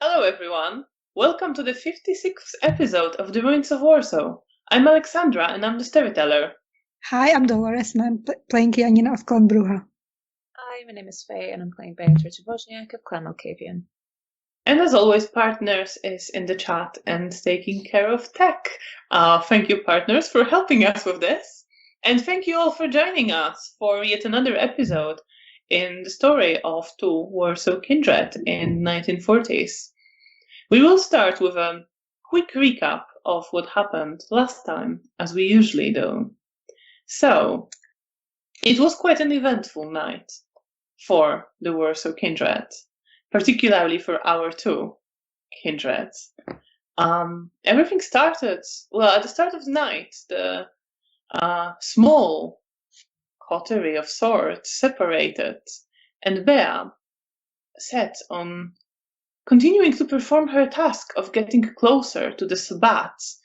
Hello everyone! Welcome to the 56th episode of The Ruins of Warsaw. I'm Alexandra and I'm the Storyteller. Hi, I'm Dolores and I'm playing Janina of Clan Bruja. Hi, my name is Faye and I'm playing Beatrice Wozniak of Clan Malkavian. And as always, Partners is in the chat and taking care of tech. Thank you, Partners, for helping us with this. And thank you all for joining us for yet another episode in the story of two Warsaw kindred in 1940s. We will start with a quick recap of what happened last time, as we usually do. So, it was quite an eventful night for the Warsaw kindred, particularly for our two kindreds. Everything started, well, at the start of the night, the small coterie of swords separated, and Bea set on continuing to perform her task of getting closer to the Sabbats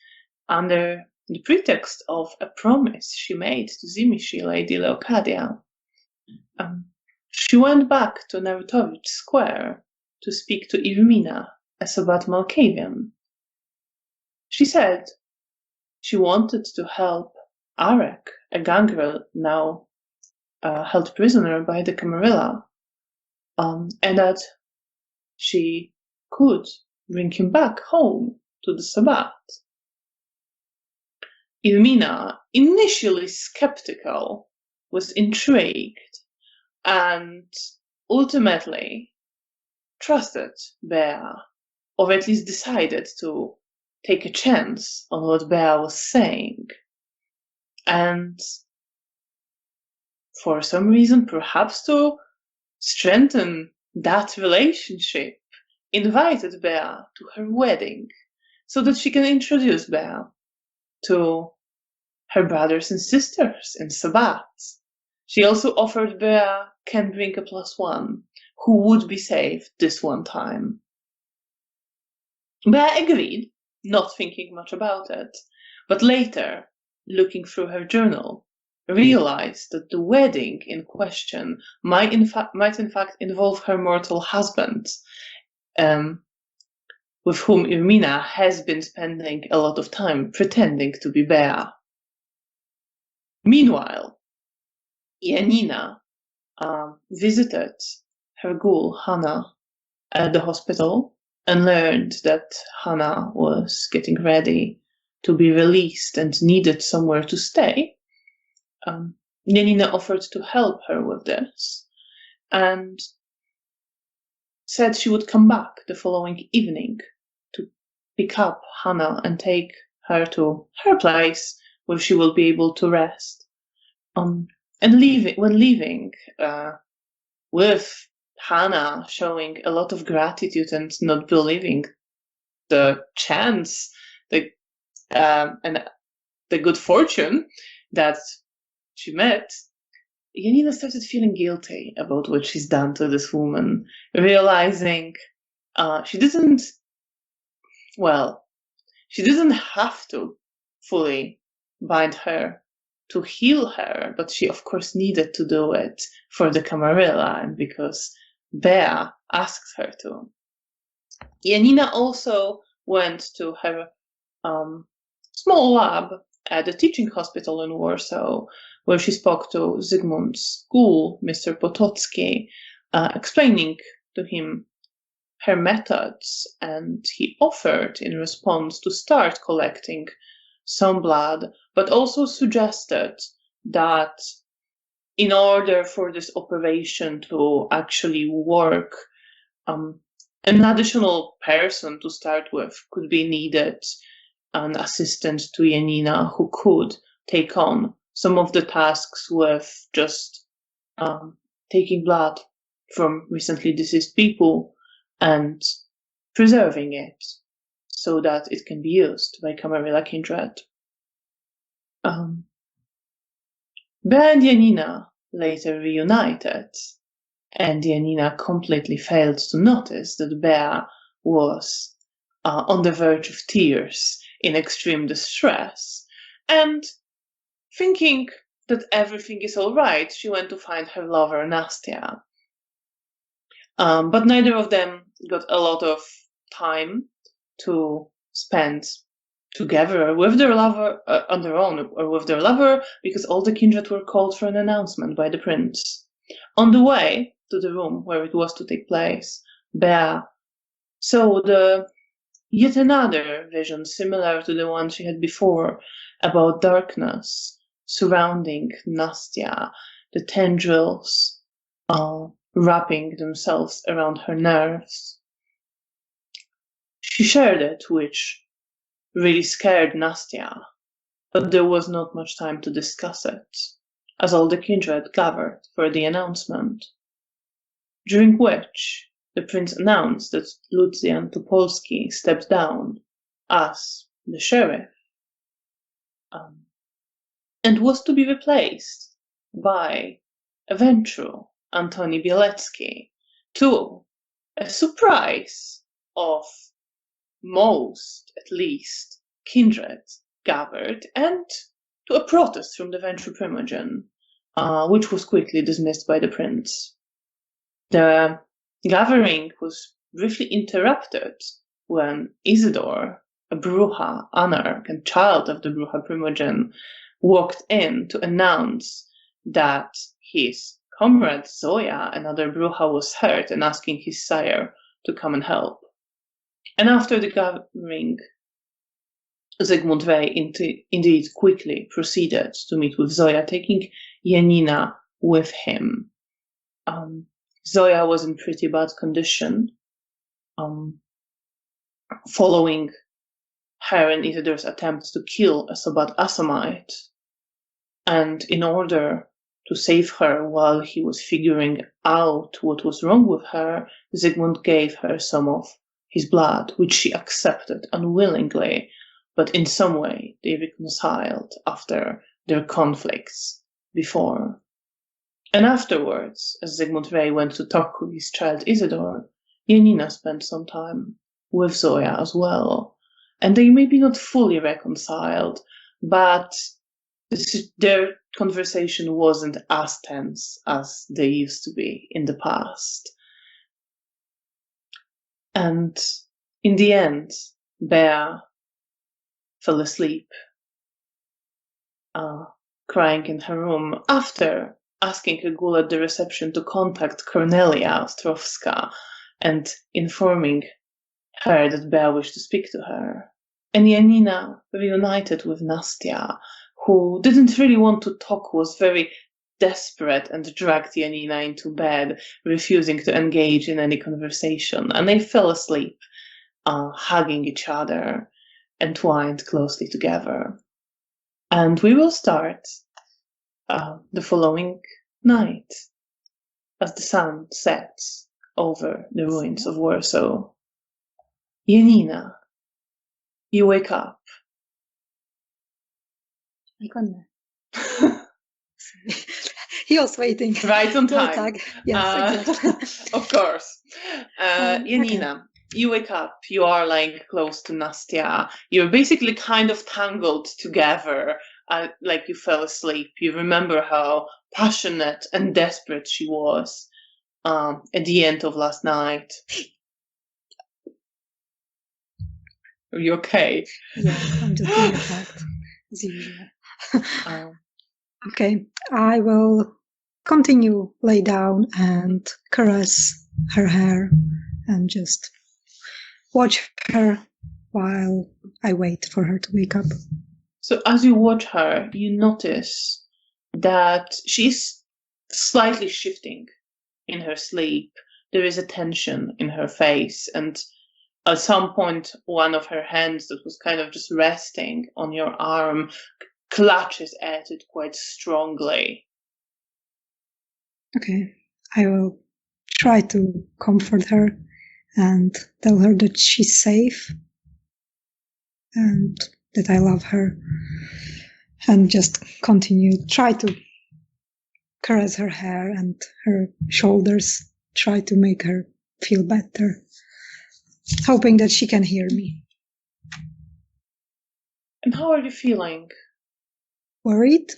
under the pretext of a promise she made to Zimishi, Lady Leocadia. She went back to Narutowicz Square to speak to Irmina, a Sabbat Malkavian. She said she wanted to help Arek, a gangrel now held prisoner by the Camarilla, and that she could bring him back home to the Sabbat. Irmina, initially skeptical, was intrigued and ultimately trusted Bea, or at least decided to take a chance on what Bea was saying. And for some reason, perhaps to strengthen that relationship, invited Bea to her wedding so that she can introduce Bea to her brothers and sisters in Sabbat. She also offered Bea can bring a +1 who would be saved this one time. Bea agreed, not thinking much about it, but later, looking through her journal, realized that the wedding in question might in fact involve her mortal husband, with whom Irmina has been spending a lot of time pretending to be Bea. Meanwhile, Janina visited her ghoul, Hannah, at the hospital and learned that Hannah was getting ready to be released and needed somewhere to stay. Janina offered to help her with this and said she would come back the following evening to pick up Hannah and take her to her place where she will be able to rest. And when leaving, with Hannah showing a lot of gratitude and not believing the chance, and the good fortune that she met, Janina started feeling guilty about what she's done to this woman, realizing she didn't have to fully bind her to heal her, but she of course needed to do it for the Camarilla and because Bea asked her to. Janina also went to her small lab at the teaching hospital in Warsaw, where she spoke to Zygmunt's school, Mr. Potocki, explaining to him her methods, and he offered in response to start collecting some blood, but also suggested that in order for this operation to actually work, an additional person to start with could be needed, an assistant to Janina who could take on some of the tasks with just taking blood from recently deceased people and preserving it so that it can be used by Camarilla kindred. Bea and Janina later reunited, and Janina completely failed to notice that Bea was on the verge of tears in extreme distress, and thinking that everything is all right, she went to find her lover Nastia. But neither of them got a lot of time to spend together with their lover on their own or with their lover, because all the kindred were called for an announcement by the prince. On the way to the room where it was to take place, Bea saw yet another vision similar to the one she had before, about darkness surrounding Nastya, the tendrils wrapping themselves around her nerves. She shared it, which really scared Nastya, but there was not much time to discuss it, as all the kindred gathered for the announcement, during which the prince announced that Lucjan Topolski stepped down as the sheriff and was to be replaced by eventual Antoni Bielecki, to a surprise of most, at least, kindred gathered, and to a protest from the Ventru Primogen, which was quickly dismissed by the prince. The gathering was briefly interrupted when Isidore, a Bruja anarch and child of the Bruja Primogen, walked in to announce that his comrade Zoya, another Bruja, was hurt, and asking his sire to come and help. And after the gathering, Zygmunt Rey indeed quickly proceeded to meet with Zoya, taking Janina with him. Zoya was in pretty bad condition, following her and Isidore's attempts to kill a Sabbat Assamite. And in order to save her while he was figuring out what was wrong with her, Zygmunt gave her some of his blood, which she accepted unwillingly, but in some way they reconciled after their conflicts before. And afterwards, as Zygmunt Rey went to talk with his child Isidore, Janina spent some time with Zoya as well. And they may be not fully reconciled, but their conversation wasn't as tense as they used to be in the past. And in the end, Bea fell asleep, crying in her room, after asking a ghoul at the reception to contact Cornelia Ostrowska and informing her that Bea wished to speak to her. And Janina reunited with Nastya, who didn't really want to talk, was very desperate, and dragged Janina into bed, refusing to engage in any conversation. And they fell asleep, hugging each other, entwined closely together. And we will start the following night, as the sun sets over the ruins of Warsaw. Janina, you wake up. He was waiting. Right on time. Yes, exactly. Of course. Janina, you wake up. You are lying close to Nastya. You're basically kind of tangled together, like you fell asleep. You remember how passionate and desperate she was at the end of last night. Are you okay? Yeah, I'm just being attacked, as usual. Okay, I will continue lay down and caress her hair and just watch her while I wait for her to wake up. So as you watch her, you notice that she's slightly shifting in her sleep. There is a tension in her face, and at some point, one of her hands that was kind of just resting on your arm clutches at it quite strongly. Okay, I will try to comfort her and tell her that she's safe and that I love her, and just try to caress her hair and her shoulders, try to make her feel better, hoping that she can hear me. And how are you feeling? Worried?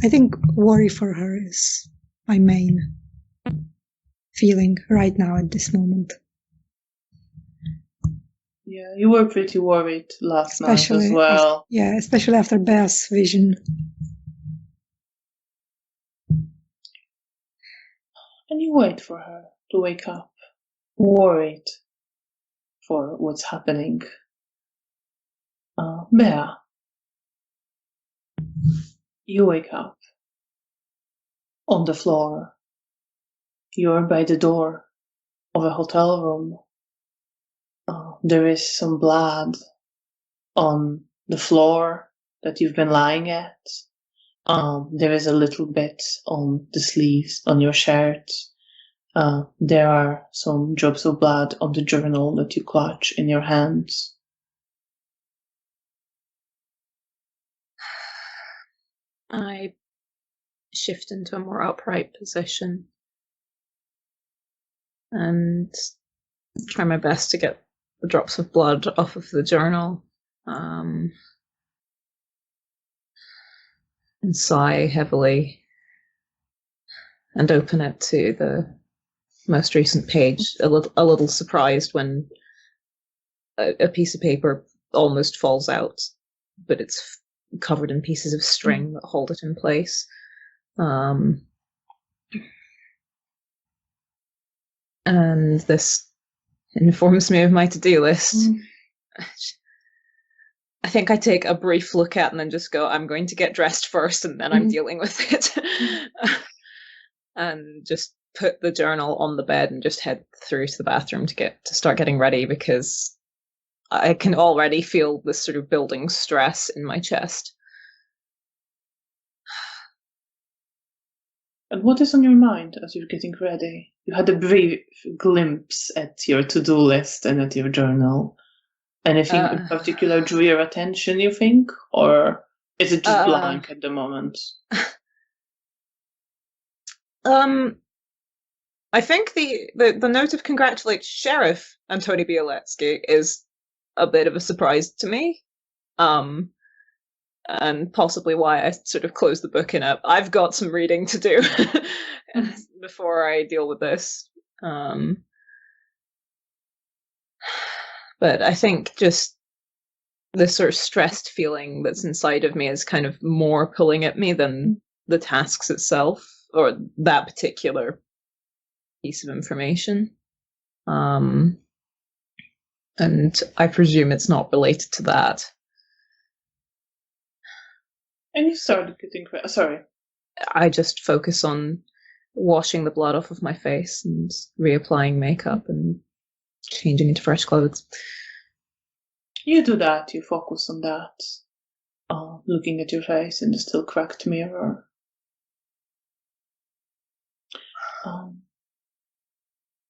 I think worry for her is my main feeling right now at this moment. Yeah, you were pretty worried last night as well. Especially after Bea's vision. And you wait for her to wake up, worried for what's happening. Bea, you wake up on the floor. You're by the door of a hotel room. There is some blood on the floor that you've been lying at. There is a little bit on the sleeves on your shirt. There are some drops of blood on the journal that you clutch in your hands. I shift into a more upright position and try my best to get the drops of blood off of the journal. And sigh heavily and open it to the most recent page, a little surprised when a piece of paper almost falls out, but it's covered in pieces of string that hold it in place. And this informs me of my to-do list. I think I take a brief look at it and then just go, I'm going to get dressed first and then I'm dealing with it. And just put the journal on the bed and just head through to the bathroom to start getting ready, because I can already feel this sort of building stress in my chest. And what is on your mind as you're getting ready? You had a brief glimpse at your to-do list and at your journal. Anything in particular drew your attention, you think? Or is it just blank at the moment? I think the note of congratulate Sheriff Antoni Bielecki is a bit of a surprise to me. And possibly why I sort of closed the book in it. I've got some reading to do before I deal with this. But I think just this sort of stressed feeling that's inside of me is kind of more pulling at me than the tasks itself, or that particular piece of information. And I presume it's not related to that. And you started getting sorry. I just focus on washing the blood off of my face and reapplying makeup and changing into fresh clothes. You do that, you focus on that, looking at your face in the still cracked mirror.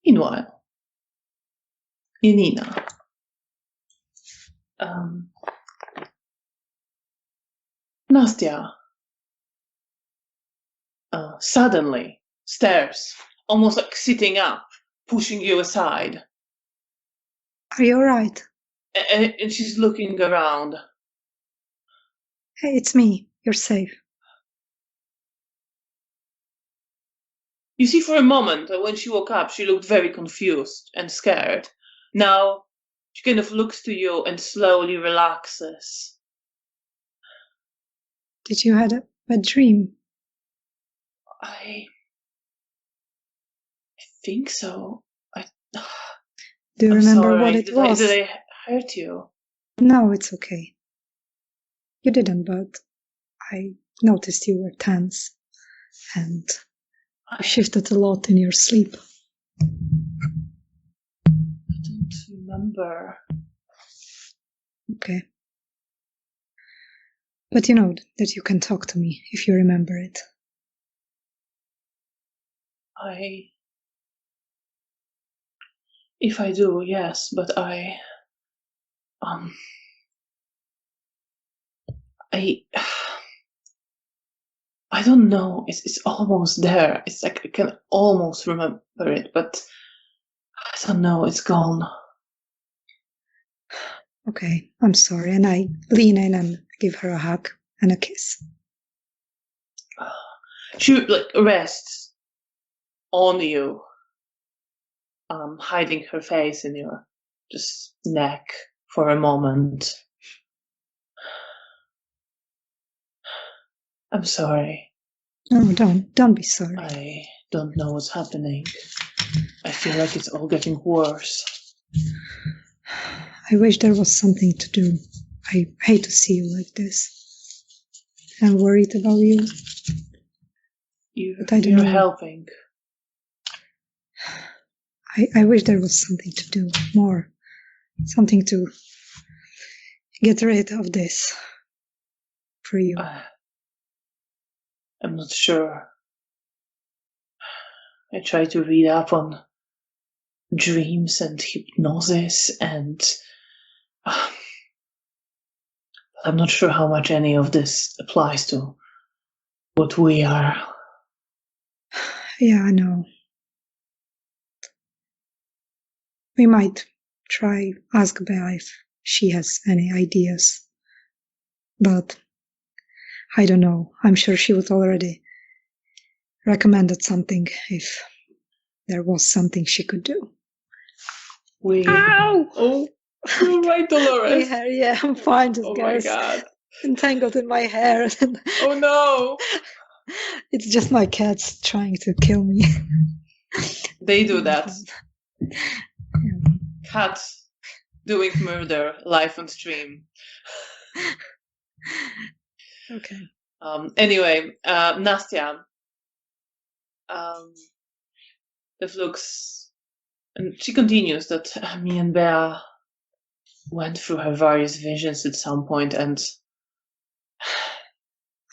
Meanwhile, Janina, Nastya suddenly stares, almost like sitting up, pushing you aside. Are you alright? And she's looking around. Hey, it's me. You're safe. You see, for a moment, when she woke up, she looked very confused and scared. Now, she kind of looks to you and slowly relaxes. Did you have a dream? I think so. Do you remember what it was? Did I hurt you? No, it's okay. You didn't, but I noticed you were tense and you shifted a lot in your sleep. I don't remember. Okay. But you know that you can talk to me if you remember it. If I do, yes, but I don't know. It's almost there. It's like I can almost remember it, but I don't know. It's gone. Okay, I'm sorry. And I lean in and give her a hug and a kiss. She rests on you, hiding her face in your just neck for a moment. I'm sorry. No, don't be sorry. I don't know what's happening. I feel like it's all getting worse. I wish there was something to do. I hate to see you like this. I'm worried about you. But I don't You're know. helping. I wish there was something to do more. Something to get rid of this for you. I'm not sure. I try to read up on dreams and hypnosis, and I'm not sure how much any of this applies to what we are. Yeah, I know. We might try ask Bea if she has any ideas. But I don't know. I'm sure she would already recommended something if there was something she could do. Ow! Oh, you're right, Dolores. Yeah, I'm fine. Just my God. Entangled in my hair. Oh no! It's just my cats trying to kill me. They do that. Yeah. Cats doing murder live on stream. Okay. Anyway, Nastya. It looks, and she continues that me and Bea went through her various visions at some point, and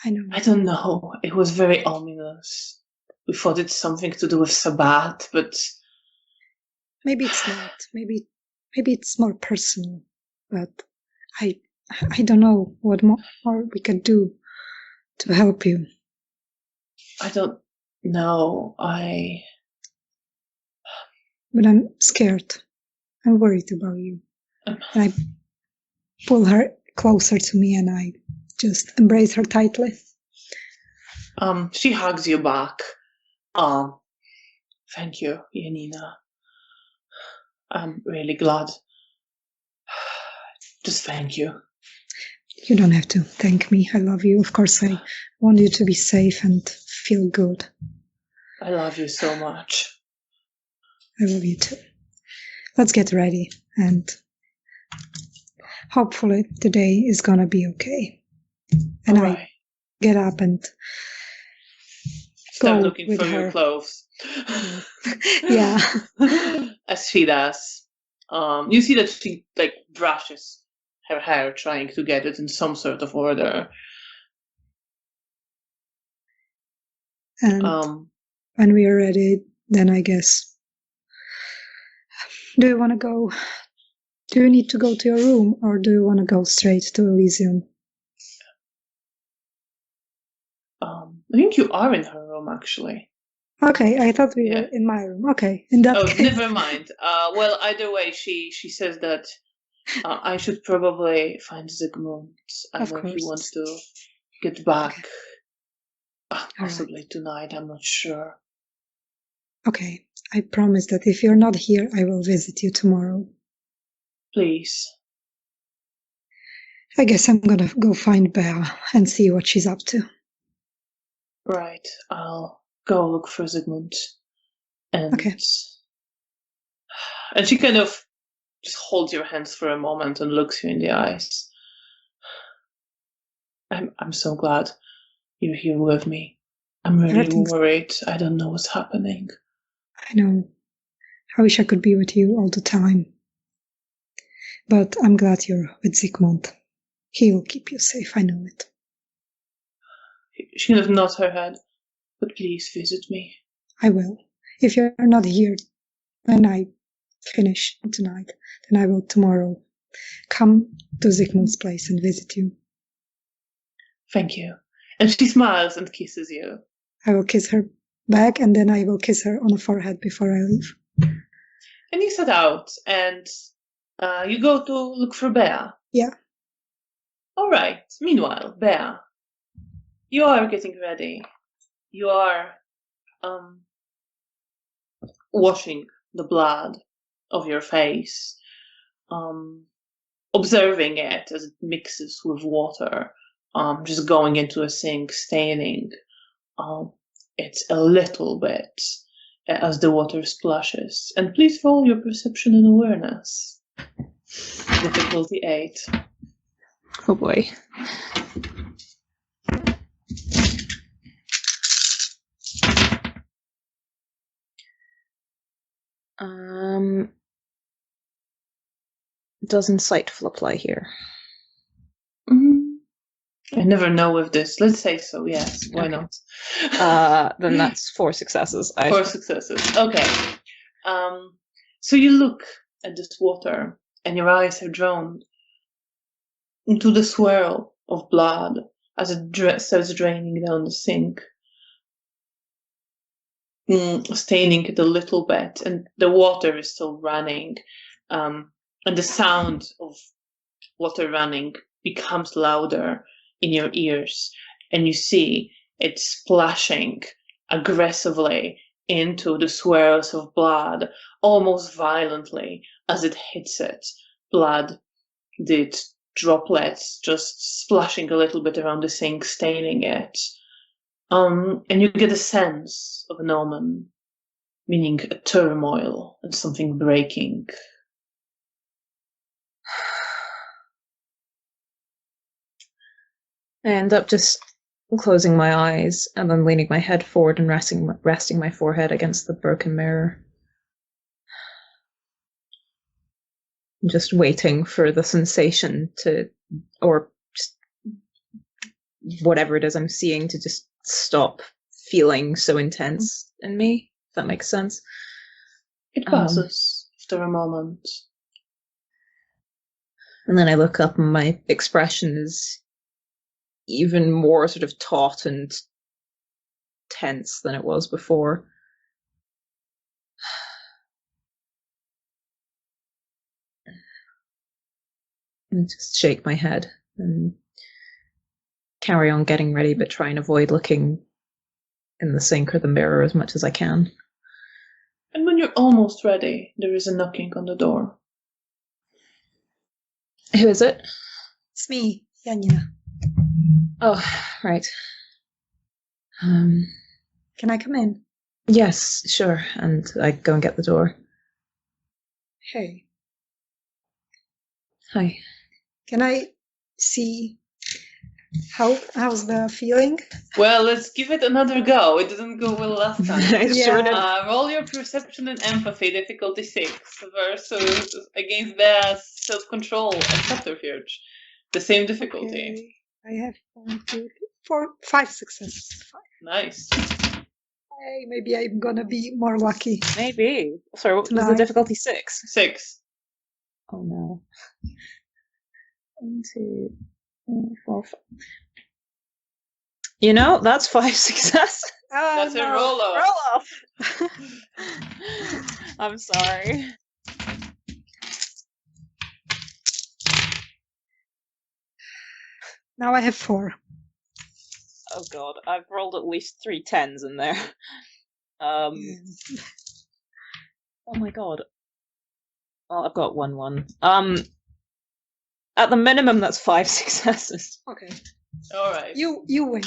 I know. I don't know. It was very ominous. We thought it's something to do with Sabbat, but maybe it's not. Maybe it's more personal. But I don't know what more we could do to help you. I don't know. But I'm scared. I'm worried about you. And I pull her closer to me and I just embrace her tightly. She hugs you back. Thank you, Janina. I'm really glad. Just thank you. You don't have to thank me. I love you. Of course, I want you to be safe and feel good. I love you so much. I love you too. Let's get ready and hopefully today is gonna be okay. And right. I get up and start go looking with for her. your clothes. Yeah. As she does. You see that she brushes her hair, trying to get it in some sort of order. And when we are ready, then I guess. Do you want to go? Do you need to go to your room, or do you want to go straight to Elysium? I think you are in her room, actually. Okay, I thought we were in my room. Okay, in that case. Never mind. Well, either way, she says that I should probably find Zygmunt. I know he wants to get back. Possibly tonight, I'm not sure. Okay, I promise that if you're not here, I will visit you tomorrow. Please. I guess I'm gonna go find Bea and see what she's up to. Right, I'll go look for Zygmunt. And she kind of just holds your hands for a moment and looks you in the eyes. I'm so glad you're here with me. I'm really worried. I don't know what's happening. I know. I wish I could be with you all the time. But I'm glad you're with Zygmunt. He will keep you safe, I know it. She kind of nods her head. But please visit me. I will. If you're not here when I finish tonight, then I will tomorrow come to Zygmunt's place and visit you. Thank you. And she smiles and kisses you. I will kiss her back and then I will kiss her on the forehead before I leave. And you set out and you go to look for Bea. Yeah. All right. Meanwhile, Bea, you are getting ready. You are washing the blood of your face observing it as it mixes with water, just going into a sink, staining it a little bit as the water splashes. And please roll your perception and awareness. Difficulty 8. Oh boy. Does insightful apply here? I never know with this. Let's say so, yes. Why not? Then that's 4 successes. 4 successes. Okay. So you look at this water, and your eyes are drawn into the swirl of blood as it starts draining down the sink, staining it a little bit, and the water is still running, and the sound of water running becomes louder in your ears, and you see it splashing aggressively into the swirls of blood, almost violently as it hits it. Blood did droplets just splashing a little bit around the sink, staining it. And you get a sense of an omen, meaning a turmoil and something breaking. I end up just closing my eyes and then leaning my head forward and resting my forehead against the broken mirror. Just waiting for the sensation or just whatever it is I'm seeing to just stop feeling so intense in me, if that makes sense. It passes after a moment. And then I look up and my expression is even more sort of taut and tense than it was before. And just shake my head and carry on getting ready, but try and avoid looking in the sink or the mirror as much as I can. And when you're almost ready, there is a knocking on the door. Who is it? It's me, Janina. Oh, right. Can I come in? Yes, sure. And I go and get the door. Hey. Hi. Can I see how's the feeling? Well, let's give it another go. It didn't go well last time. Sure did. Roll your perception and empathy, difficulty 6, versus against their self-control and subterfuge. The same difficulty. Okay. I have 1, 2, 3, 4, 5 successes. 5. Nice. Hey, maybe I'm gonna be more lucky. Maybe. Sorry, what was the difficulty? 6? 6. Oh no. 1, 2, 3, 4, 5. You know, that's 5 successes. Oh, that's a roll-off. I'm sorry. Now I have 4. Oh god, I've rolled at least 3 10s in there. Oh my god. Well, I've got 1 1. At the minimum, that's 5 successes. Okay. All right. You win.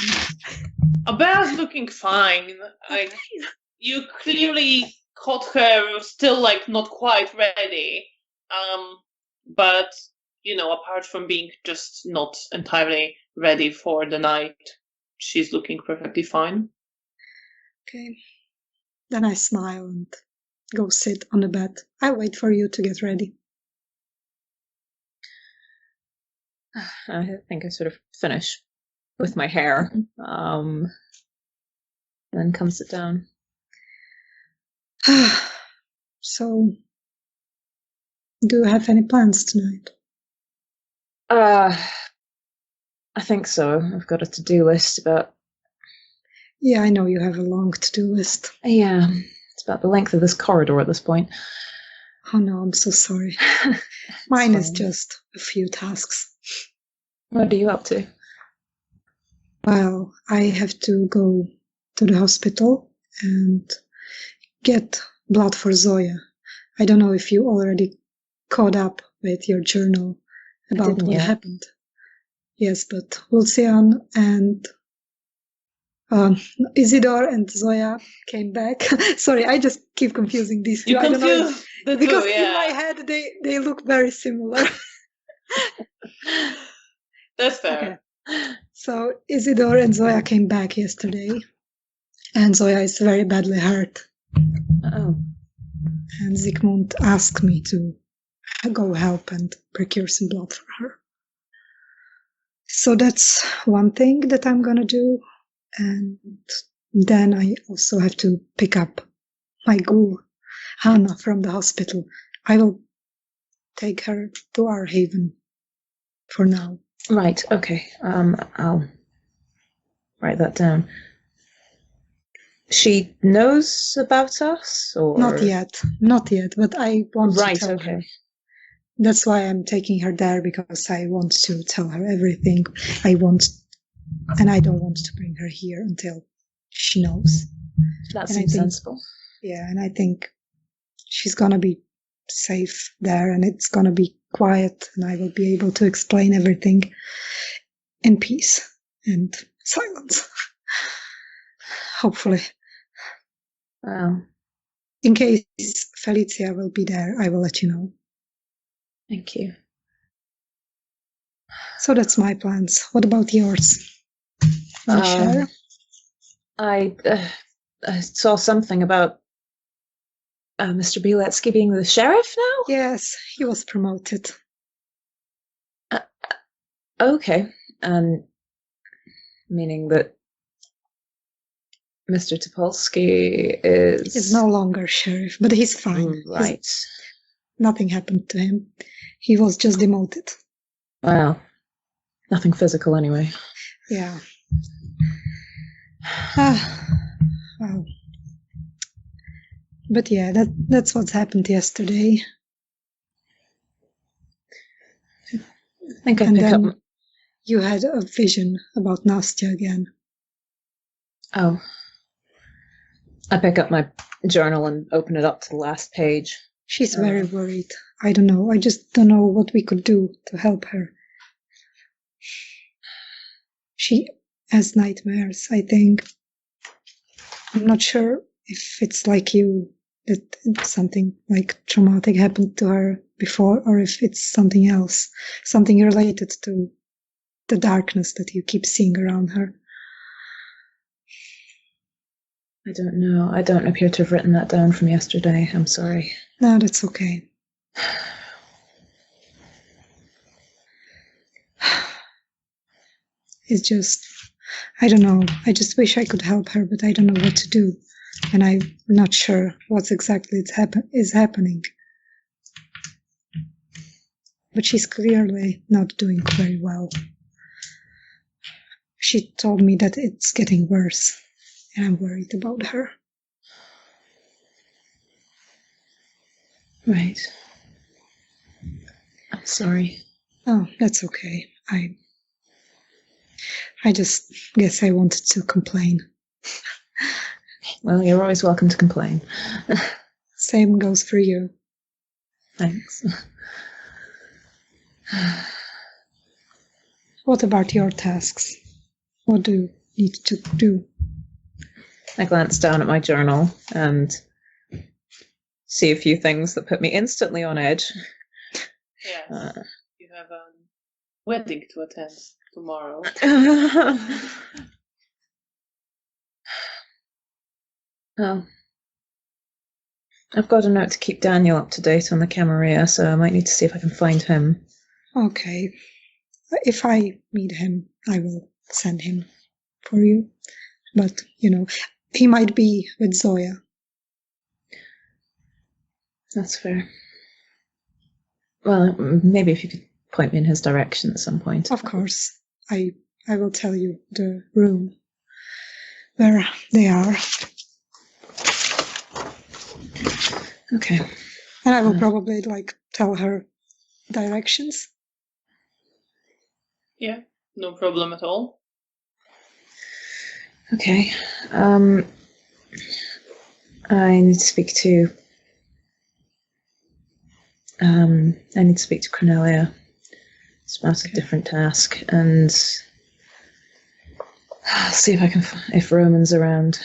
Abea's looking fine. You clearly caught her still not quite ready. But apart from being just not entirely ready for the night, she's looking perfectly fine. Okay. Then I smile and go sit on the bed. I'll wait for you to get ready. I think I sort of finish with my hair, then come sit down. So, do you have any plans tonight? I think so. I've got a to-do list about... Yeah, I know you have a long to-do list. Yeah, it's about the length of this corridor at this point. Oh no, I'm so sorry. Mine is just a few tasks. What are you up to? Well, I have to go to the hospital and get blood for Zoya. I don't know if you already caught up with your journal about what yet. happened. Yes, but Lucian and Isidore and Zoya came back. Sorry, I just keep confusing these two. You I don't know confuse the two, because yeah. in my head they look very similar. That's fair. Okay. So Isidore and Zoya came back yesterday, and Zoya is very badly hurt. Oh. And Zygmunt asked me to go help and procure some blood for her. So that's one thing that I'm gonna do. And then I also have to pick up my ghoul, Hannah, from the hospital. I will take her to our haven for now. Right, okay. I'll write that down. She knows about us, or Not yet, but I want to tell her. That's why I'm taking her there, because I want to tell her everything and I don't want to bring her here until she knows. That seems sensible. Yeah, and I think she's gonna be safe there, and it's gonna be quiet, and I will be able to explain everything in peace and silence. Hopefully. Wow. In case Felicia will be there, I will let you know. Thank you. So that's my plans. What about yours? Want to share? I saw something about Mr. Bieletsky being the sheriff now? Yes, he was promoted. Okay. Meaning that Mr. Topolsky is no longer sheriff, but he's fine. Right. Nothing happened to him. He was just demoted. Wow. Nothing physical anyway. Yeah. Wow. But yeah, that's what's happened yesterday. I think I pick up. You had a vision about Nastya again. Oh. I pick up my journal and open it up to the last page. She's very worried. I don't know. I just don't know what we could do to help her. She has nightmares, I think. I'm not sure if it's like you, that something like traumatic happened to her before, or if it's something else, something related to the darkness that you keep seeing around her. I don't know. I don't appear to have written that down from yesterday. I'm sorry. No, that's okay. It's just, I don't know. I just wish I could help her, but I don't know what to do. And I'm not sure what exactly is happening. But she's clearly not doing very well. She told me that it's getting worse, and I'm worried about her. Right. I'm sorry. Oh, that's okay. I just guess I wanted to complain. Well, you're always welcome to complain. Same goes for you. Thanks. What about your tasks? What do you need to do? I glance down at my journal and see a few things that put me instantly on edge. Yes. You have a wedding to attend tomorrow. Oh. I've got a note to keep Daniel up to date on the Camarilla, so I might need to see if I can find him. Okay. If I meet him, I will send him for you. But, he might be with Zoya. That's fair. Well, maybe if you could point me in his direction at some point. Of course. I will tell you the room where they are. Okay. And I will probably tell her directions. Yeah, no problem at all. Okay. I need to speak to I need to speak to Cornelia. It's about a different task, and see if I can if Roman's around.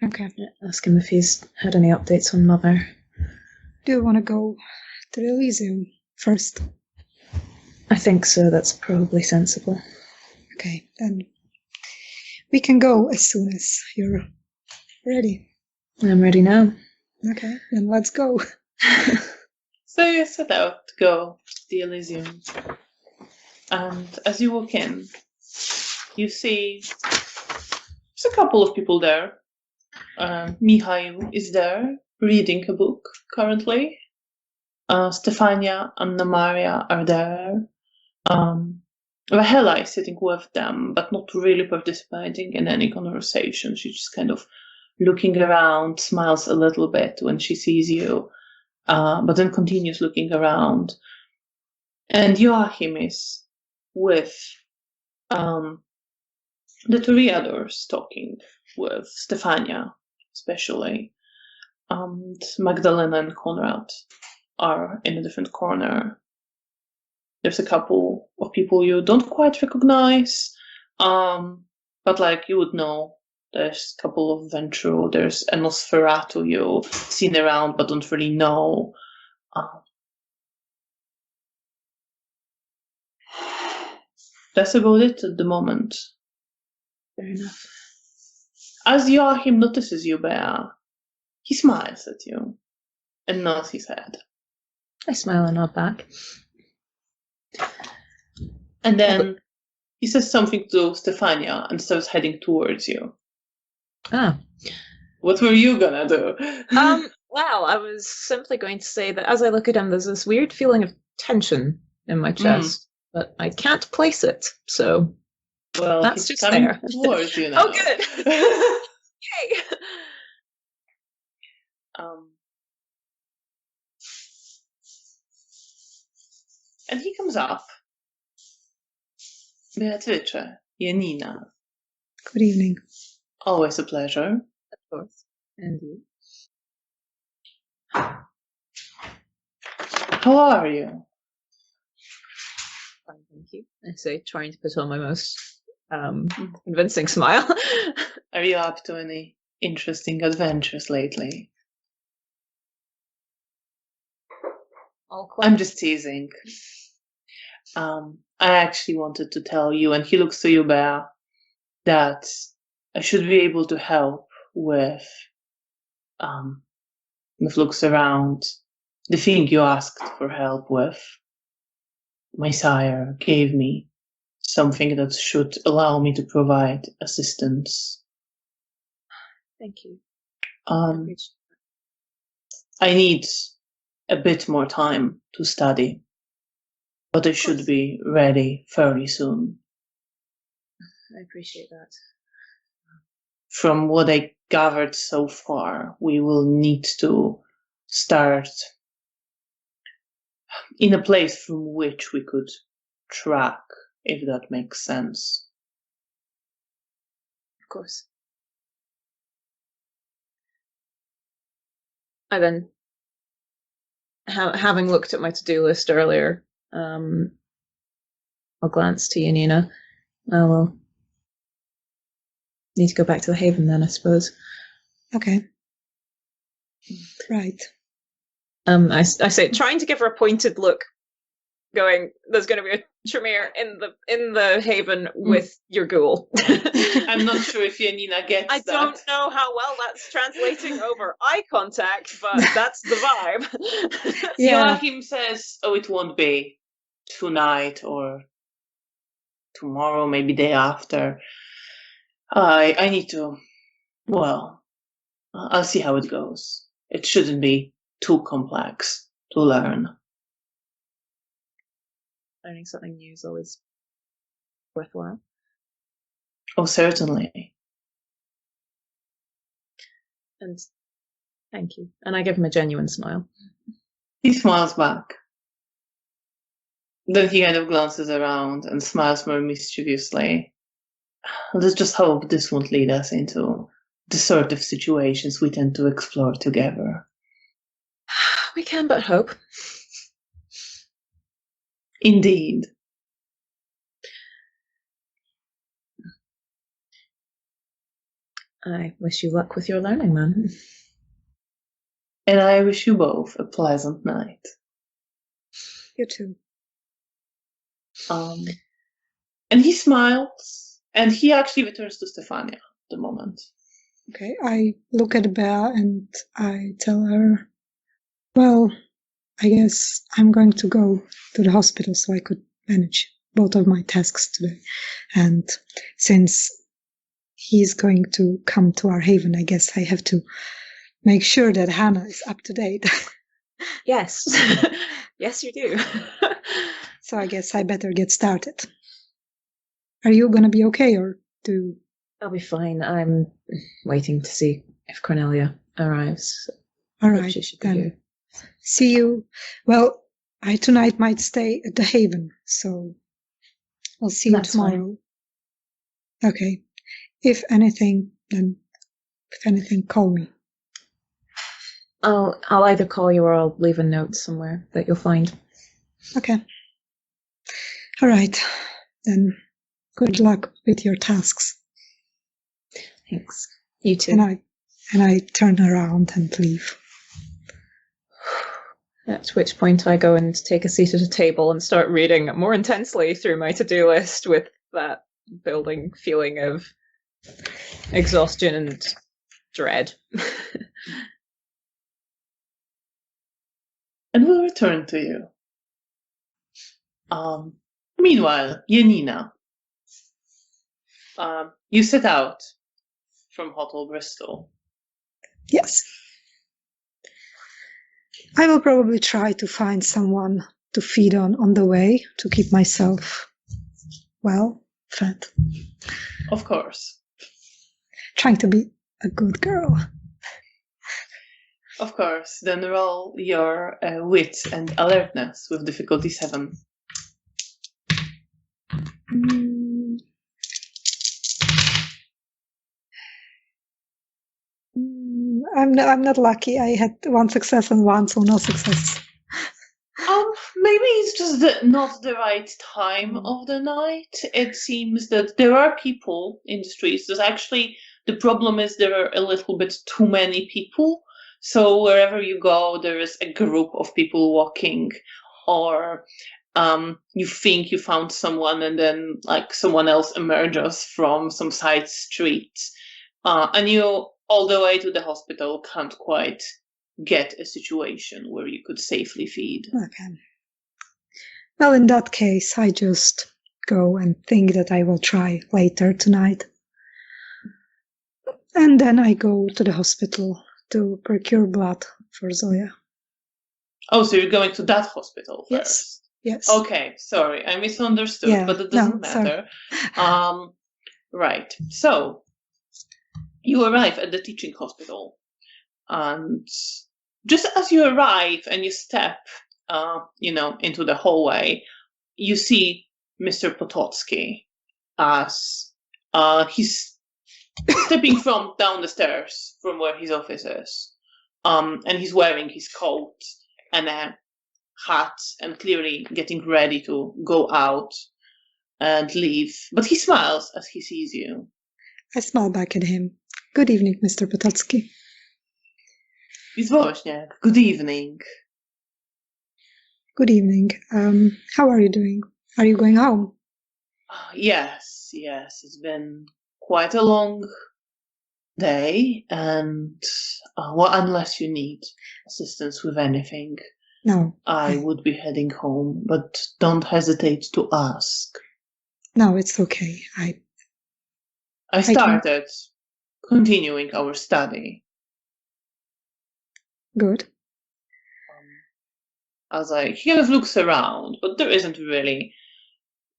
Okay. Ask him if he's had any updates on Mother. Do you want to go to the Elysium first? I think so. That's probably sensible. Okay, then we can go as soon as you're ready. I'm ready now. Okay, then let's go. So you set out to go to the Elysium. And as you walk in, you see there's a couple of people there. Mihail is there, reading a book currently. Stefania and Maria are there. Rahela is sitting with them, but not really participating in any conversation. She's just kind of looking around, smiles a little bit when she sees you, but then continues looking around. And Joachim is with the toreadors talking with Stefania, especially. And Magdalena and Konrad are in a different corner. There's a couple of people you don't quite recognize, but like you would know. There's a couple of Ventru, there's a Nosferatu you've seen around but don't really know. That's about it at the moment. Fair enough. As Joachim notices you, Bea, he smiles at you and nods his head. I smile and nod back. And then he says something to Stefania and starts heading towards you. Ah. What were you gonna do? Well, I was simply going to say that as I look at him, there's this weird feeling of tension in my chest, but I can't place it, so well, that's just there. Towards you now. Oh, good. Yay! And he comes up. Beatrice, Janina. Good evening. Always a pleasure. Of course. And you. How are you? Fine, thank you. I say, trying to put on my most convincing smile. Are you up to any interesting adventures lately? I'm just teasing. I actually wanted to tell you, and he looks to you, Bea, that I should be able to help with looks around the thing you asked for help with. My sire gave me something that should allow me to provide assistance. Thank you. I need a bit more time to study, but I should be ready fairly soon. I appreciate that. From what I gathered so far, we will need to start in a place from which we could track, if that makes sense. Of course. I then, having looked at my to-do list earlier, I'll glance to Janina. I will need to go back to the Haven then, I suppose. Okay. Right. I say, trying to give her a pointed look, going, there's going to be a Tremere in the Haven with your ghoul. I'm not sure if Janina gets that. I don't know how well that's translating over eye contact, but that's the vibe. Yeah. Joachim says, it won't be tonight or tomorrow, maybe day after. I need to, I'll see how it goes. It shouldn't be too complex to learn. Learning something new is always worthwhile. Oh, certainly. And thank you. And I give him a genuine smile. He smiles back. Then he kind of glances around and smiles more mischievously. Let's just hope this won't lead us into the sort of situations we tend to explore together. We can but hope. Indeed. I wish you luck with your learning, man. And I wish you both a pleasant night. You too. And he smiles, and he actually returns to Stefania at the moment. Okay, I look at Bea and I tell her, well, I guess I'm going to go to the hospital so I could manage both of my tasks today. And since he's going to come to our haven, I guess I have to make sure that Hannah is up to date. Yes. Yes, you do. So I guess I better get started. Are you going to be okay, or do... I'll be fine. I'm waiting to see if Cornelia arrives. All right, she should be then. here. See you. Well, I tonight might stay at the haven, so I'll see you tomorrow. Fine. Okay. If anything, call me. I'll either call you or I'll leave a note somewhere that you'll find. Okay. All right. Then good luck with your tasks. Thanks. You too. And I turn around and leave. At which point I go and take a seat at a table and start reading more intensely through my to-do list with that building feeling of exhaustion and dread. And we'll return to you. Meanwhile, Janina, you set out from Hotel Bristol. Yes. I will probably try to find someone to feed on the way to keep myself, well, fed. Of course. Trying to be a good girl. Of course. Then roll your wit and alertness with difficulty 7. I'm not lucky. I had 1 success and 1, so no success. Maybe it's just not the right time of the night. It seems that there are people in the streets. The problem is there are a little bit too many people. So wherever you go, there is a group of people walking, or you think you found someone and then like someone else emerges from some side street. And you, all the way to the hospital, can't quite get a situation where you could safely feed. Okay. Well, in that case, I just go and think that I will try later tonight. And then I go to the hospital to procure blood for Zoya. Oh, so you're going to that hospital first? Yes. Okay, sorry, I misunderstood, but it doesn't matter. Right, so you arrive at the teaching hospital, and just as you arrive and you step, into the hallway, you see Mr. Potocki as he's stepping from down the stairs from where his office is, and he's wearing his coat and a hat and clearly getting ready to go out and leave. But he smiles as he sees you. I smile back at him. Good evening, Mr. Potocki. Miss Woźniak, good evening. Good evening. How are you doing? Are you going home? Yes. It's been quite a long day, and unless you need assistance with anything, no, I would be heading home. But don't hesitate to ask. No, it's okay. I started continuing our study. Good. He kind of looks around, but there isn't really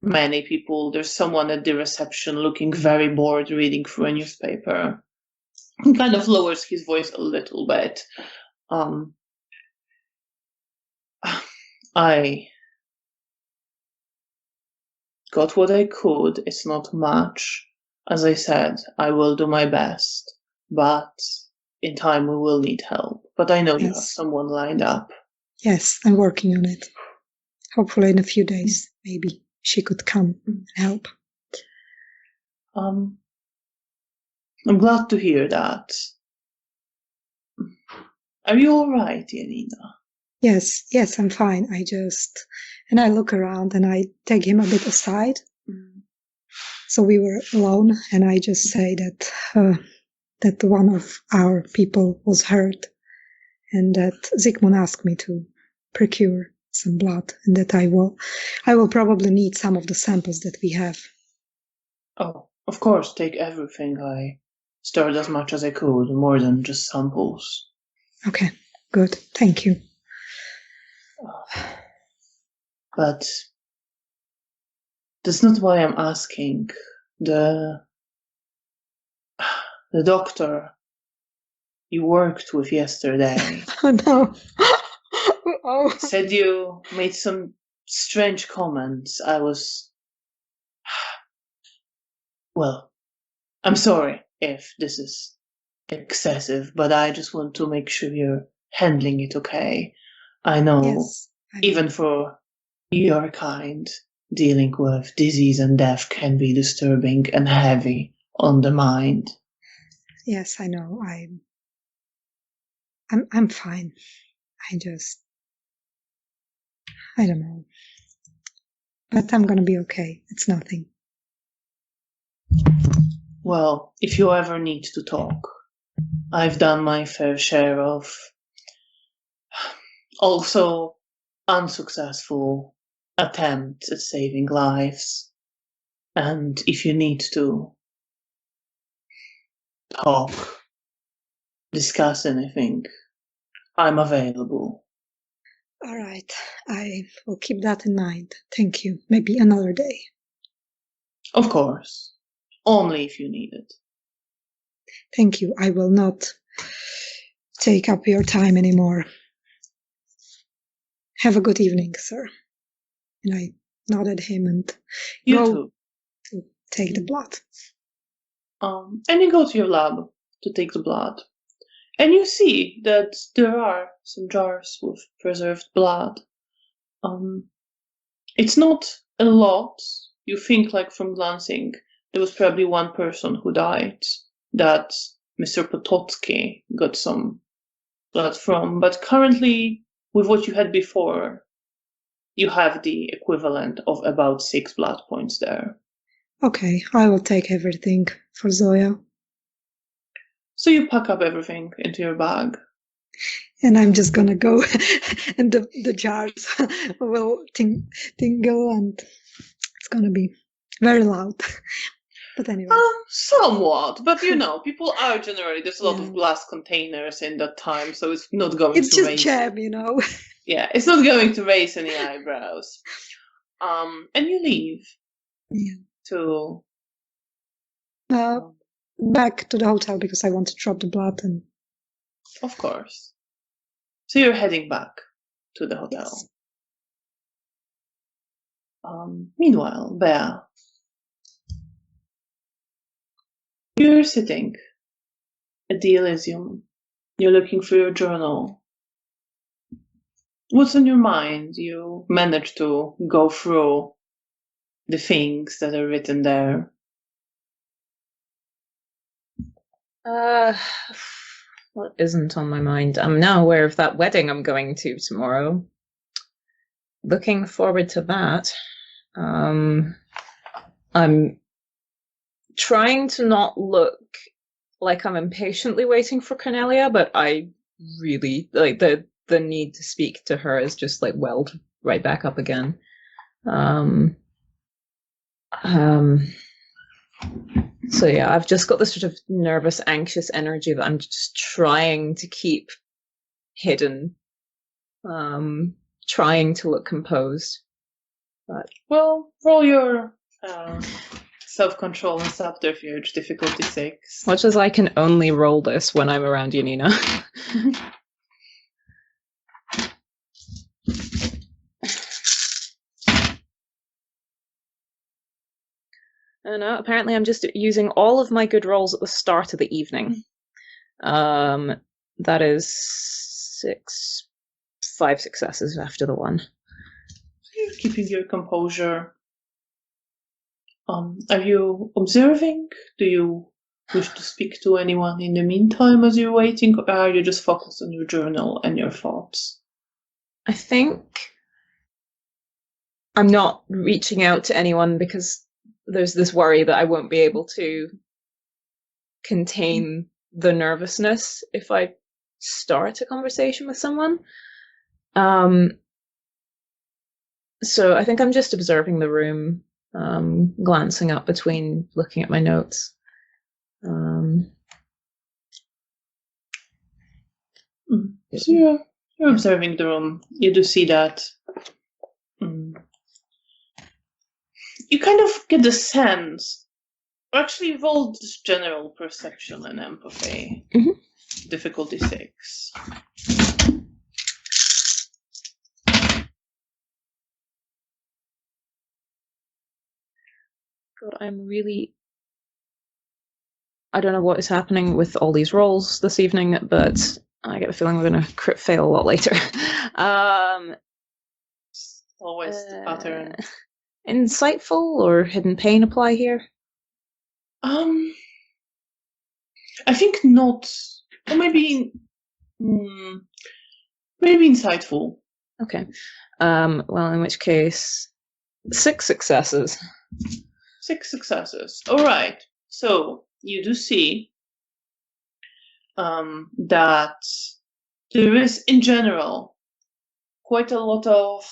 many people. There's someone at the reception looking very bored, reading through a newspaper. He kind of lowers his voice a little bit. I got what I could. It's not much. As I said, I will do my best, but in time we will need help. But I know you have someone lined up. Yes, I'm working on it. Hopefully in a few days, maybe she could come and help. I'm glad to hear that. Are you all right, Janina? Yes, I'm fine. And I look around and I take him a bit aside. So we were alone, and I just say that one of our people was hurt, and that Zygmunt asked me to procure some blood, and that I will probably need some of the samples that we have. Oh, of course, take everything. I stored as much as I could, more than just samples. Okay, good. Thank you. But that's not why I'm asking. The doctor you worked with yesterday Oh no. said you made some strange comments. Well, I'm sorry if this is excessive, but I just want to make sure you're handling it okay. I know, Yes, even for your kind, dealing with disease and death can be disturbing and heavy on the mind. Yes, I know. I'm fine. I don't know. But I'm gonna be okay. It's nothing. Well, if you ever need to talk, I've done my fair share of also unsuccessful attempts at saving lives. And if you need to talk, discuss anything, I'm available. All right. I will keep that in mind. Thank you. Maybe another day. Of course. Only if you need it. Thank you. I will not take up your time anymore. Have a good evening, sir. And I nod at him and You go too. to take the blood. And you go to your lab to take the blood. And you see that there are some jars with preserved blood. It's not a lot. You think, like, from glancing, there was probably one person who died that Mr. Potocki got some blood from. But currently, with what you had before, you have the equivalent of about 6 blood points there. Okay, I will take everything for Zoya. So you pack up everything into your bag. And I'm just gonna go, and the jars will tingle, and it's gonna be very loud. But anyway. Somewhat, but people are generally, there's a lot of glass containers in that time, so it's not going to raise... It's just jam, Yeah, it's not going to raise any eyebrows. And you leave to... back to the hotel, because I want to drop the blood. And of course. So you're heading back to the hotel. Yes. Meanwhile, Bea, you're sitting at the Elysium. You're looking for your journal. What's on your mind? You managed to go through the things that are written there. What isn't on my mind? I'm now aware of that wedding I'm going to tomorrow. Looking forward to that. I'm trying to not look like I'm impatiently waiting for Cornelia, but I really, like, the need to speak to her is just, like, welled right back up again. So yeah, I've just got this sort of nervous, anxious energy that I'm just trying to keep hidden, trying to look composed. But well, roll your self-control and subterfuge, difficulty 6. Much as I can only roll this when I'm around Janina. I know, apparently I'm just using all of my good rolls at the start of the evening. That is 6 5 successes after the 1. You're keeping your composure. Are you observing? Do you wish to speak to anyone in the meantime as you're waiting, or are you just focused on your journal and your thoughts? I think I'm not reaching out to anyone because there's this worry that I won't be able to contain the nervousness if I start a conversation with someone. So I think I'm just observing the room, glancing up between looking at my notes. So you're observing the room. You do see that. You kind of get the sense. Actually, roll this general perception and empathy. Mm-hmm. Difficulty 6. God, I don't know what is happening with all these rolls this evening, but I get the feeling we're going to crit fail a lot later. Always the pattern. Insightful or hidden pain apply here? I think not. Or maybe insightful. Okay. Well, in which case, 6 successes. 6 successes. All right. So you do see that there is, in general, quite a lot of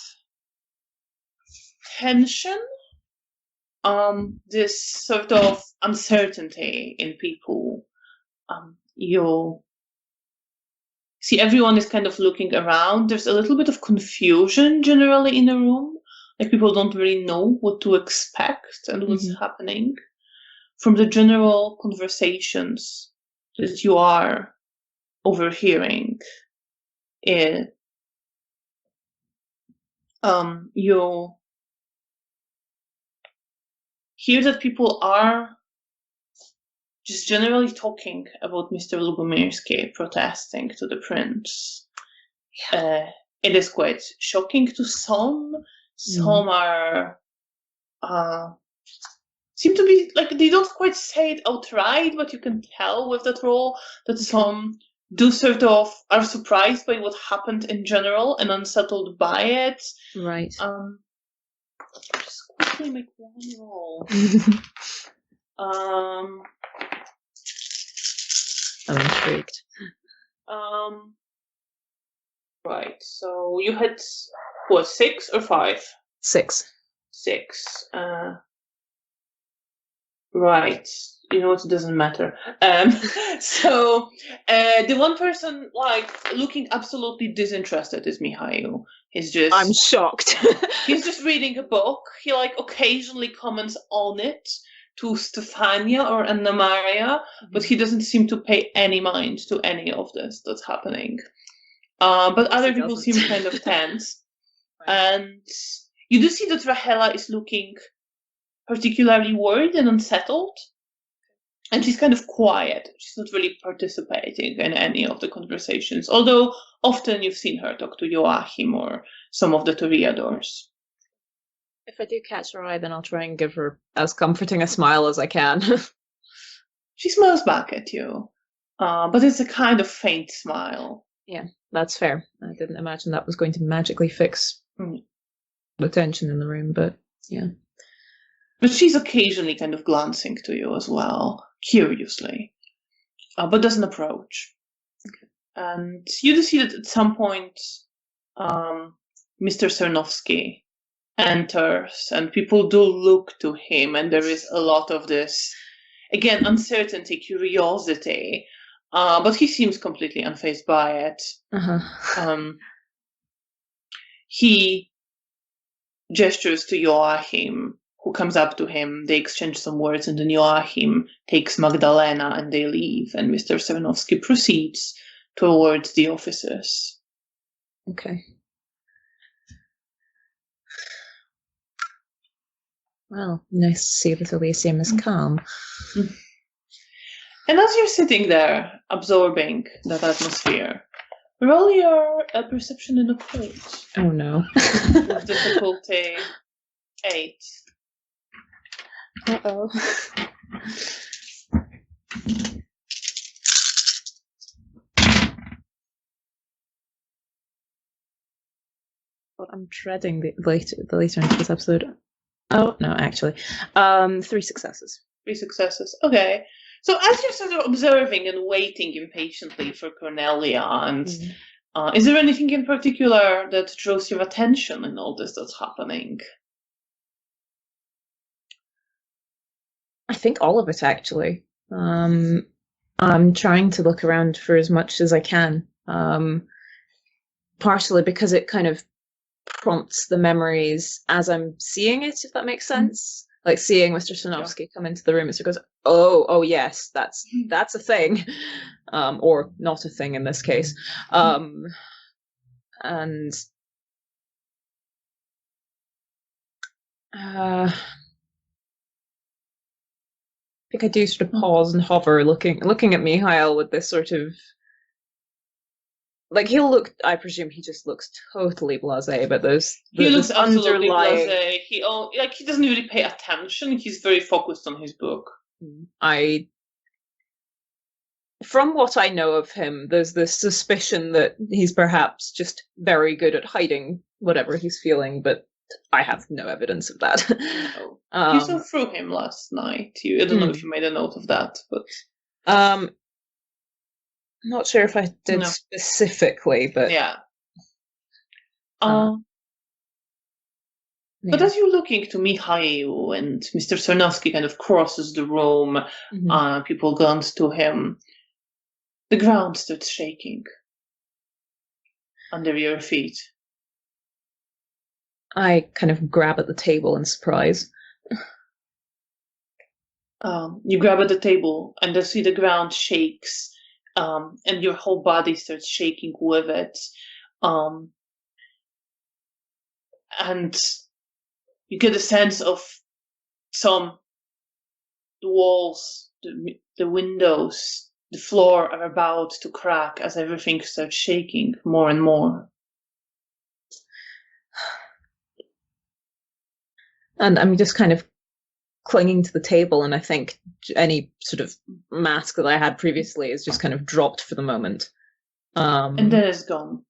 tension. This sort of uncertainty in people. You see everyone is kind of looking around. There's a little bit of confusion generally in the room. Like people don't really know what to expect and what's happening. From the general conversations that you are overhearing, you hear that people are just generally talking about Mr. Lubomirski protesting to the prince. Yeah. It is quite shocking to some. Some are seem to be like they don't quite say it outright, but you can tell with that role that some do sort of are surprised by what happened in general and unsettled by it. Right. Just quickly make one roll. I'm intrigued. Right. So you had what, 6 or 5? 6. 6. Right. You know what? It doesn't matter. So the one person like looking absolutely disinterested is Mihail. He's just. I'm shocked. He's just reading a book. He like occasionally comments on it to Stefania or Anna Maria, but he doesn't seem to pay any mind to any of this that's happening. But other people seem kind of tense. Right. And you do see that Rahela is looking particularly worried and unsettled. And she's kind of quiet. She's not really participating in any of the conversations, although often you've seen her talk to Joachim or some of the Toreadors. If I do catch her eye, then I'll try and give her as comforting a smile as I can. She smiles back at you, but it's a kind of faint smile. Yeah, that's fair. I didn't imagine that was going to magically fix the tension in the room, but yeah. But she's occasionally kind of glancing to you as well, curiously, but doesn't approach. Okay. And you do see that at some point, Mr. Cernovsky enters, and people do look to him, and there is a lot of this, again, uncertainty, curiosity, but he seems completely unfazed by it. He gestures to Joachim, who comes up to him. They exchange some words, and then Joachim takes Magdalena, and they leave, and Mr. Cernovsky proceeds towards the offices. Okay. Well, nice to see that Elysium is calm. And as you're sitting there, absorbing that atmosphere, Roll your perception and occult. Oh no. With difficulty 8. Uh-oh. But I'm dreading the later into this episode. Oh no, actually, 3 successes. 3 successes. Okay. So as you're sort of observing and waiting impatiently for Cornelia, and is there anything in particular that draws your attention in all this that's happening? I think all of it, actually. I'm trying to look around for as much as I can, partially because it kind of prompts the memories as I'm seeing it, if that makes sense. Like seeing Mr. Stanovsky come into the room, it goes, oh yes, that's a thing, or not a thing in this case, and I think I do sort of pause and hover, looking at Mihail with this sort of, like, I presume he just looks totally blasé, but he looks absolutely underlying... blasé. He doesn't really pay attention. He's very focused on his book. From what I know of him, there's this suspicion that he's perhaps just very good at hiding whatever he's feeling, but I have no evidence of that. You saw through him last night. I don't know if you made a note of that, but not sure if I did specifically, but yeah. But as you're looking to Mihail and Mr. Sarnowski kind of crosses the room, people glance to him. The ground starts shaking under your feet. I kind of grab at the table in surprise. You grab at the table and you see the ground shakes, and your whole body starts shaking with it. And you get a sense of the walls, the windows, the floor are about to crack as everything starts shaking more and more. And I'm just kind of clinging to the table, and I think any sort of mask that I had previously is just kind of dropped for the moment. And then it's gone.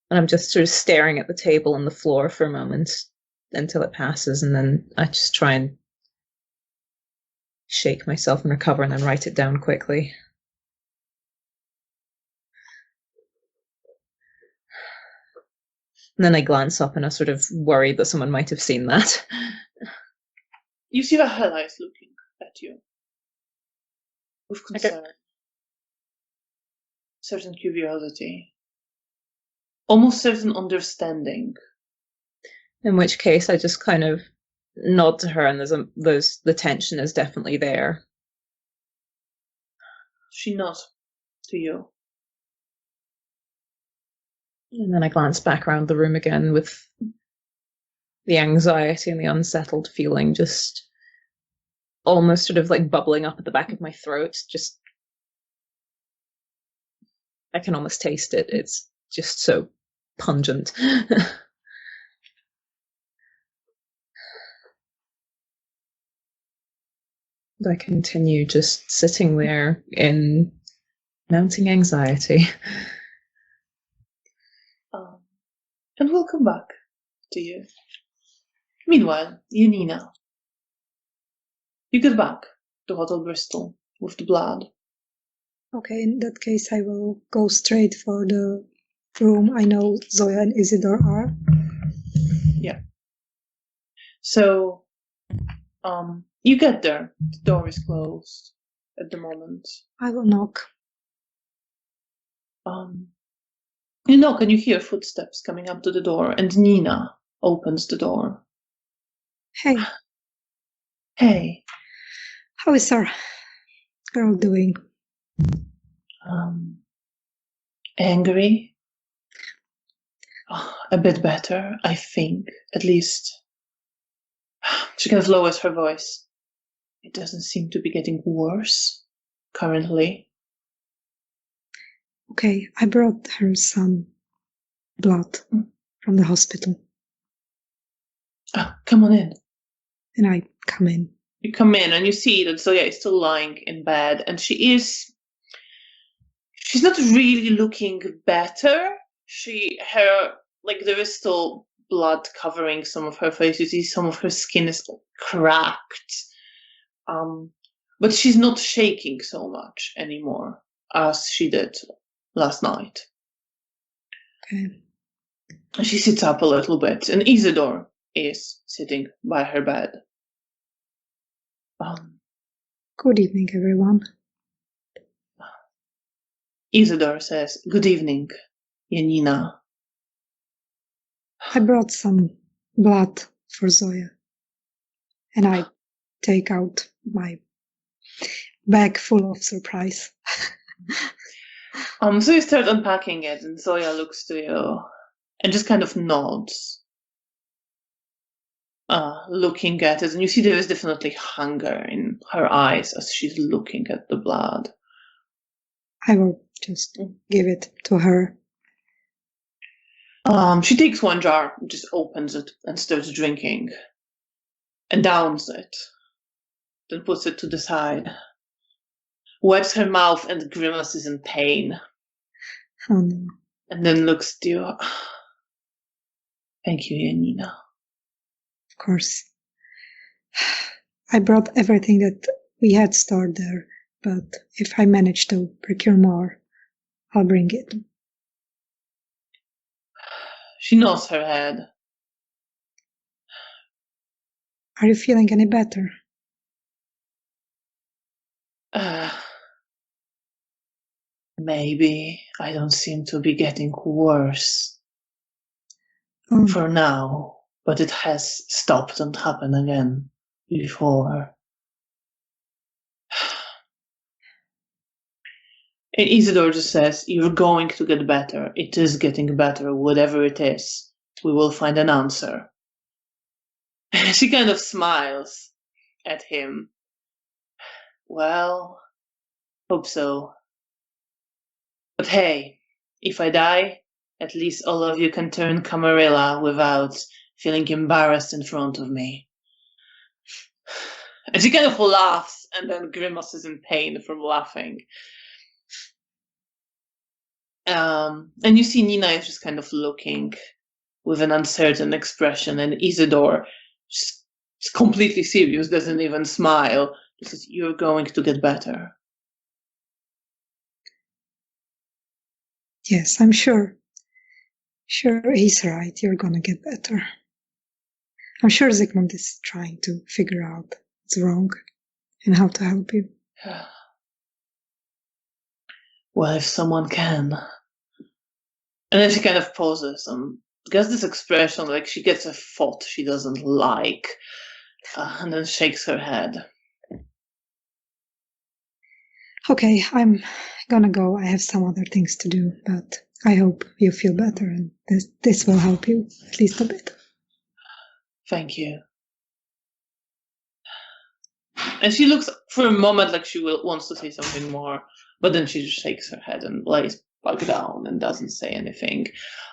And I'm just sort of staring at the table and the floor for a moment until it passes, and then I just try and shake myself and recover, and then write it down quickly. And then I glance up and I'm sort of worried that someone might have seen that. You see the highlights looking at you with concern, certain curiosity, almost certain understanding. In which case, I just kind of nod to her, and the tension is definitely there. She nods to you. And then I glance back around the room again with the anxiety and the unsettled feeling just almost sort of like bubbling up at the back of my throat. Just, I can almost taste it. It's just so pungent. I continue just sitting there in mounting anxiety. And we'll come back to you. Meanwhile, Janina, you get back to Hotel Bristol with the blood. Okay, in that case, I will go straight for the room I know Zoya and Isidore are. Yeah. So, you get there. The door is closed at the moment. I will knock. You knock and you hear footsteps coming up to the door, and Nina opens the door. Hey. Hey. How is our girl doing? Angry? A bit better, I think. At least. She kind of lowers her voice. It doesn't seem to be getting worse currently. Okay, I brought her some blood from the hospital. Oh, come on in. And I come in. You come in and you see that Zoya is still lying in bed, and she's not really looking better. There is still blood covering some of her face. You see some of her skin is cracked. But she's not shaking so much anymore as she did last night. Okay. She sits up a little bit, and Isidore is sitting by her bed. Good evening, everyone. Isidore says, "Good evening, Janina." I brought some blood for Zoya. And I take out my bag full of surprise. So you start unpacking it, and Zoya looks to you and just kind of nods, looking at it. And you see there is definitely hunger in her eyes as she's looking at the blood. I will just give it to her. She takes one jar, just opens it, and starts drinking, and downs it, then puts it to the side, wipes her mouth and grimaces in pain. Oh, no. And then looks to you. Thank you, Janina. Of course. I brought everything that we had stored there, but if I manage to procure more, I'll bring it. She nods her head. Are you feeling any better? Maybe. I don't seem to be getting worse. For now, but it has stopped and happened again before. And Isidore just says, "You're going to get better. It is getting better, whatever it is. We will find an answer." She kind of smiles at him. Well, hope so. But hey, if I die, at least all of you can turn Camarilla without feeling embarrassed in front of me. And she kind of laughs and then grimaces in pain from laughing. And you see Nina is just kind of looking with an uncertain expression, and Isidore, just completely serious, doesn't even smile. He says, "You're going to get better." Yes, I'm sure. Sure, he's right. You're gonna get better. I'm sure Zygmunt is trying to figure out what's wrong and how to help you. Well, if someone can. And then she kind of pauses and gets this expression like she gets a thought she doesn't like, and then shakes her head. Okay, I'm gonna go. I have some other things to do, but I hope you feel better, and this will help you at least a bit. Thank you. And she looks for a moment like she wants to say something more, but then she just shakes her head and lays back down and doesn't say anything.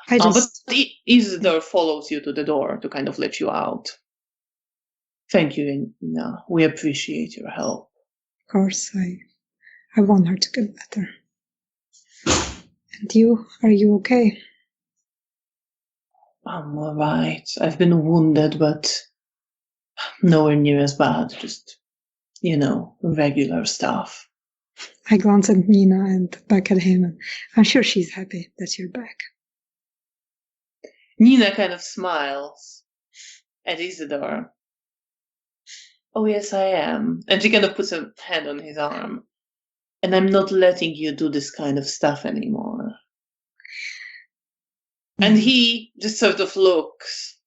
But Isidore follows you to the door to kind of let you out. Thank you, Nina. We appreciate your help. Of course, I want her to get better. And you, are you okay? I'm all right. I've been wounded, but nowhere near as bad. Just, regular stuff. I glance at Nina and back at him, and I'm sure she's happy that you're back. Nina kind of smiles at Isidore. "Oh, yes, I am." And she kind of puts her hand on his arm. "And I'm not letting you do this kind of stuff anymore." And he just sort of looks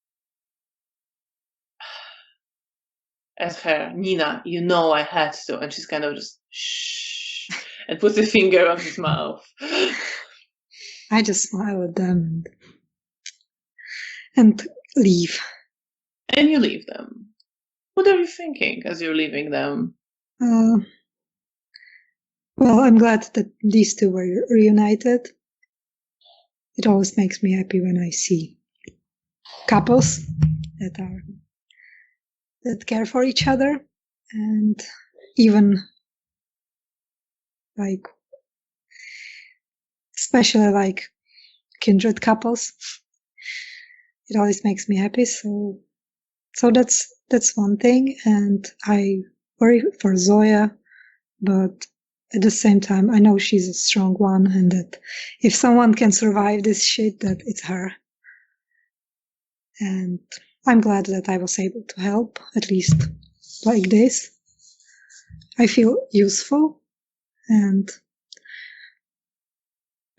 at her. "Nina, I had to." And she's kind of just shh, and puts a finger on his mouth. I just smile at them and leave. And you leave them. What are you thinking as you're leaving them? Well, I'm glad that these two were reunited. It always makes me happy when I see couples that care for each other, and even like especially like kindred couples. It always makes me happy. So that's one thing, and I worry for Zoya, but at the same time, I know she's a strong one, and that if someone can survive this shit, that it's her. And I'm glad that I was able to help, at least like this. I feel useful, and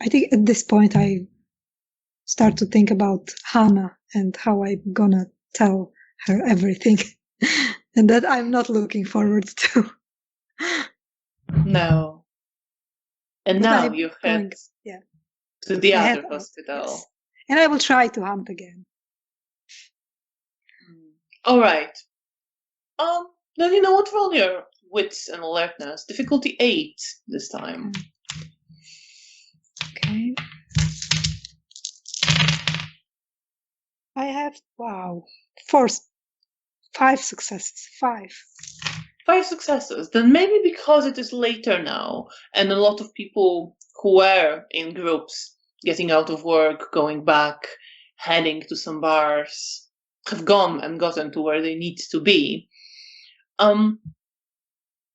I think at this point I start to think about Hannah and how I'm gonna tell her everything, and that I'm not looking forward to. No. And But now I'm you head yeah. to the I other have- hospital. yes. And I will try to hunt again. All right. Then you know what? Roll your wits and alertness. Difficulty 8 this time. Okay. I have 5 successes. 5. 5 successes. Then maybe because it is later now, and a lot of people who were in groups getting out of work, going back, heading to some bars, have gone and gotten to where they need to be.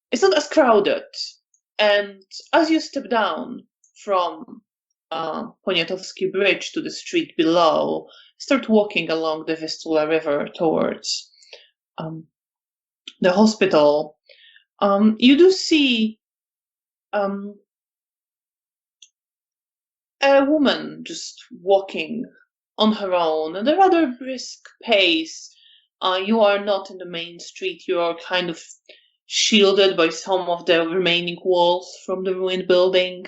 It's not as crowded, and as you step down from Poniatowski Bridge to the street below, start walking along the Vistula River towards the hospital, you do see a woman just walking on her own at a rather brisk pace. You are not in the main street. You are kind of shielded by some of the remaining walls from the ruined building.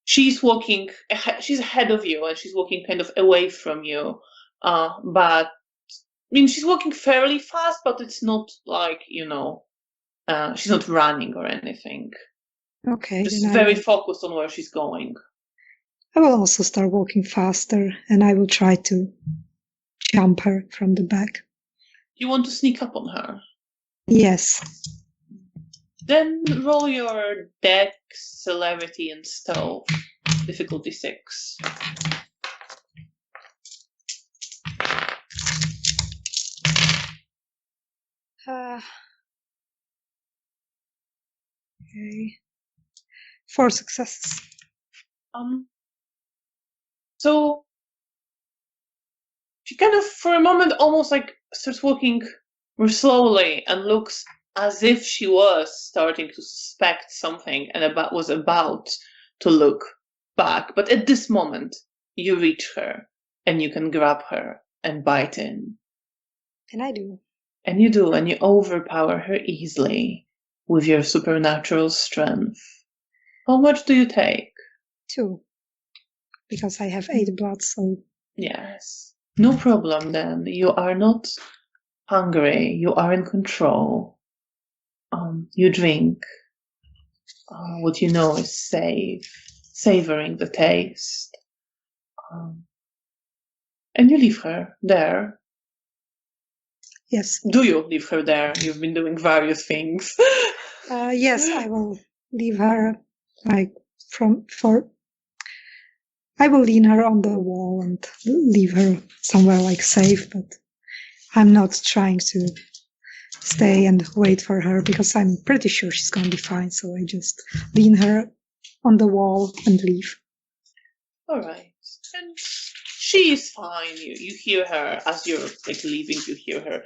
She's walking. She's ahead of you, and she's walking kind of away from you. But I mean, she's walking fairly fast, but it's not like she's not running or anything. Okay. Just very focused on where she's going. I will also start walking faster, and I will try to jump her from the back. You want to sneak up on her? Yes. Then roll your dex, celerity, and stealth. Difficulty 6. Okay. 4 successes. So she kind of, for a moment, almost like starts walking more slowly and looks as if she was starting to suspect something and was about to look back. But at this moment, you reach her and you can grab her and bite in. And I do. And you do, and you overpower her easily with your supernatural strength. How much do you take? 2. Because I have 8 blood, so... Yes. No problem then. You are not hungry. You are in control. You drink what you know is safe, savoring the taste. And you leave her there. Yes. Do you leave her there? You've been doing various things. Yes, I will leave her I will lean her on the wall and leave her somewhere safe, but I'm not trying to stay and wait for her because I'm pretty sure she's going to be fine. So I just lean her on the wall and leave. All right. And she is fine. You hear her as you're leaving. You hear her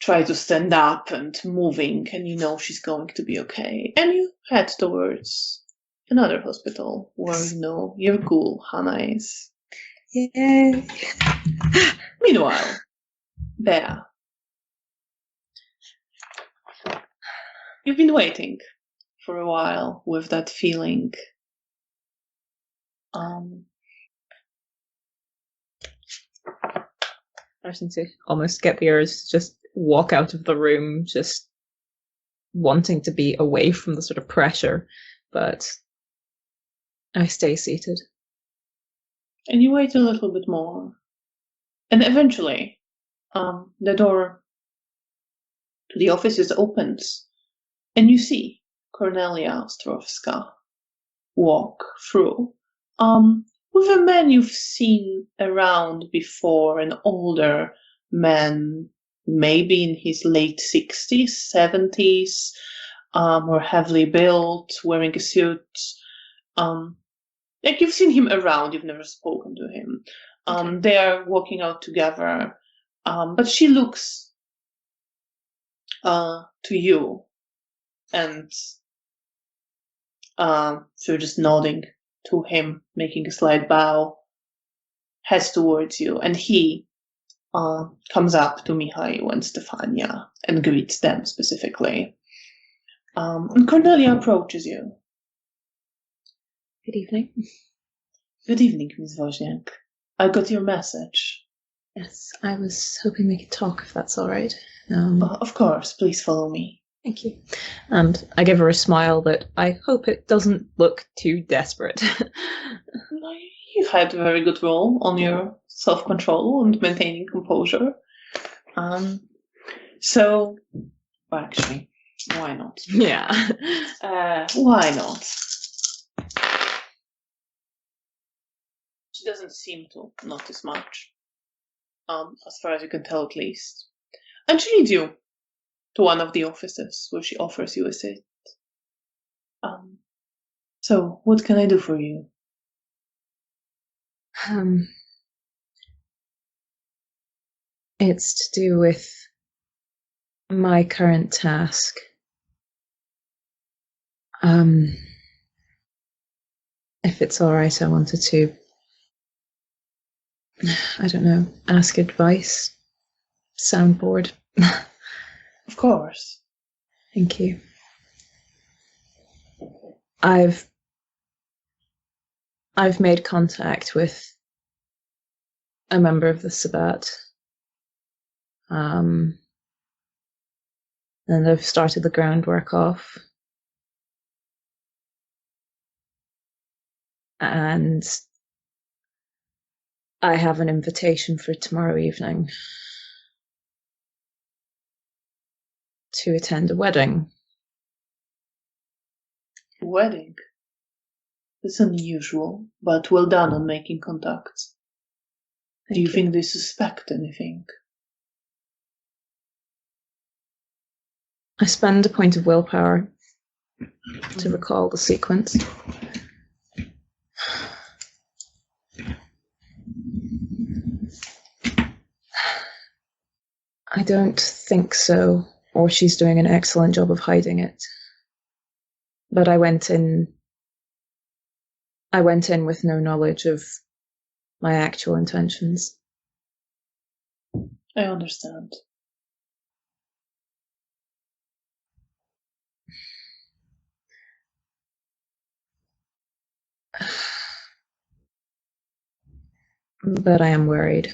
try to stand up and moving, and you know she's going to be okay. And you head towards another hospital where you know your ghoul, Hannah, is. Yeah. Meanwhile, Bea. You've been waiting for a while with that feeling. I seem to almost get the urge to just walk out of the room, just wanting to be away from the sort of pressure, but I stay seated. And you wait a little bit more. And eventually, the door to the offices opens, and you see Cornelia Ostrovska walk through. With a man you've seen around before, an older man, maybe in his late 60s, 70s, or heavily built, wearing a suit. Like you've seen him around, you've never spoken to him. Okay. They are walking out together, but she looks to you, and so just nodding to him, making a slight bow, heads towards you, and he comes up to Mihail and Stefania and greets them specifically. And Cornelia approaches you. Good evening. Good evening, Ms. Wozniak. I got your message. Yes, I was hoping we could talk, if that's all right. Of course, please follow me. Thank you. And I give her a smile that I hope it doesn't look too desperate. You've had a very good role on your self-control and maintaining composure. So, well, actually, why not? Yeah. Why not? She doesn't seem to notice much, as far as you can tell, at least. And she leads you to one of the offices where she offers you a seat. So, what can I do for you? It's to do with my current task. If it's all right, I wanted to, I don't know, ask advice. Soundboard. Of course. Thank you. I've made contact with a member of the Sabbat. And I've started the groundwork off. And I have an invitation for tomorrow evening to attend a wedding. Wedding? That's unusual, but well done on making contacts. Do you think they suspect anything? I spend a point of willpower to recall the sequence. I don't think so, or she's doing an excellent job of hiding it. But I went in with no knowledge of my actual intentions. I understand. But I am worried.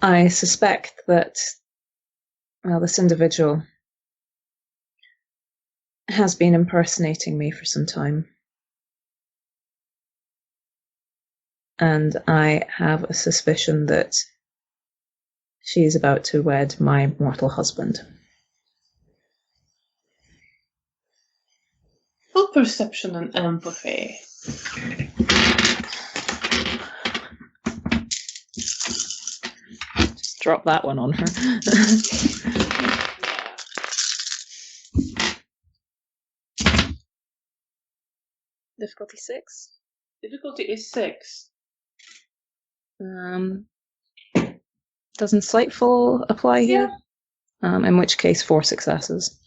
I suspect that, well, this individual has been impersonating me for some time. And I have a suspicion that she is about to wed my mortal husband. Full perception and empathy. Just drop that one on her. Difficulty 6? Difficulty is 6. Does Insightful apply here? Yeah. In which case, 4 successes.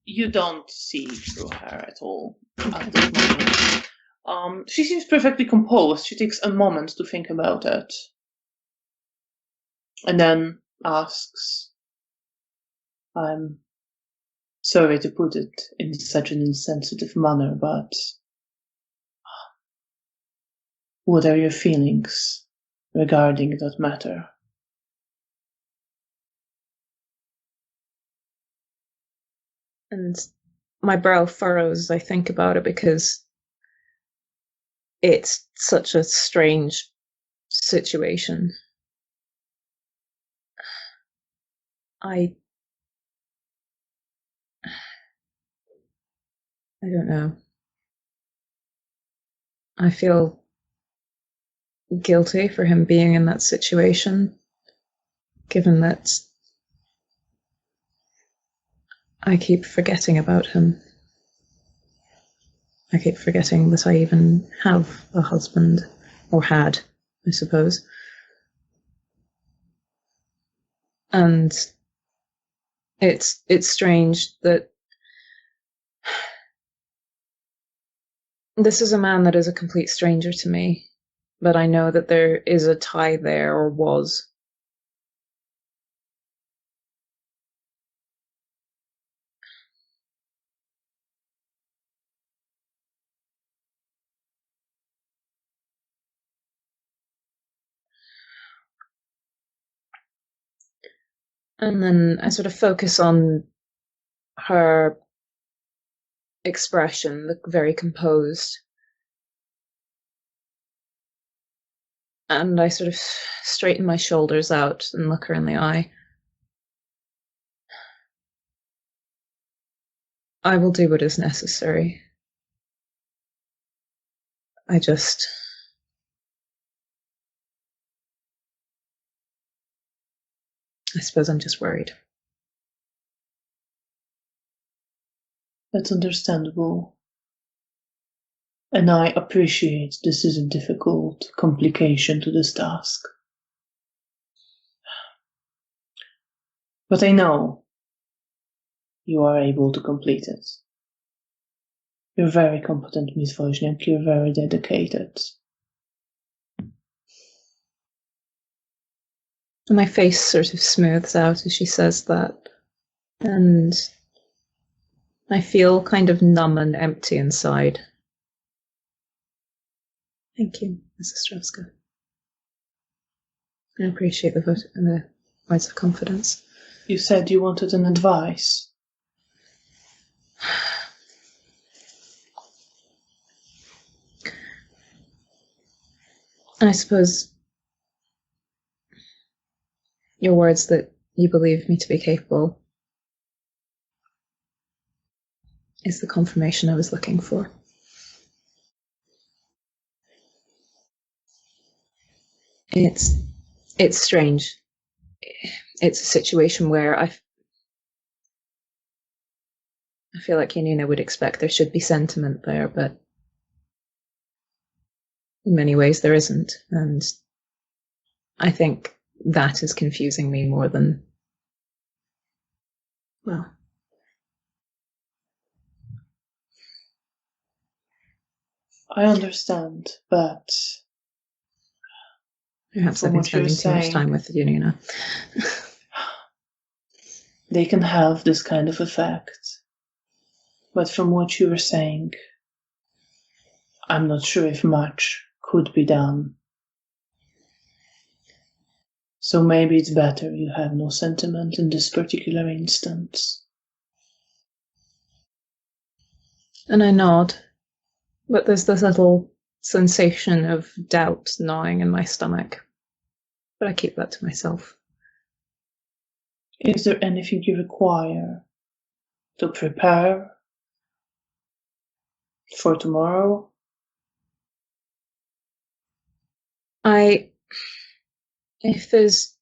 You don't see through her at all at this moment. She seems perfectly composed. She takes a moment to think about it. And then asks, I'm sorry to put it in such an insensitive manner, but What are your feelings regarding that matter? And my brow furrows as I think about it, because it's such a strange situation. I don't know. I feel guilty for him being in that situation, given that I keep forgetting about him. I keep forgetting that I even have a husband, or had, I suppose. And it's strange that this is a man that is a complete stranger to me, but I know that there is a tie there, or was. And then I sort of focus on her expression, look very composed. And I sort of straighten my shoulders out and look her in the eye. I will do what is necessary. I suppose I'm just worried. That's understandable. And I appreciate this is a difficult complication to this task. But I know you are able to complete it. You're very competent, Miss Wojniak. You're very dedicated. My face sort of smooths out as she says that, and I feel kind of numb and empty inside. Thank you, Mrs. Strovska. I appreciate the words of confidence. You said you wanted an advice. And I suppose your words that you believe me to be capable is the confirmation I was looking for. It's strange. It's a situation where I feel like Janina would expect there should be sentiment there, but in many ways there isn't. And I think that is confusing me more than, well, I understand, but perhaps I've been spending too much time with Janina. They can have this kind of effect. But from what you were saying, I'm not sure if much could be done. So maybe it's better you have no sentiment in this particular instance. And I nod, but there's this little sensation of doubt gnawing in my stomach. But I keep that to myself. Is there anything you require to prepare for tomorrow? If there's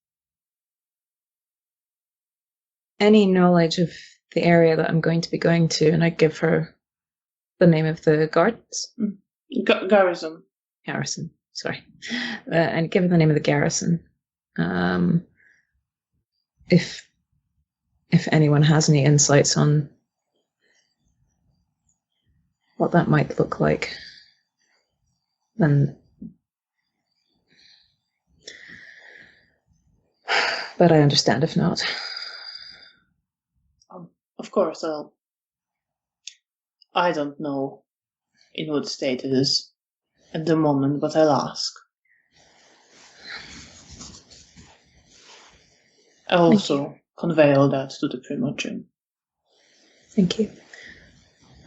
any knowledge of the area that I'm going to be going to, and I give her the name of the guards? Garrison. Garrison, sorry. And give her the name of the garrison. If anyone has any insights on what that might look like, then... But I understand if not. Of course, I don't know in what state it is. at the moment, but I'll ask. I'll also convey all that to the Primogene. Thank you.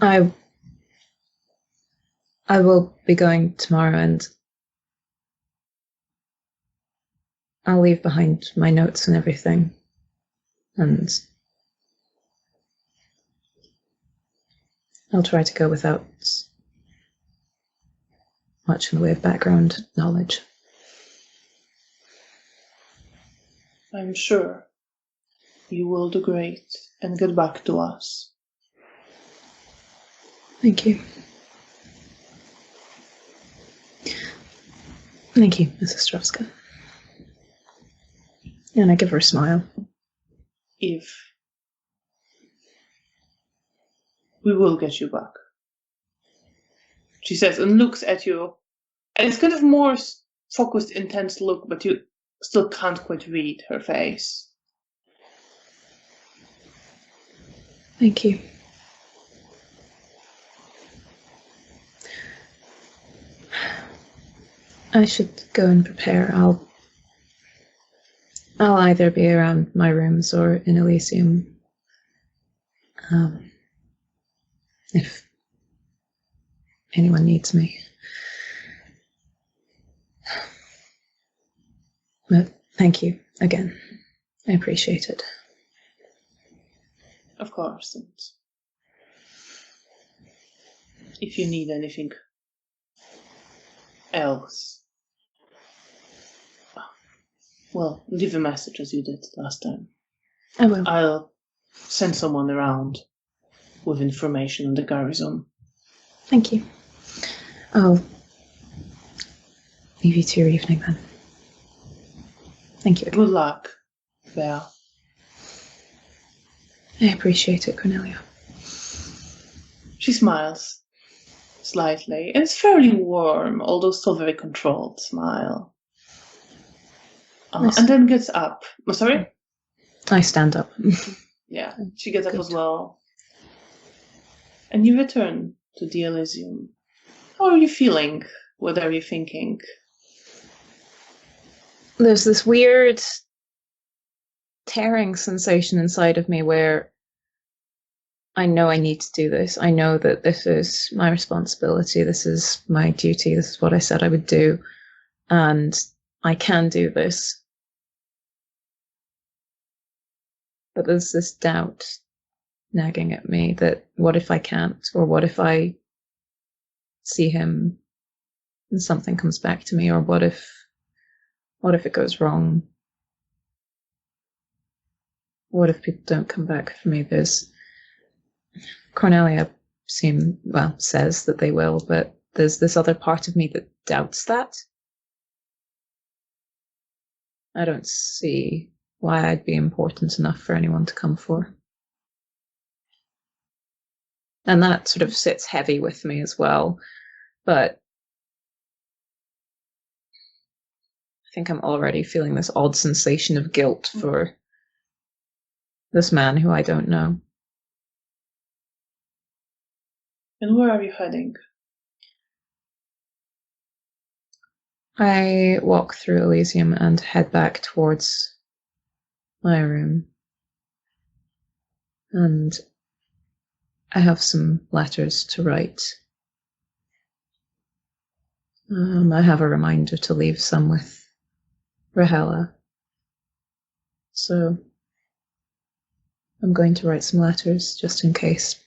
I will be going tomorrow, and I'll leave behind my notes and everything. And I'll try to go without much in the way of background knowledge. I'm sure you will do great and get back to us. Thank you. Thank you, Mrs. Strovska. And I give her a smile. If we will get you back, she says, and looks at you. And it's kind of more focused, intense look, but you still can't quite read her face. Thank you. I should go and prepare. I'll either be around my rooms or in Elysium. If anyone needs me. But thank you again. I appreciate it. Of course. And if you need anything else, well, leave a message as you did last time. I will. I'll send someone around with information on the garrison. Thank you. I'll leave you to your evening then. Thank you. Good luck, Bea. I appreciate it, Cornelia. She smiles slightly, and it's fairly warm, although still very controlled smile. And then gets up. Oh, sorry? I stand up. Yeah, she gets up as well. And you return to the Elysium. How are you feeling? What are you thinking? There's this weird tearing sensation inside of me where I know I need to do this. I know that this is my responsibility. This is my duty. This is what I said I would do. And I can do this. But there's this doubt nagging at me that what if I can't? Or what if I see him and something comes back to me? Or what if it goes wrong? What if people don't come back for me? There's Cornelia says that they will, but there's this other part of me that doubts that. I don't see why I'd be important enough for anyone to come for. And that sort of sits heavy with me as well. But I think I'm already feeling this odd sensation of guilt for this man who I don't know. And where are you heading? I walk through Elysium and head back towards my room. And I have some letters to write. I have a reminder to leave some with Rahela. So I'm going to write some letters just in case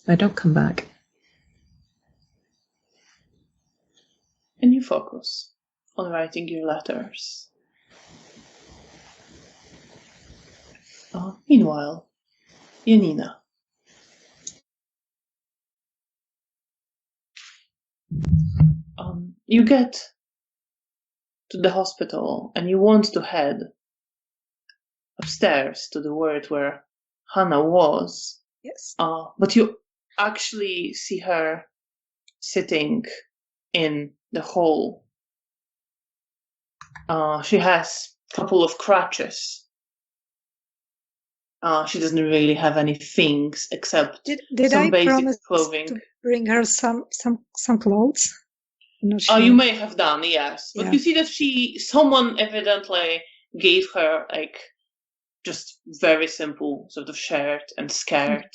I don't come back. And you focus on writing your letters. Meanwhile, Janina. You get to the hospital and you want to head upstairs to the ward where Hannah was. Yes. But you actually see her sitting in the hall. She has a couple of crutches. She doesn't really have any things except did some I basic promise clothing. to bring her some clothes? I'm not sure. You may have done, yes. But Yeah. you see that someone evidently gave her like just very simple sort of shirt and skirt. Okay.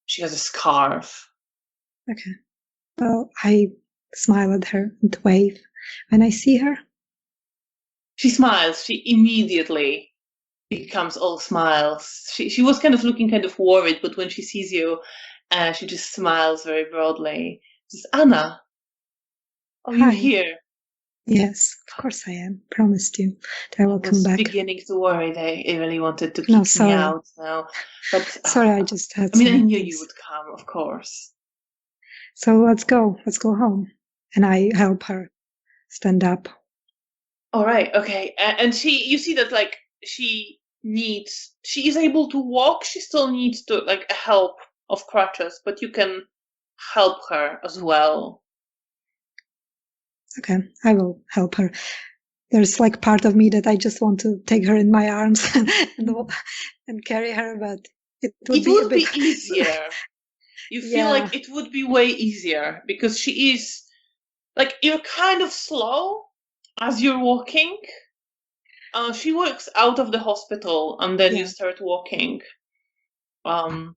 She has a scarf. Okay. Well, I smile at her and wave when I see her. She smiles. She immediately becomes all smiles. She was kind of looking kind of worried, but when she sees you, she just smiles very broadly. Says, Anna, are you Hi. here? Yes, of course I am. Promised you that I will come back. I was beginning to worry. They really wanted to No, kick sorry. me out now. But sorry, I just had. I mean, I some knew things. you would come, of course. So let's go. Let's go home. And I help her stand up. All right. Okay. And you see that like she is able to walk. She still needs to like help of crutches, but you can help her as well. Okay, I will help her. There's like part of me that I just want to take her in my arms and carry her, but it would be easier. You feel like it would be way easier because she is like, you're kind of slow as you're walking. She walks out of the hospital and then you start walking. Well,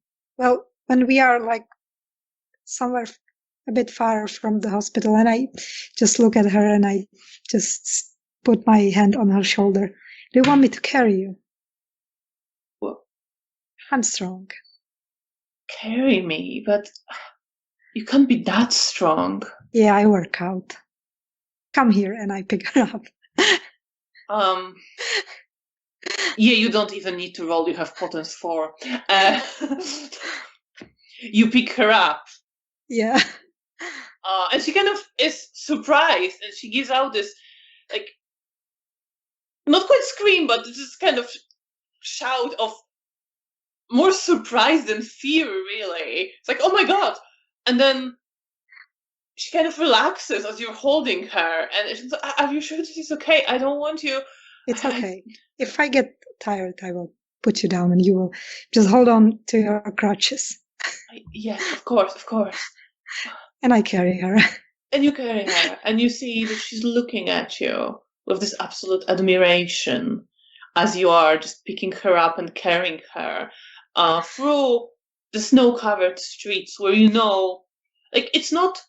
when we are like somewhere a bit far from the hospital, and I just look at her and I just put my hand on her shoulder. Do you want me to carry you? Well, I'm strong. Carry me, but you can't be that strong. Yeah, I work out. Come here, and I pick her up. Yeah, you don't even need to roll. You have potence 4. You pick her up. Yeah. And she kind of is surprised, and she gives out this, like, not quite scream, but this kind of shout of more surprise than fear, really. It's like, oh my god! And then she kind of relaxes as you're holding her, and she's like, are you sure this is okay? I don't want you. It's okay. If I get tired, I will put you down and you will just hold on to your crutches. Yes, of course, of course. And I carry her. And you carry her, and you see that she's looking at you with this absolute admiration as you are just picking her up and carrying her through the snow-covered streets where like, it's not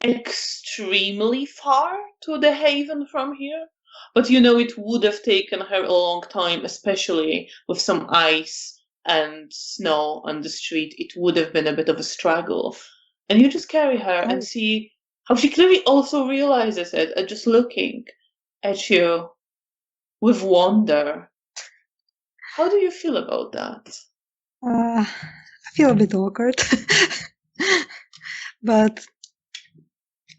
extremely far to the haven from here, but it would have taken her a long time, especially with some ice and snow on the street. It would have been a bit of a struggle. And you just carry her and see how she clearly also realizes it, and just looking at you with wonder. How do you feel about that? I feel a bit awkward. But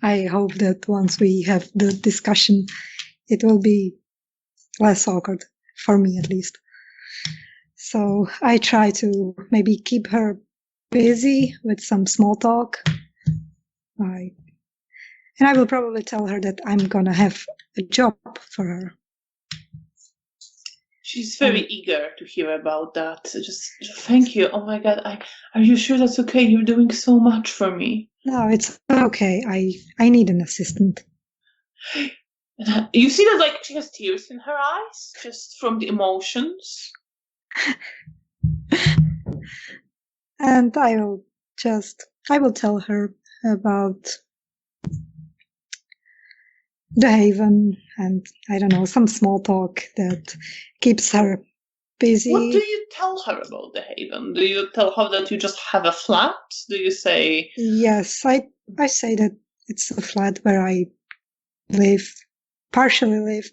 I hope that once we have the discussion, it will be less awkward, for me at least. So I try to maybe keep her busy with some small talk. And I will probably tell her that I'm gonna have a job for her. She's very eager to hear about that. So just thank you. Oh my god, are you sure that's okay? You're doing so much for me. No, it's okay. I need an assistant. You see that like she has tears in her eyes just from the emotions. And I will tell her about the haven and I don't know, some small talk that keeps her busy. What do you tell her about the haven? Do you tell her that you just have a flat? Do you say... Yes, I say that it's a flat where I partially live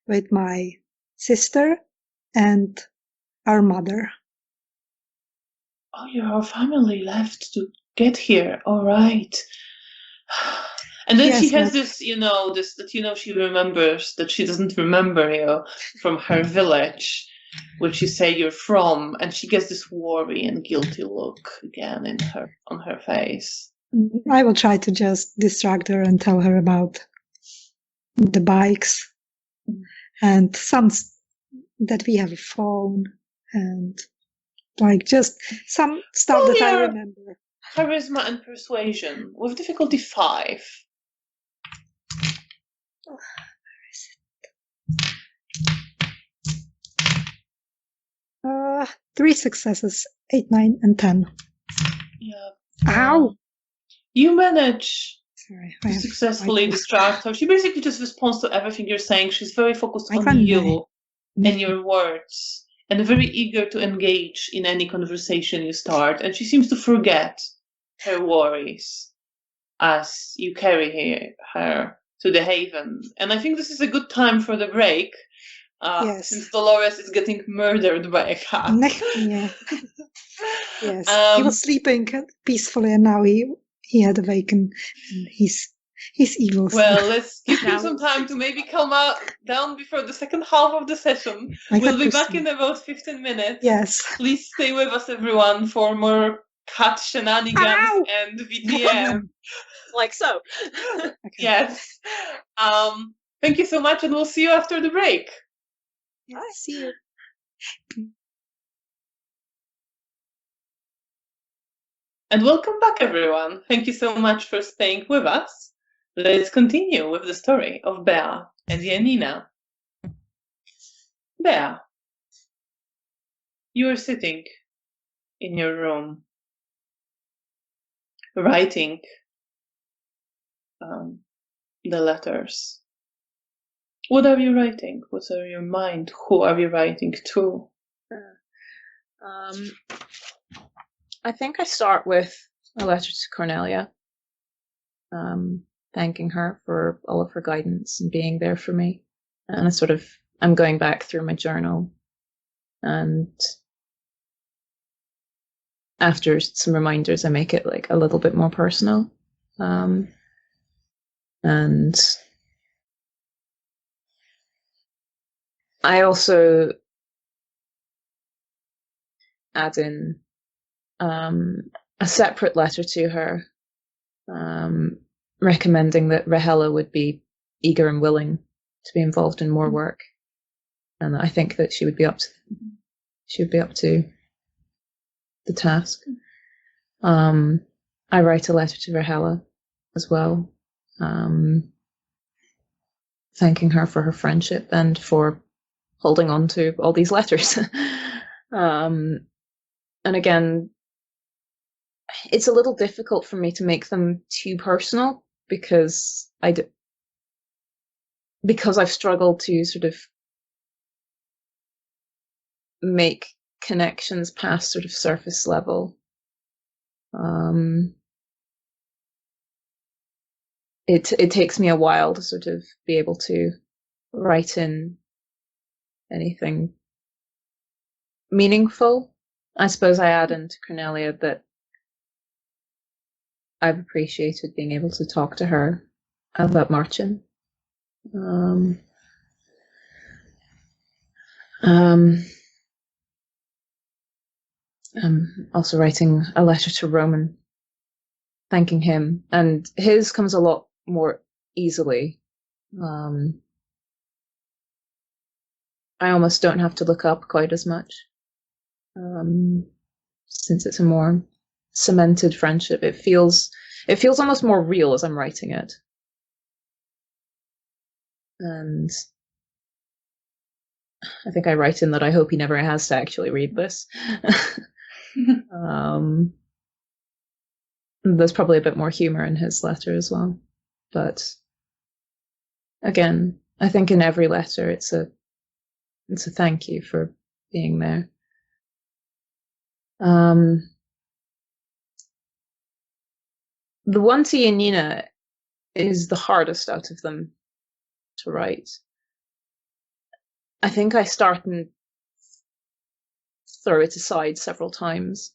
with my sister and our mother. Oh, your family left to get here. All right. And then she has this, that she remembers that she doesn't remember you from her village, which you say you're from, and she gets this worry and guilty look again on her face. I will try to just distract her and tell her about the bikes and some that we have a phone and like just some stuff that I remember. Charisma and persuasion with difficulty 5. 3 successes, 8, 9, and 10. Yeah. Ow! You manage Sorry, to successfully distract her. She basically just responds to everything you're saying. She's very focused on you and your words, and very eager to engage in any conversation you start. And she seems to forget her worries as you carry her to the haven. And I think this is a good time for the break. Yes. Since Dolores is getting murdered by a cat. Yeah. Yes. He was sleeping peacefully, and now he had awakened, and he's evil. Well, let's give him some time to maybe calm down before the second half of the session. We'll be back in about 15 minutes. Yes. Please stay with us, everyone, for more cat shenanigans and VTM. Like so. Okay. Yes. Thank you so much, and we'll see you after the break. Yes. See you. And welcome back, everyone. Thank you so much for staying with us. Let's continue with the story of Bea and Janina. Bea, you are sitting in your room, writing the letters. What are you writing? What's on your mind? Who are you writing to? I think I start with a letter to Cornelia, thanking her for all of her guidance and being there for me. And I'm going back through my journal, and after some reminders, I make it like a little bit more personal. And I also add in a separate letter to her, recommending that Rahela would be eager and willing to be involved in more work, and I think that she would be up to the task. I write a letter to Rahela as well, thanking her for her friendship and for holding on to all these letters. And again, it's a little difficult for me to make them too personal because I've struggled to sort of make connections past sort of surface level. It takes me a while to sort of be able to write in anything meaningful. I suppose I add into Cornelia that I've appreciated being able to talk to her about marching. I'm also writing a letter to Roman, thanking him, and his comes a lot more easily. I almost don't have to look up quite as much, since it's a more cemented friendship. It feels almost more real as I'm writing it. And I think I write in that I hope he never has to actually read this. There's probably a bit more humor in his letter as well. But again, I think in every letter it's a thank you for being there. The one to Janina is the hardest out of them to write. I think I start and throw it aside several times.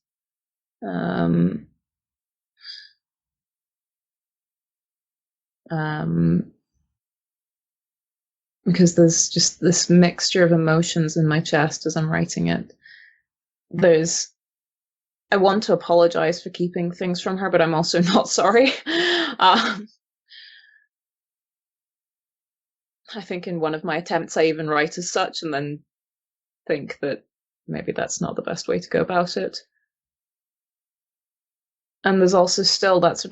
Because there's just this mixture of emotions in my chest as I'm writing it. I want to apologize for keeping things from her, but I'm also not sorry. I think in one of my attempts I even write as such and then think that maybe that's not the best way to go about it. And there's also still that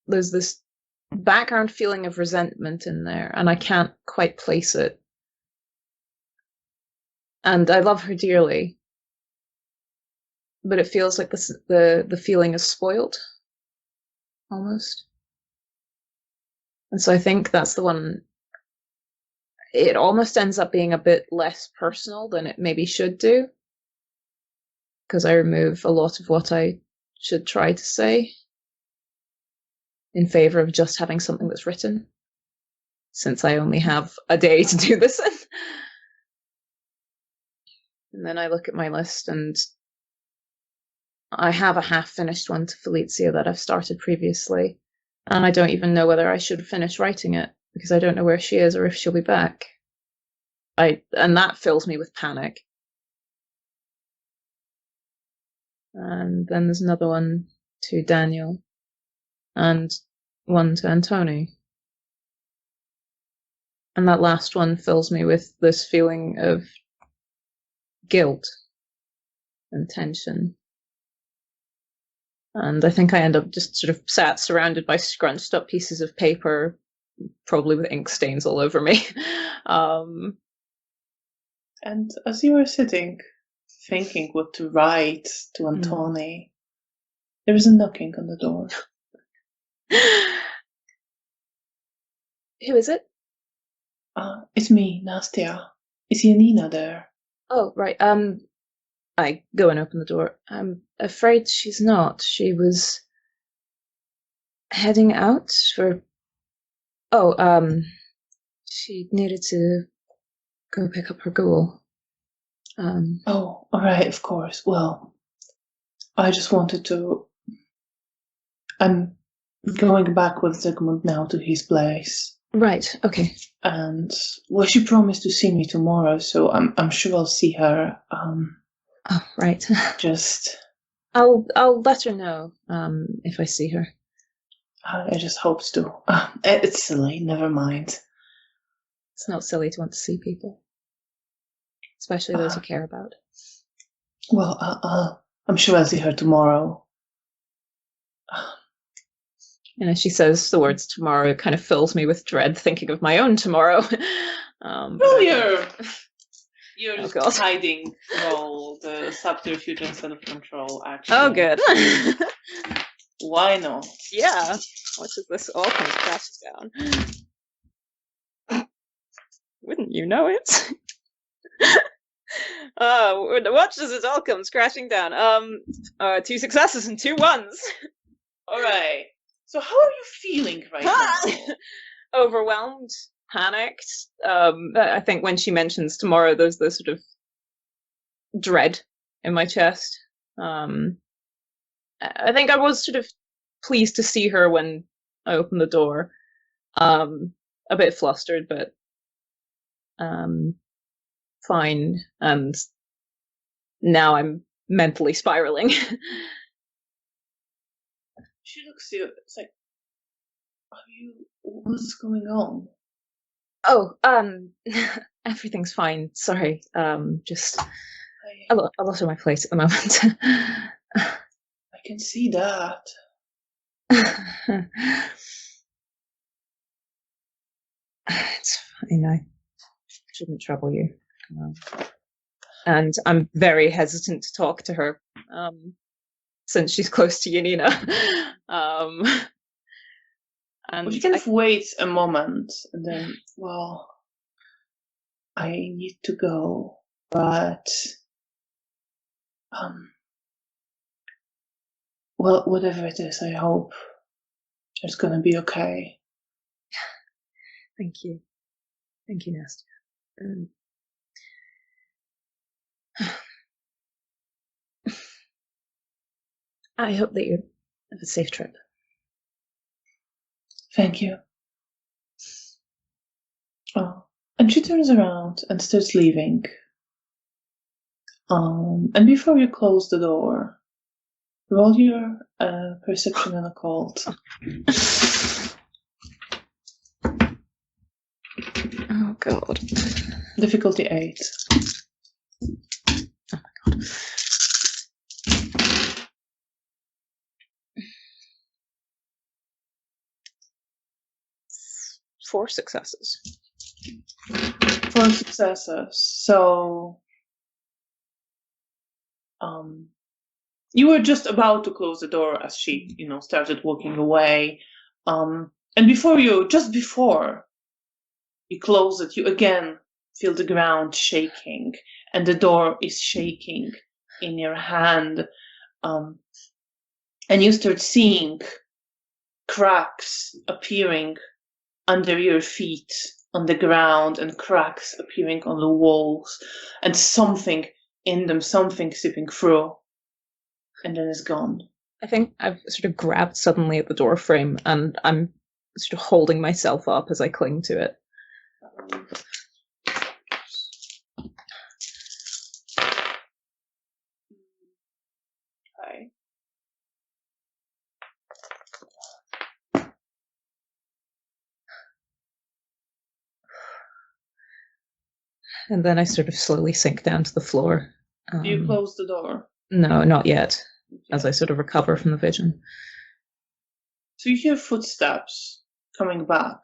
there's this background feeling of resentment in there, and I can't quite place it. And I love her dearly, but it feels like the feeling is spoiled, almost. And so I think that's the one. It almost ends up being a bit less personal than it maybe should do, because I remove a lot of what I should try to say in favor of just having something that's written, since I only have a day to do this in. And then I look at my list, and I have a half-finished one to Felicia that I've started previously, and I don't even know whether I should finish writing it, because I don't know where she is or if she'll be back. And that fills me with panic. And then there's another one to Daniel, and one to Antoni. And that last one fills me with this feeling of guilt and tension. And I think I end up just sort of sat surrounded by scrunched up pieces of paper, probably with ink stains all over me. And as you were sitting, thinking what to write to Antoni, there was a knocking on the door. Who is it? It's me, Nastia. Is Janina there? Oh, right. I go and open the door. I'm afraid she's not. She was heading out for... she needed to go pick up her ghoul. Oh, all right, of course. Well, I just wanted to... I'm going back with Zygmunt now to his place. Right, okay. And, well, she promised to see me tomorrow, so I'm sure I'll see her. Oh, right. Just... I'll let her know, if I see her. I just hope to. It's silly, never mind. It's not silly to want to see people. Especially those you care about. Well, I'm sure I'll see her tomorrow. And as she says the words tomorrow, it kind of fills me with dread thinking of my own tomorrow. You're just hiding all the subterfuge and set of control, actually. Oh, good. Why not? Yeah. Watch as this all comes crashing down. Wouldn't you know it? Watch as it all comes crashing down. 2 successes and 2 ones. All right. So how are you feeling right now? Overwhelmed, panicked. I think when she mentions tomorrow, there's this sort of dread in my chest. I think I was sort of pleased to see her when I opened the door. A bit flustered, but fine. And now I'm mentally spiraling. She looks at you. It's like, what's going on? Oh, everything's fine. Sorry. Just a lot on my plate at the moment. I can see that. It's fine. I shouldn't trouble you. And I'm very hesitant to talk to her, since she's close to Janina. And we can wait a moment, and then, well, I need to go, but, well, whatever it is, I hope it's gonna be okay. Thank you. Thank you, Nastia. I hope that you have a safe trip. Thank you. Oh, and she turns around and starts leaving. And before you close the door, roll your perception and occult. Oh God. Difficulty 8. Oh my God. 4 successes. 4 successes. So, you were just about to close the door as she, started walking away. And just before you close it, you again feel the ground shaking, and the door is shaking in your hand. And you start seeing cracks appearing under your feet on the ground, and cracks appearing on the walls, and something in them, something seeping through, and then it's gone. I think I've sort of grabbed suddenly at the door frame, and I'm sort of holding myself up as I cling to it. Okay. And then I sort of slowly sink down to the floor. Do you close the door? No, not yet. As I sort of recover from the vision. So you hear footsteps coming back.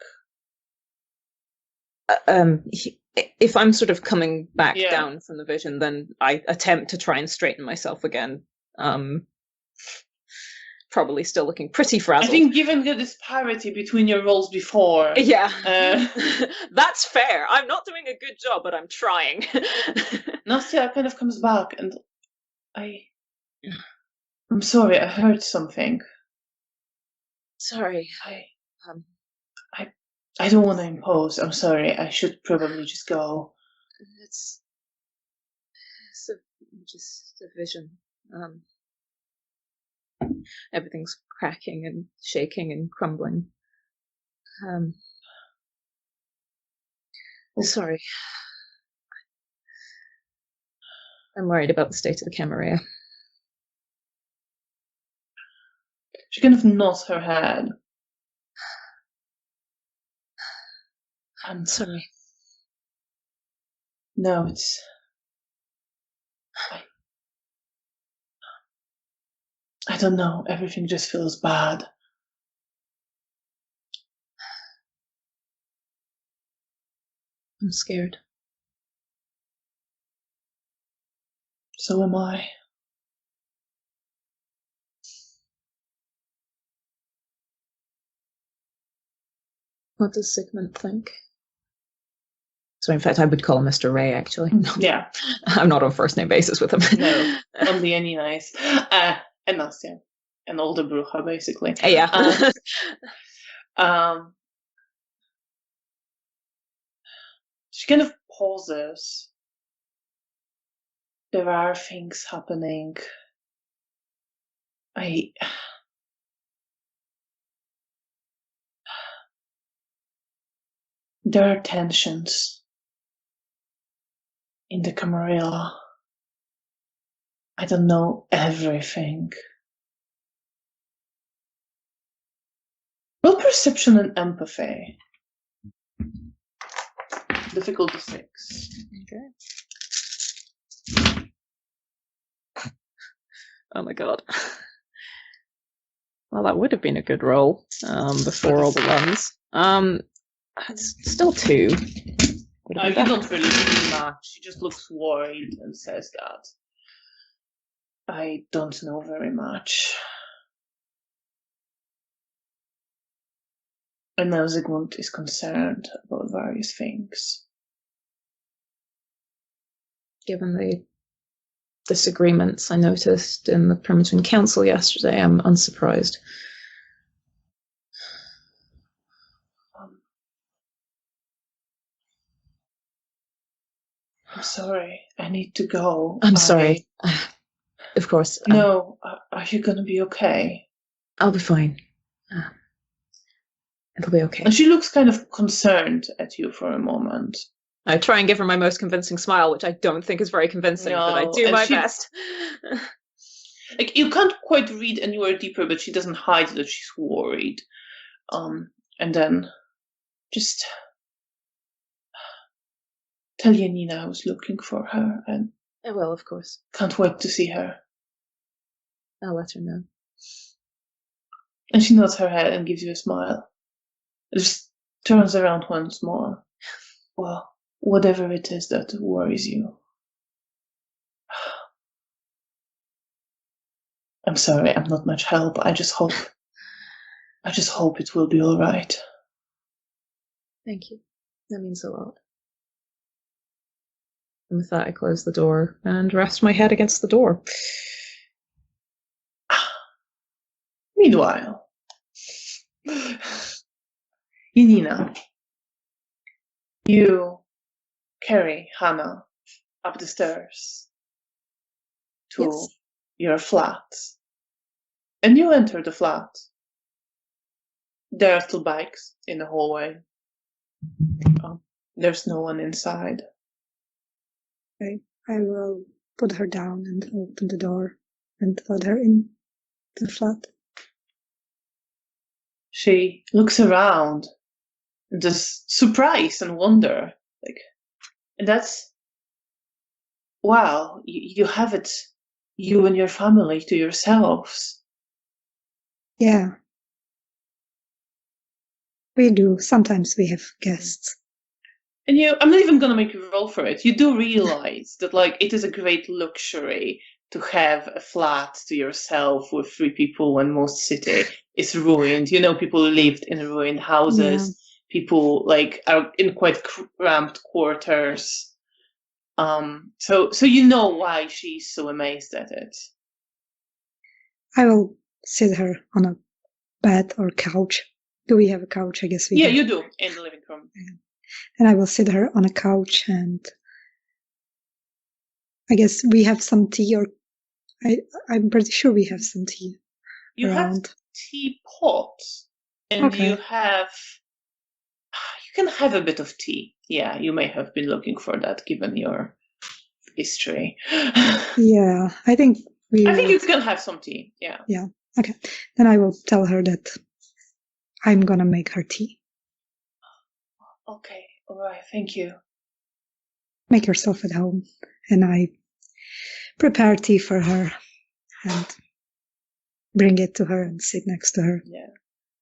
If I'm sort of coming back down from the vision, then I attempt to try and straighten myself again. Probably still looking pretty frazzled. I think given the disparity between your roles before... Yeah. That's fair. I'm not doing a good job, but I'm trying. Nastya kind of comes back, and I'm sorry, I heard something. Sorry. I don't want to impose. I'm sorry. I should probably just go. It's just a vision. Everything's cracking and shaking and crumbling. Sorry. I'm worried about the state of the Camarilla. She kind of nods her head. I'm sorry. No, it's... I don't know. Everything just feels bad. I'm scared. So am I. What does Sigmund think? So in fact, I would call him Mr. Ray, actually. No. Yeah. I'm not on first name basis with him. No, only any nice. And Nastya. An older bruja, basically. Yeah. She kind of pauses. There are things happening. There are tensions in the Camarilla. I don't know everything. Well, perception and empathy. Difficulty 6. Okay. Oh my god. Well, that would have been a good roll before all the ones. It's still 2. You don't really see much. She just looks worried and says that. I don't know very much. And now Zygmunt is concerned about various things. Given the disagreements I noticed in the Primogen Council yesterday, I'm unsurprised. I'm sorry. I need to go. I'm sorry. Of course. No. Are you going to be okay? I'll be fine. It'll be okay. And she looks kind of concerned at you for a moment. I try and give her my most convincing smile, which I don't think is very convincing, but I do my best. Like, you can't quite read anywhere deeper, but she doesn't hide that she's worried. And then just tell Janina I was looking for her, and I will, of course. Can't wait to see her. I'll let her know. And she nods her head and gives you a smile. Just turns around once more. Well, whatever it is that worries you. I'm sorry, I'm not much help. I just hope it will be all right. Thank you. That means a lot. And with that, I close the door and rest my head against the door. Meanwhile, Janina, you carry Hannah up the stairs to your flat. And you enter the flat. There are still bikes in the hallway. There's no one inside. Okay, I will put her down and open the door and let her in the flat. She looks around, and just surprise and wonder. And that's, wow, you have it, you and your family to yourselves. Yeah. We do. Sometimes we have guests. And I'm not even going to make you roll for it. You do realize that, it is a great luxury to have a flat to yourself with 3 people when most city is ruined. People lived in ruined houses. Yeah. People, are in quite cramped quarters. So you know why she's so amazed at it. I will sit her on a bed or couch. Do we have a couch? I guess we do. Yeah, you do, in the living room. Yeah. And I will sit her on a couch, and I guess we have some tea, or I'm pretty sure we have some tea. You around. have teapot, and you can have a bit of tea. Yeah, you may have been looking for that given your history. Yeah, I think you can have some tea. Yeah. Yeah. Okay. Then I will tell her that I'm gonna make her tea. Okay. All right. Thank you. Make yourself at home, and I prepare tea for her and bring it to her and sit next to her. Yeah.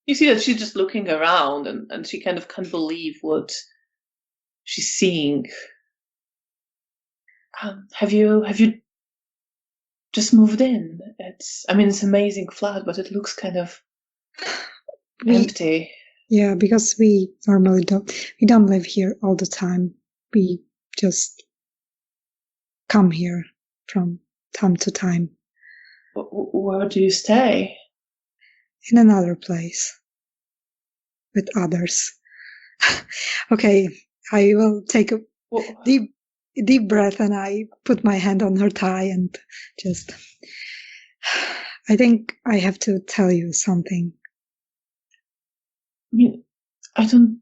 You see that she's just looking around, and she kind of can't believe what she's seeing. Have you just moved in? It's an amazing flat, but it looks kind of empty. Yeah, because we normally don't live here all the time. We just come here from time to time. Where do you stay? In another place with others. Okay, I will take a deep breath, and I put my hand on her thigh and just, I think I have to tell you something. I don't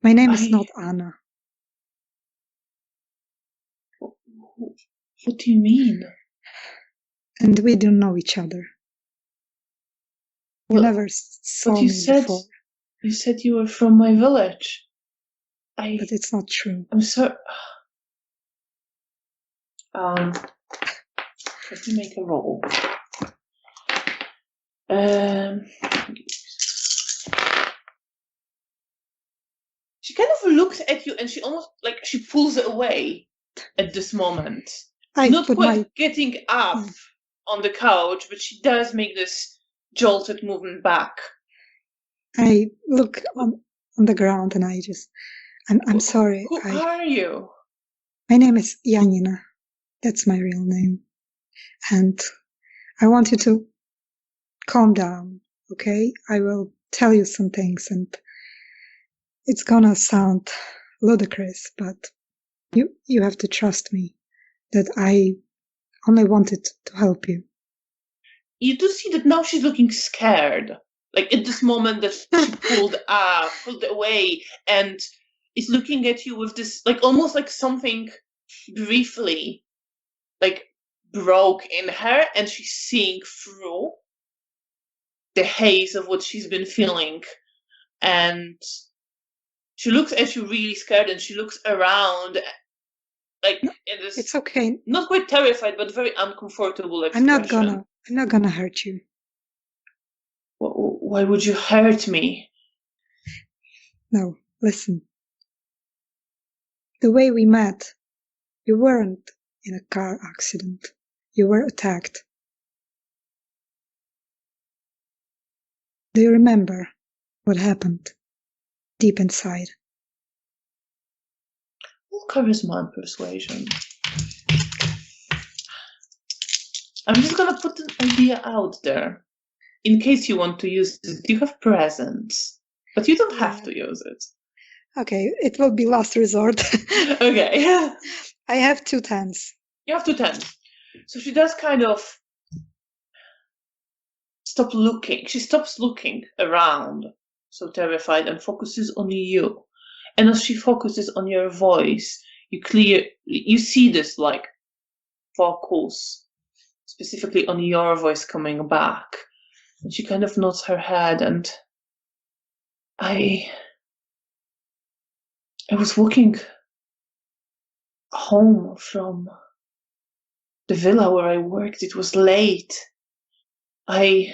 My name is not Anna. What do you mean? And we don't know each other. You never saw me before. You said you were from my village. But it's not true. I'm sorry. Let me make a roll. She kind of looks at you, and she almost she pulls away at this moment. Not quite getting up on the couch, but she does make this jolted movement back. I look on the ground, and I just, I'm sorry. Who are you? My name is Janina. That's my real name. And I want you to calm down, okay? I will tell you some things, and it's gonna sound ludicrous, but you have to trust me that I only wanted to help you. You do see that now she's looking scared. At this moment that she pulled away, and is looking at you with this, almost like something briefly, broke in her, and she's seeing through the haze of what she's been feeling. And she looks at you really scared, and she looks around, in this. It's okay. Not quite terrified, but very uncomfortable expression. I'm not gonna hurt you. Why would you hurt me? No, listen. The way we met, you weren't in a car accident. You were attacked. Do you remember what happened deep inside? Well, charisma and persuasion. I'm just gonna put an idea out there. In case you want to use it, you have presents. But you don't have to use it. Okay, it will be last resort. Okay. I have 2 10s. You have 2 10s. So she does kind of stop looking. She stops looking around, so terrified, and focuses on you. And as she focuses on your voice, you see this like focus specifically on your voice coming back. And she kind of nods her head, and I was walking home from the villa where I worked. It was late. I'm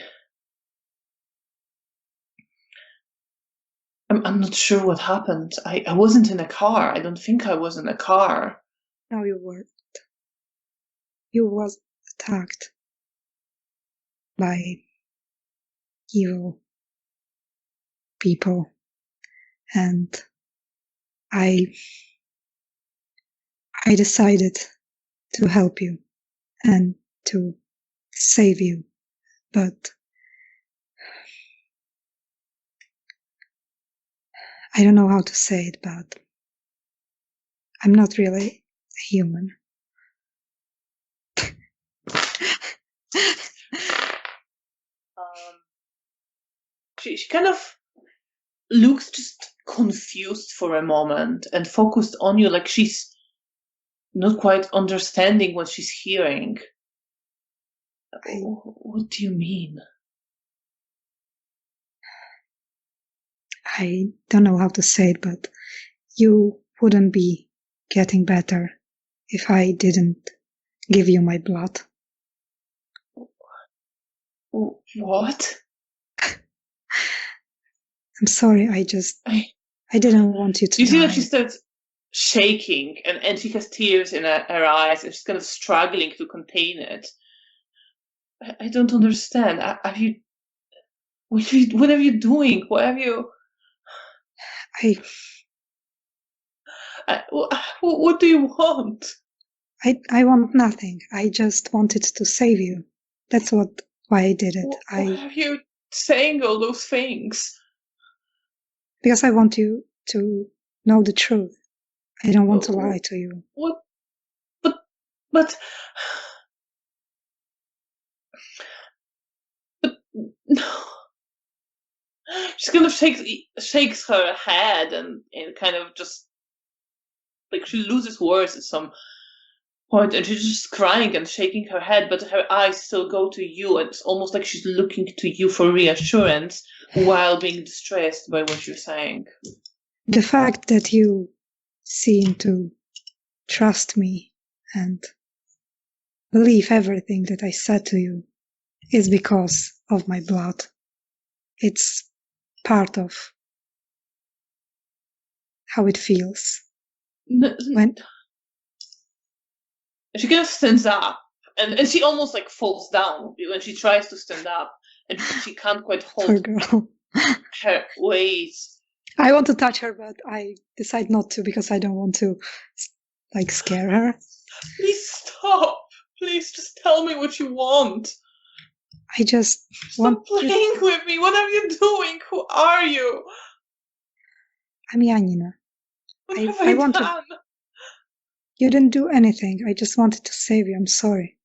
not sure what happened. I wasn't in a car. I don't think I was in a car. No, you weren't. You was attacked by evil people, and I decided to help you and to save you, but I don't know how to say it, but I'm not really a human. She kind of looks just confused for a moment and focused on you, like she's not quite understanding what she's hearing. What do you mean? I don't know how to say it, but you wouldn't be getting better if I didn't give you my blood. What? I'm sorry, I didn't want you to die. You see that she starts shaking, and she has tears in her eyes, and she's kind of struggling to contain it. I don't understand. What are you doing? What have you... what do you want? I want nothing. I just wanted to save you. That's why I did it. Why are you saying all those things? Because I want you to know the truth. I don't want to lie to you. What? But no. She kind of shakes her head and kind of just like she loses words at some point, and she's just crying and shaking her head, but her eyes still go to you, and it's almost like she's looking to you for reassurance while being distressed by what you're saying. The fact that you seem to trust me and believe everything that I said to you is because of my blood. It's part of how it feels. When she kind of stands up, and she almost like falls down when she tries to stand up, and she can't quite hold her weight. I want to touch her, but I decide not to because I don't want to like scare her. Please stop. Please just tell me what you want. I just Stop playing with me. What are you doing? Who are you? I'm Janina. What have I done? You didn't do anything. I just wanted to save you. I'm sorry.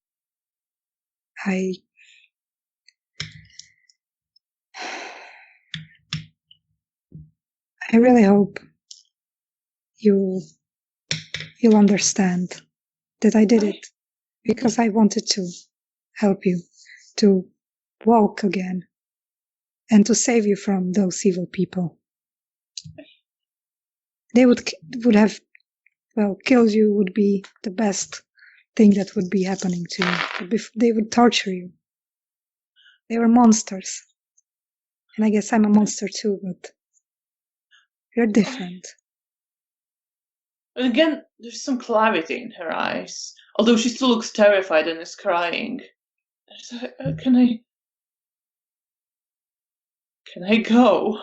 I really hope you'll understand that I did it because I wanted to help you to walk again and to save you from those evil people. They would have, killed you would be the best thing that would be happening to you. They would torture you. They were monsters. And I guess I'm a monster too, but You're different. And again, there's some clarity in her eyes, although she still looks terrified and is crying. Can I go?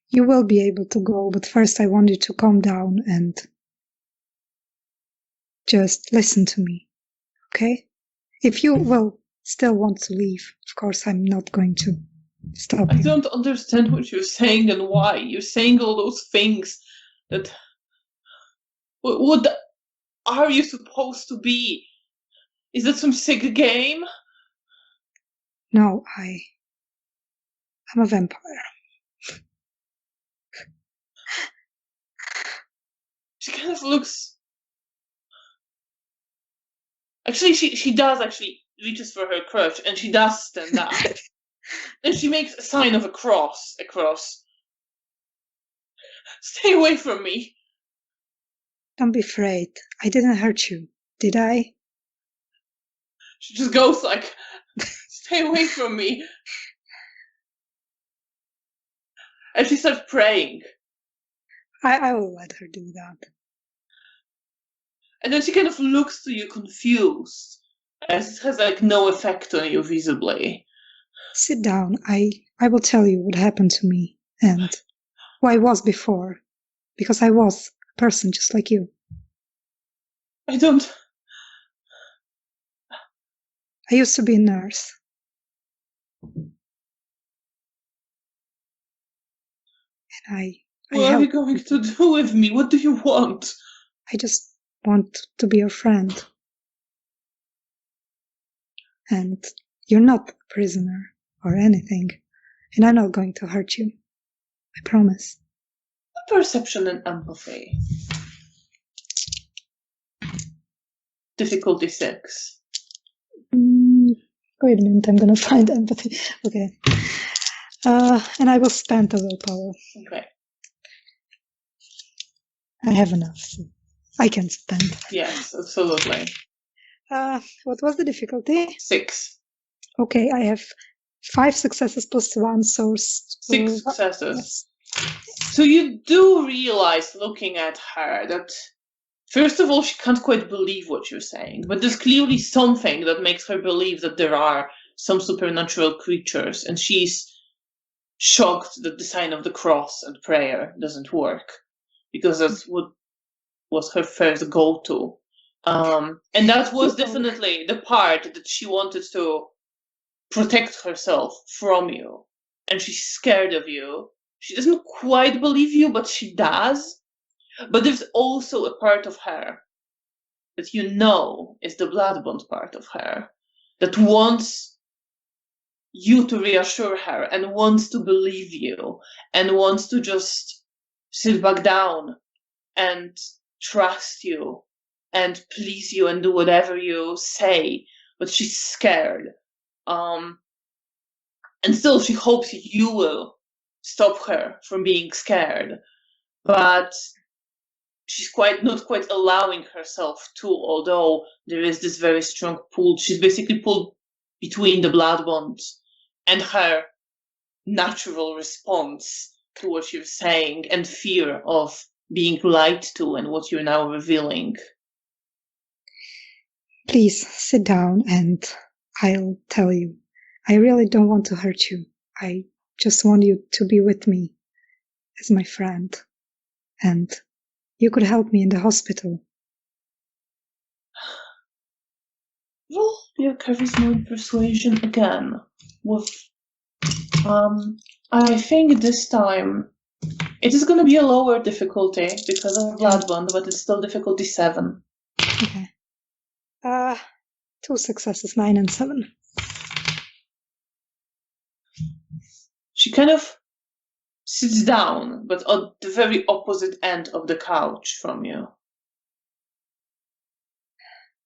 You will be able to go, but first I want you to calm down and just listen to me, okay? If you will still want to leave, of course I'm not going to stop you. I don't understand what you're saying and why. You're saying all those things that... What are you supposed to be? Is that some sick game? No, I'm a vampire. She kind of looks... Actually, she does actually reaches for her crutch, and she does stand up. And she makes a sign of a cross across. Stay away from me. Don't be afraid. I didn't hurt you, did I? She just goes like, stay away from me. And she starts praying. I will let her do that. And then she kind of looks to you confused, as it has like no effect on you visibly. Sit down. I will tell you what happened to me and who I was before, because I was a person just like you. I used to be a nurse. And what are you going to do with me? What do you want? I just want to be your friend. And you're not a prisoner or anything. And I'm not going to hurt you. I promise. Perception and empathy. Difficulty 6. Wait a minute, I'm going to find empathy. Okay. And I will spend a willpower. Okay. I have enough, so I can spend. Yes, absolutely. What was the difficulty? 6. Okay, I have 5 successes plus 1, so... 6 successes. Yes. So you do realize, looking at her, that first of all, she can't quite believe what you're saying, but there's clearly something that makes her believe that there are some supernatural creatures, and she's shocked that the sign of the cross and prayer doesn't work, because that's what was her first go-to. And that was definitely the part that she wanted to protect herself from you. And she's scared of you. She doesn't quite believe you, but she does. But there's also a part of her that you know is the blood-bond part of her that wants you to reassure her and wants to believe you and wants to just sit back down and trust you and please you and do whatever you say, but she's scared. And still she hopes you will stop her from being scared, but she's not quite allowing herself to, although there is this very strong pull. She's basically pulled between the blood bonds and her natural response to what you're saying and fear of being lied to and what you're now revealing. Please sit down and I'll tell you. I really don't want to hurt you. I just want you to be with me as my friend. And you could help me in the hospital. Roll your charisma and persuasion again. With, I think this time it is going to be a lower difficulty because of Bloodbond, but it's still difficulty 7. Okay. 2 successes, 9 and 7. She kind of sits down, but on the very opposite end of the couch from you.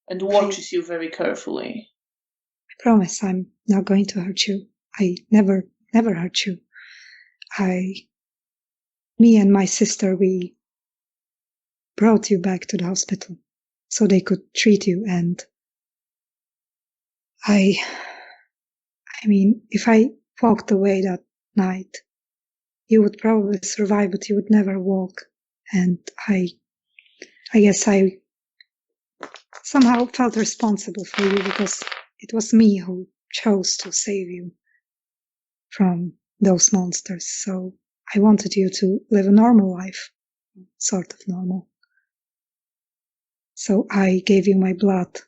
And watches you very carefully. I promise I'm not going to hurt you. I never hurt you. Me and my sister, we brought you back to the hospital so they could treat you, and I mean, if I walked away that night, you would probably survive, but you would never walk. And I guess I somehow felt responsible for you because it was me who chose to save you from those monsters. So I wanted you to live a normal life, sort of normal. So I gave you my blood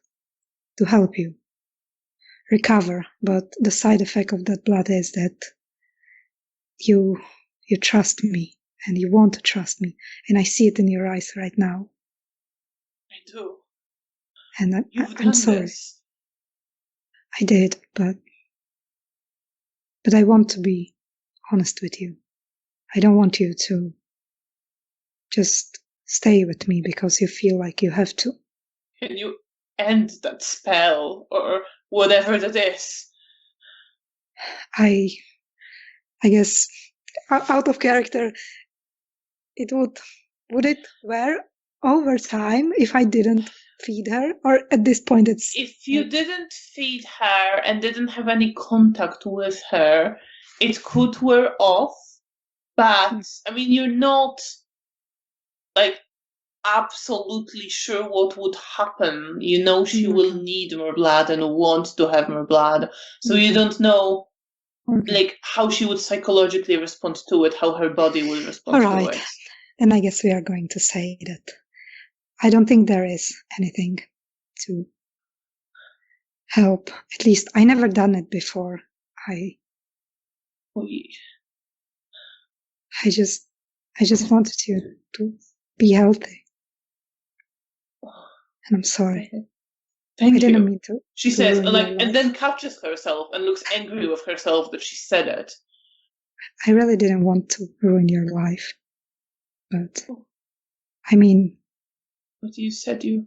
to help you recover. But the side effect of that blood is that you trust me and you want to trust me. And I see it in your eyes right now. I do. And I'm sorry. This. I did, but I want to be honest with you. I don't want you to just stay with me because you feel like you have to. Can you end that spell or whatever that is? I guess out of character, it would it wear over time if I didn't feed her, or at this point it's if you didn't feed her and didn't have any contact with her, it could wear off. But I mean, you're not like absolutely sure what would happen. You know, she will need more blood and want to have more blood, so you don't know like how she would psychologically respond to it, how her body will respond to it. And I guess we are going to say that I don't think there is anything to help. At least I never done it before. I just wanted you to be healthy. And I'm sorry. Thank you. I didn't mean to. She says, like, and then catches herself and looks angry with herself that she said it. I really didn't want to ruin your life. But, I mean... But you said you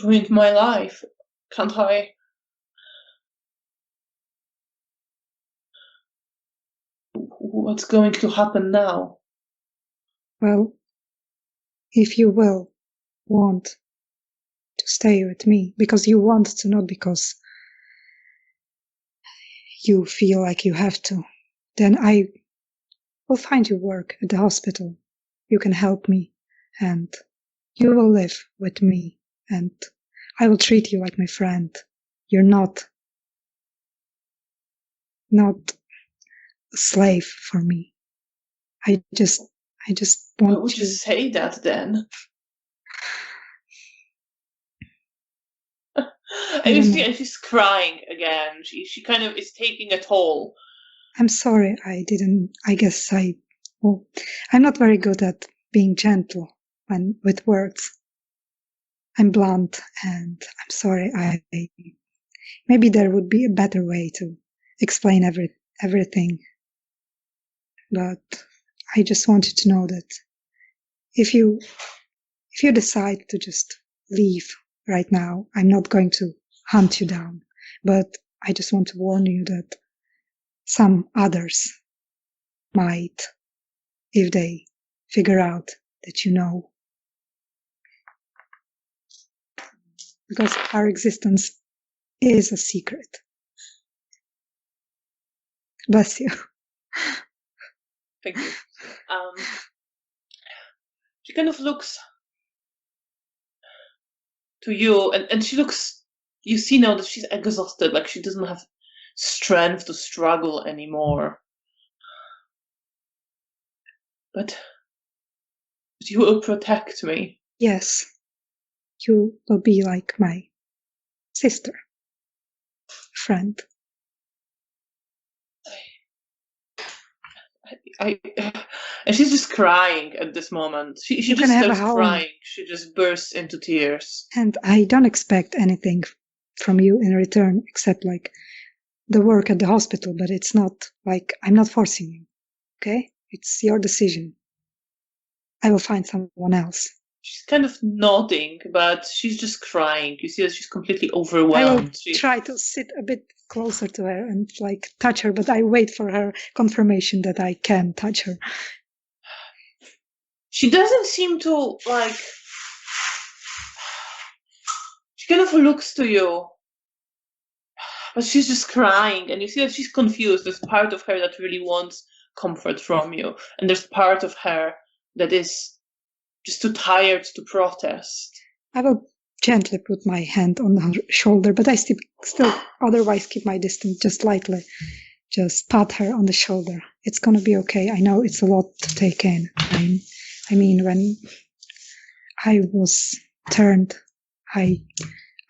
ruined my life. Can't I? What's going to happen now? Well, if you will want to stay with me, because you want to, not because you feel like you have to, then I will find you work at the hospital. You can help me, and you will live with me, and I will treat you like my friend. You're not a slave for me. I just want Why would you say that then? And she's crying again. She kind of is taking a toll. I'm sorry, I guess I'm not very good at being gentle with words. I'm blunt, and I'm sorry. Maybe there would be a better way to explain everything. But I just wanted to know that if you decide to just leave right now, I'm not going to hunt you down. But I just want to warn you that some others might, if they figure out that you know. Because our existence is a secret. Bless you. Thank you. She kind of looks to you, and she looks, you see now that she's exhausted, like she doesn't have strength to struggle anymore. But you will protect me. Yes. You will be like my sister, friend. And she's just crying at this moment. She just starts crying. She just bursts into tears. And I don't expect anything from you in return except like the work at the hospital, but it's not like I'm not forcing you. Okay? It's your decision. I will find someone else. She's kind of nodding, but she's just crying. You see that she's completely overwhelmed. I will try to sit a bit closer to her and like touch her, but I wait for her confirmation that I can touch her. She doesn't seem to like. She kind of looks to you, But she's just crying, and you see that she's confused. There's part of her that really wants comfort from you, and there's part of her that is just too tired to protest. I will gently put my hand on her shoulder, but I still otherwise keep my distance, just lightly. Just pat her on the shoulder. It's gonna be okay. I know it's a lot to take in. I mean, when I was turned, I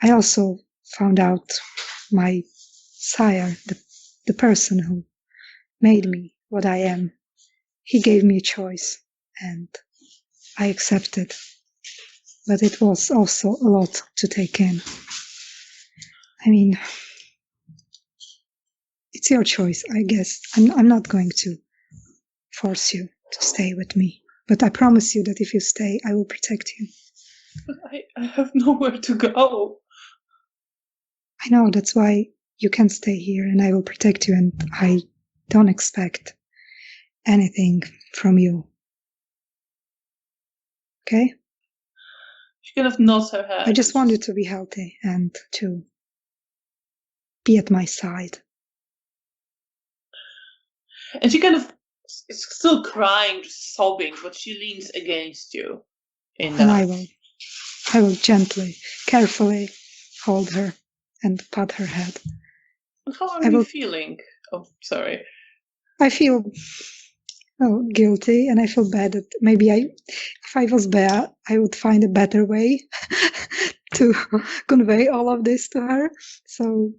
also found out my sire, the person who made me what I am. He gave me a choice, and I accepted. But it was also a lot to take in. I mean, it's your choice, I guess. I'm not going to force you to stay with me. But I promise you that if you stay, I will protect you. But I have nowhere to go. I know, that's why you can stay here, and I will protect you, and I don't expect anything from you. Okay? She kind of nods her head. I just want you to be healthy and to be at my side. And she kind of is still crying, just sobbing, but she leans against you. And I will gently, carefully hold her and pat her head. How are you feeling? Oh, sorry. I feel guilty, and I feel bad that maybe if I was Bea, I would find a better way to convey all of this to her. So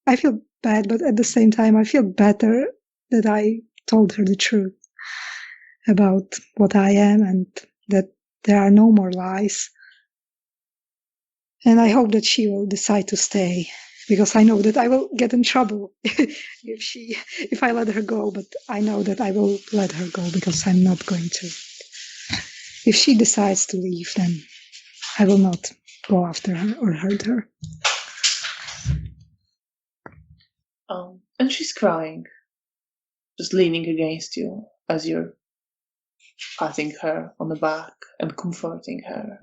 I feel bad, but at the same time, I feel better that I told her the truth about what I am and that there are no more lies. And I hope that she will decide to stay, because I know that I will get in trouble if I let her go, but I know that I will let her go because I'm not going to. If she decides to leave, then I will not go after her or hurt her. And she's crying, just leaning against you as you're patting her on the back and comforting her.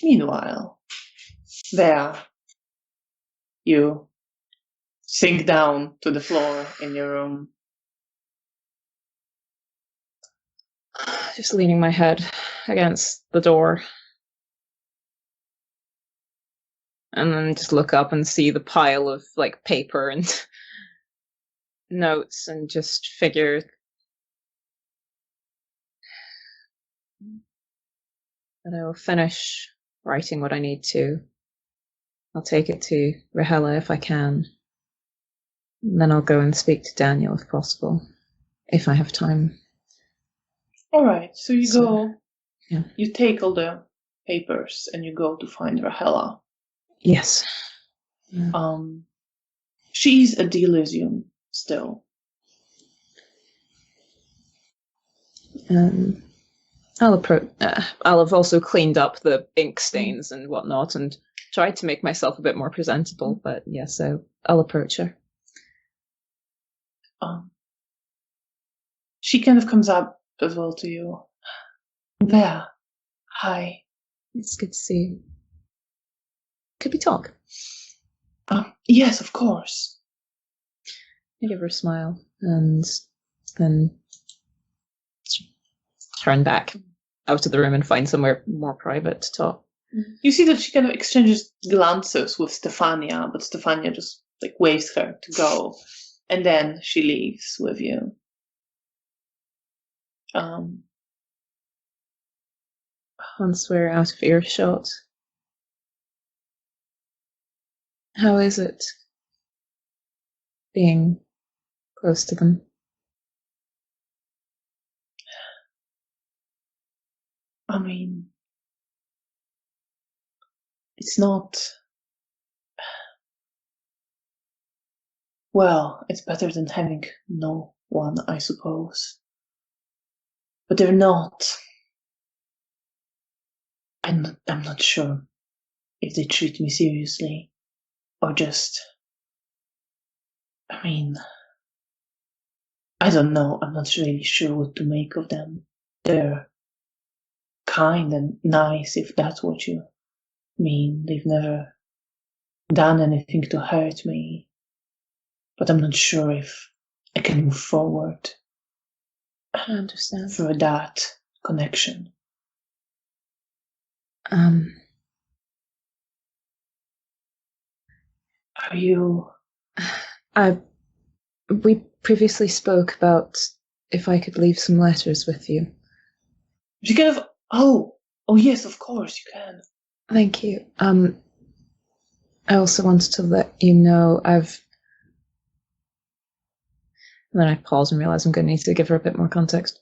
Meanwhile, there, you sink down to the floor in your room. Just leaning my head against the door. And then just look up and see the pile of like paper and notes, and just figure that I will finish writing what I need to. I'll take it to Rahela if I can. And then I'll go and speak to Daniel if possible, if I have time. All right, so you go, yeah. You take all the papers and you go to find Rahela. Yes. Yeah. She's at the Elysium still. I'll approach. I'll have also cleaned up the ink stains and whatnot, and tried to make myself a bit more presentable. But yeah, so I'll approach her. She kind of comes up as well to you. There. Hi. It's good to see you. Could we talk? Yes, of course. I give her a smile and then turn back out of the room and find somewhere more private to talk. You see that she kind of exchanges glances with Stefania, but Stefania just like waves her to go, and then she leaves with you. Once we're out of earshot, how is it being close to them? I mean, it's not... Well, it's better than having no one, I suppose. But they're not... I'm not sure if they treat me seriously, or just... I mean... I don't know, I'm not really sure what to make of them. They're kind and nice, if that's what you mean. They've never done anything to hurt me, but I'm not sure if I can move forward. I understand. Through that connection. Are you... We previously spoke about if I could leave some letters with you. You can have... Oh, yes, of course you can. Thank you. I also wanted to let you know And then I pause and realize I'm going to need to give her a bit more context.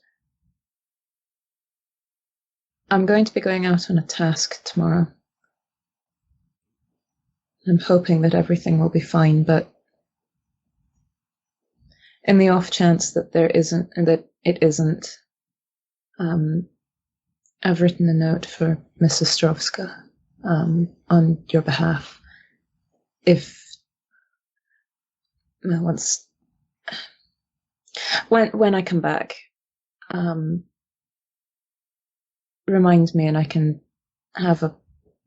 I'm going to be going out on a task tomorrow. I'm hoping that everything will be fine, but in the off chance that it isn't, I've written a note for Mrs. Strovska on your behalf. When I come back, remind me and I can have a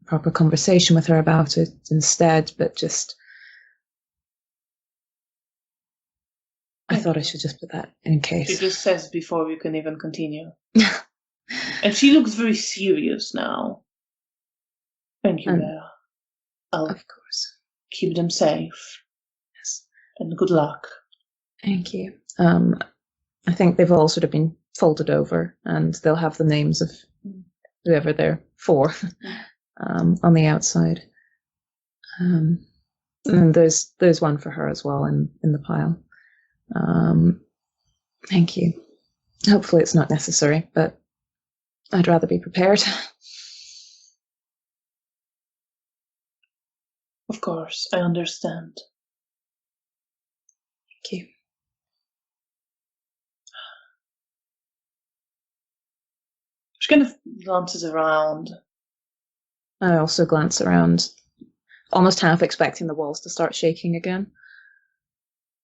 proper conversation with her about it instead, but just... I thought I should just put that in case. She just says before we can even continue. And she looks very serious now. Thank you, Bea. I'll of course keep them safe. Yes. And good luck. Thank you. I think they've all sort of been folded over, and they'll have the names of whoever they're for on the outside. And there's one for her as well in the pile. Thank you. Hopefully it's not necessary, but I'd rather be prepared. Of course, I understand. Thank you. She kind of glances around. I also glance around, almost half expecting the walls to start shaking again.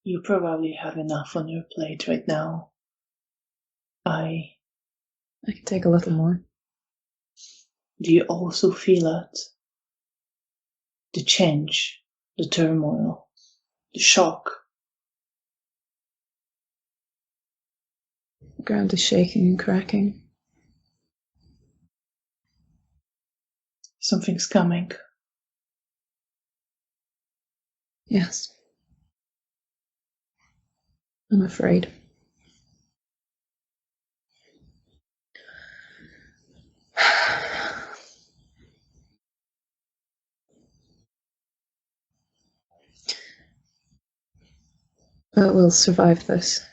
You probably have enough on your plate right now. I can take a little more. Do you also feel it? The change, the turmoil, the shock. The ground is shaking and cracking. Something's coming. Yes. I'm afraid. But we'll survive this.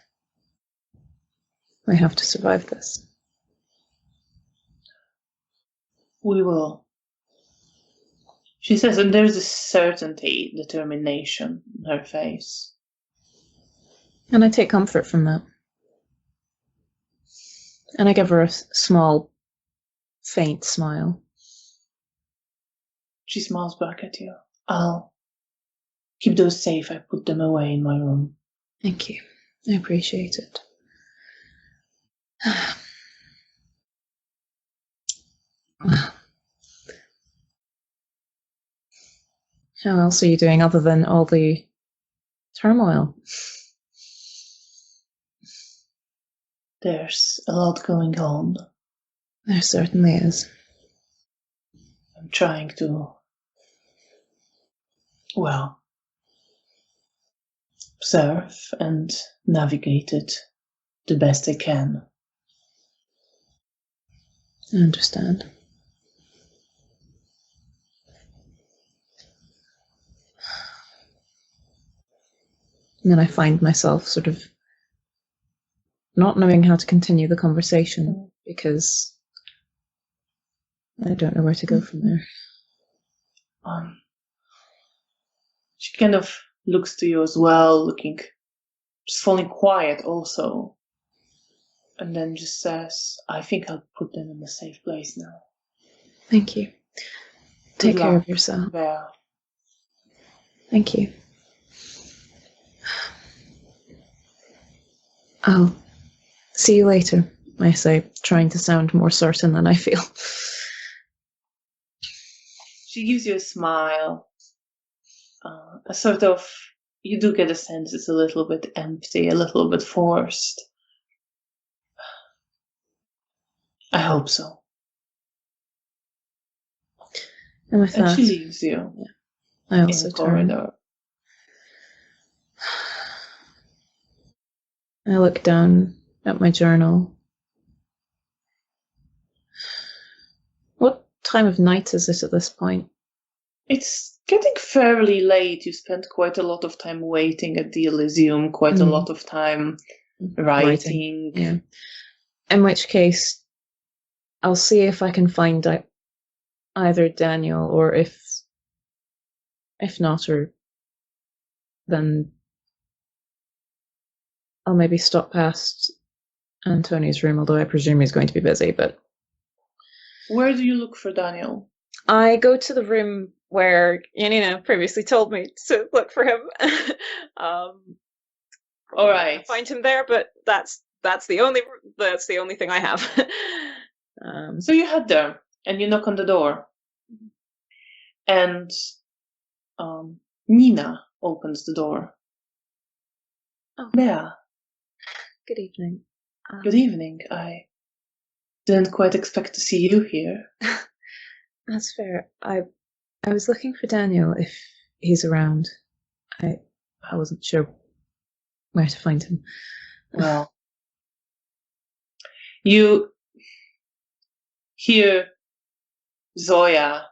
I have to survive this. We will. She says, and there's a certainty, determination in her face. And I take comfort from that. And I give her a small, faint smile. She smiles back at you. I'll keep those safe. I put them away in my room. Thank you. I appreciate it. How else are you doing other than all the turmoil? There's a lot going on. There certainly is. I'm trying to, observe and navigate it the best I can. I understand. And then I find myself sort of not knowing how to continue the conversation because I don't know where to go from there. She kind of looks to you as well, just falling quiet also. And then just says, I think I'll put them in a safe place now. Thank you. Take care of yourself. Bea. Thank you. I'll see you later, I say, trying to sound more certain than I feel. She gives you a smile. a sort of, you do get a sense it's a little bit empty, a little bit forced. I hope so. And with And that, she leaves you I also in the turn. corridor. I look down at my journal. What time of night is it at this point? It's getting fairly late. You spent quite a lot of time waiting at the Elysium, quite a lot of time writing. Yeah. In which case, I'll see if I can find either Daniel, or if not, or then I'll maybe stop past Antoni's room, although I presume he's going to be busy. But where do you look for Daniel? I go to the room where Janina previously told me to look for him. All right, I find him there, but that's the only thing I have. So you head there and you knock on the door, and Nina opens the door. Oh. Yeah. Good evening. Good evening. I didn't quite expect to see you here. That's fair. I was looking for Daniel if he's around. I wasn't sure where to find him. Well, you hear Zoya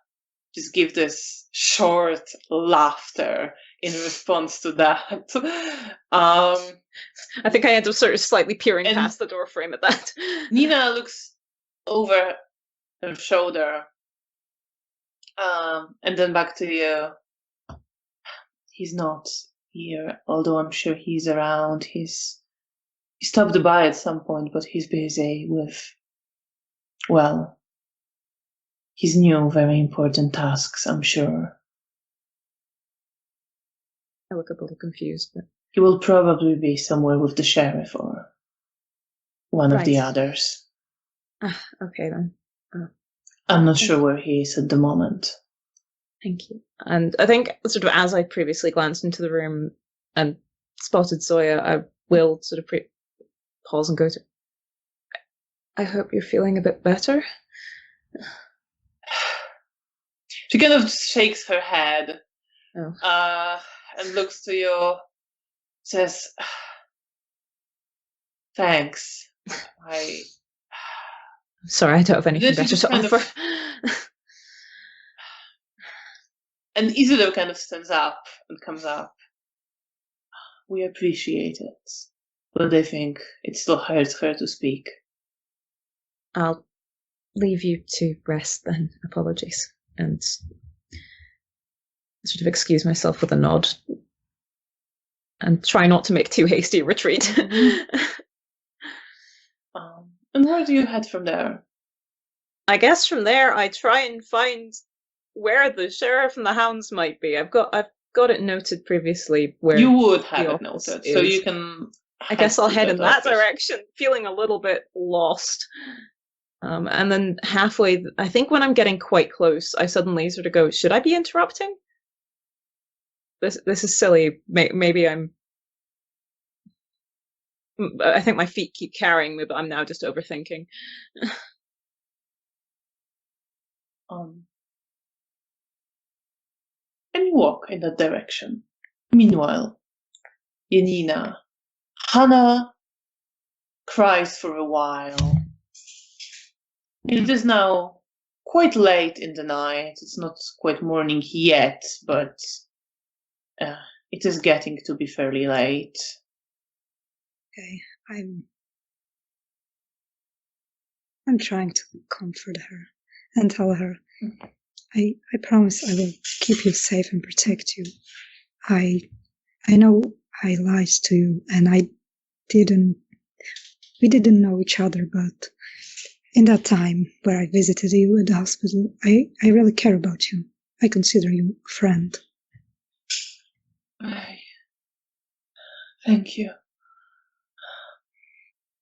just give this short laughter in response to that. I think I end up sort of slightly peering past the door frame at that. Nina looks over her shoulder, and then back to you. He's not here, although I'm sure he's around. He stopped by at some point, but he's busy with, well, his new very important tasks, I'm sure. I look a little confused, but he will probably be somewhere with the sheriff or one of the others. Okay then. I'm not sure where he is at the moment. Thank you. And I think sort of as I previously glanced into the room and spotted Zoya, I will sort of pause and go to, I hope you're feeling a bit better. She kind of shakes her head and looks to you, says, thanks. Sorry, I don't have anything better to offer. And Isidore kind of stands up and comes up. We appreciate it, but I think it still hurts her to speak. I'll leave you to rest then. Apologies. And sort of excuse myself with a nod and try not to make too hasty a retreat. Mm-hmm. And where do you head from there? I guess from there I try and find where the sheriff and the hounds might be. I've got it noted previously where you would have it noted, so you can. I guess I'll head in that direction, feeling a little bit lost. And then halfway, I think when I'm getting quite close, I suddenly sort of go, should I be interrupting? This is silly. Maybe I think my feet keep carrying me, but I'm now just overthinking. And you walk in that direction. Meanwhile, Janina, Hannah cries for a while. It is now quite late in the night. It's not quite morning yet, but it is getting to be fairly late. Okay, I'm trying to comfort her and tell her, I promise I will keep you safe and protect you. I know I lied to you, and we didn't know each other, but in that time where I visited you at the hospital, I really care about you. I consider you a friend. Thank you.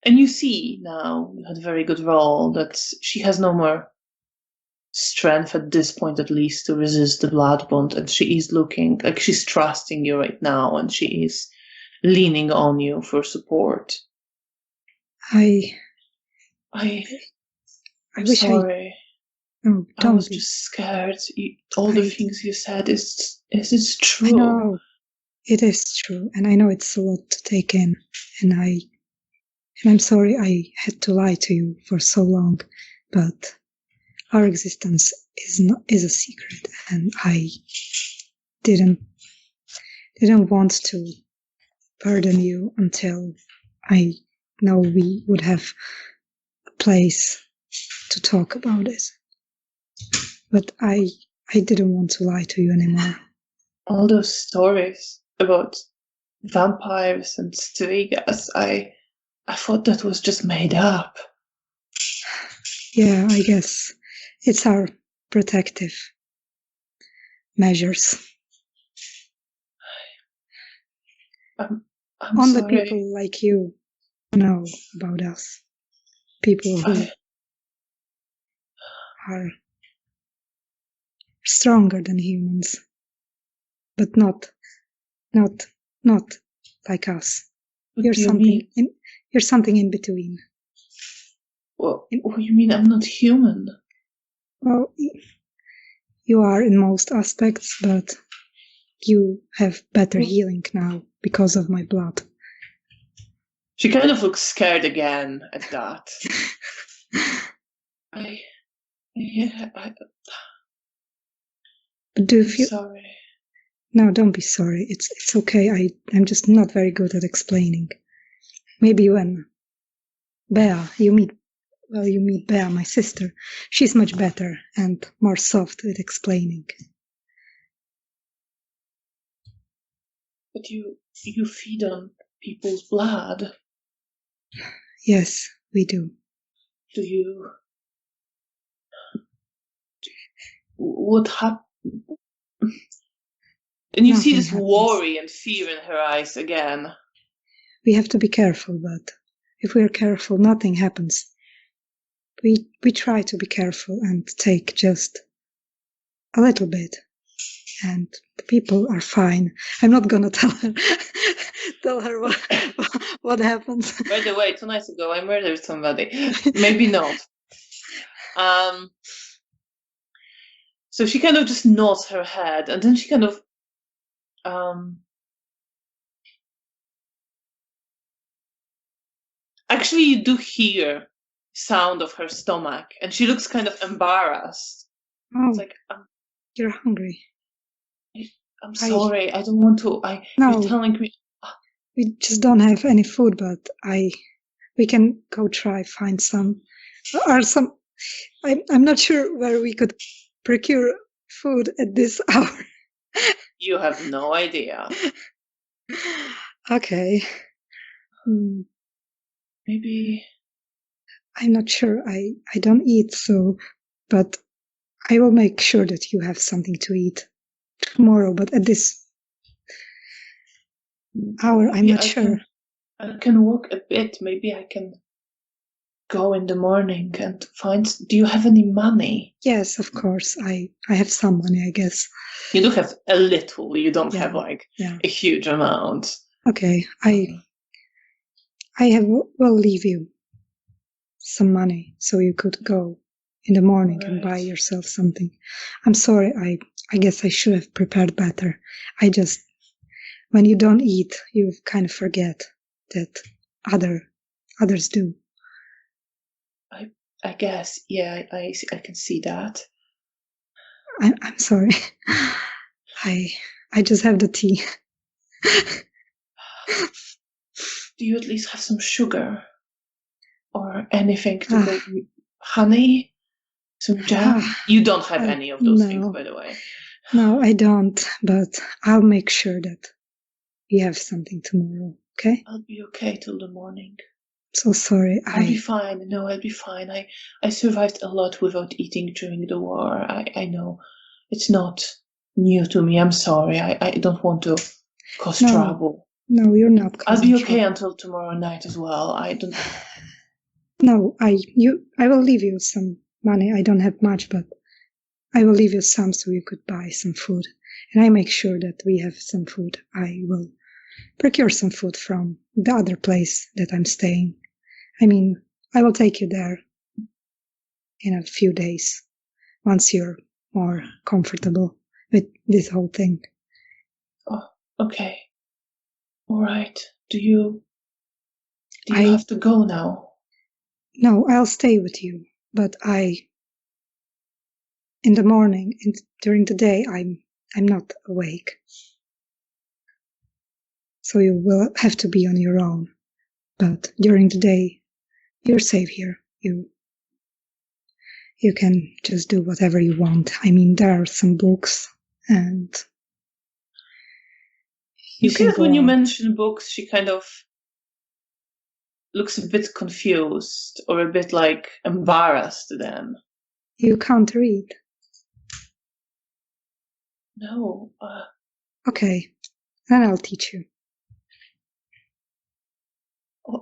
And you see now, you had a very good roll, that she has no more strength at this point, at least, to resist the blood bond, and she is looking like she's trusting you right now, and she is leaning on you for support. I'm wish sorry. No, I was just scared. The things you said, is it true? I know it is true, and I know it's a lot to take in, and I'm sorry I had to lie to you for so long, but our existence is a secret, and I didn't want to burden you until I know we would have a place to talk about it. But I didn't want to lie to you anymore. All those stories about vampires and strigas, I thought that was just made up. Yeah, I guess it's our protective measures. I'm Only sorry. people like you know about us. People who are stronger than humans, but not like us. You're something in between. Well, you mean I'm not human? Well, you are in most aspects, but you have better healing now because of my blood. She kind of looks scared again at that. Do you feel sorry? No, don't be sorry. It's okay. I'm just not very good at explaining. Maybe when you meet Bea, my sister, she's much better and more soft with explaining. But you feed on people's blood. Yes, we do. Do you? What happened? And you see this worry and fear in her eyes again. We have to be careful, but if we're careful, nothing happens. We try to be careful and take just a little bit, and the people are fine. I'm not gonna tell her what happens. By the way, 2 nights ago I murdered somebody. Maybe not. So she kind of just nods her head, and then she kind of actually, you do hear sound of her stomach, and she looks kind of embarrassed. Oh, it's like, you're hungry. I'm sorry. I don't want to. No, you're telling me. We just don't have any food, but we can go find some, or some. I'm not sure where we could procure food at this hour. You have no idea. Okay. Maybe. I'm not sure. I don't eat, but I will make sure that you have something to eat tomorrow. But at this hour, I'm not sure. I can walk a bit. Maybe I can go in the morning and find. Do you have any money? Yes, of course. I have some money, I guess. You do have a little. You don't have a huge amount. Okay, will leave you some money so you could go in the morning and buy yourself something. I'm sorry. I guess I should have prepared better. When you don't eat, you kind of forget that others do. I guess, yeah, I can see that. I'm sorry. I just have the tea. Do you at least have some sugar or anything to go? Honey, some jam? You don't have any of those things, by the way. No, I don't. But I'll make sure that we have something tomorrow. Okay? I'll be okay till the morning. So sorry. I'll be fine. No, I'll be fine. I survived a lot without eating during the war. I know it's not new to me. I'm sorry. I don't want to cause trouble. No, you're not. I'll be okay until tomorrow night as well. I don't. No, I will leave you some money. I don't have much, but I will leave you some so you could buy some food. And I make sure that we have some food. I will procure some food from the other place that I'm staying. I mean, I will take you there in a few days, once you're more comfortable with this whole thing. Oh, okay. All right. Do you have to go now? No, I'll stay with you, but in the morning and during the day, I'm not awake. So you will have to be on your own. But during the day, you're safe here. You can just do whatever you want. I mean, there are some books, and you see that when you mention books, she kind of looks a bit confused or a bit like embarrassed then. You can't read? No. Okay, then I'll teach you.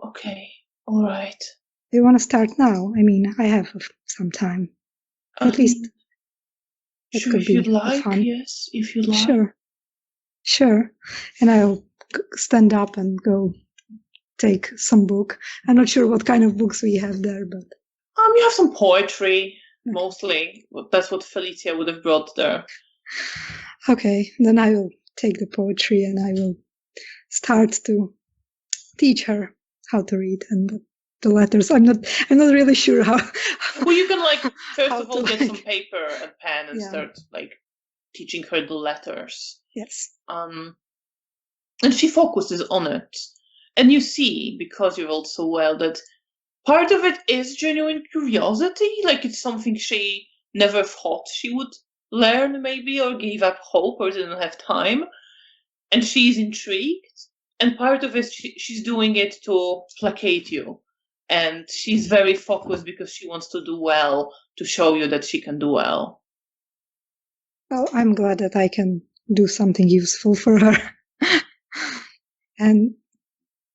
Okay, all right. Do you want to start now? I mean, I have some time. At least it sure, could if be you'd like, fun. yes, if you'd like. Sure. And I'll stand up and go take some book. I'm not sure what kind of books we have there, but you have some poetry, mostly. That's what Felicia would have brought there. Okay, then I will take the poetry and I will start to teach her how to read and the letters. I'm not really sure how. Well, you can first of all get some paper and pen and start teaching her the letters. Yes. And she focuses on it. And you see, because you rolled so well, that part of it is genuine curiosity. It's something she never thought she would learn, maybe, or gave up hope or didn't have time. And she's intrigued. And part of it, she's doing it to placate you. And she's very focused because she wants to do well, to show you that she can do well. Well, I'm glad that I can do something useful for her. And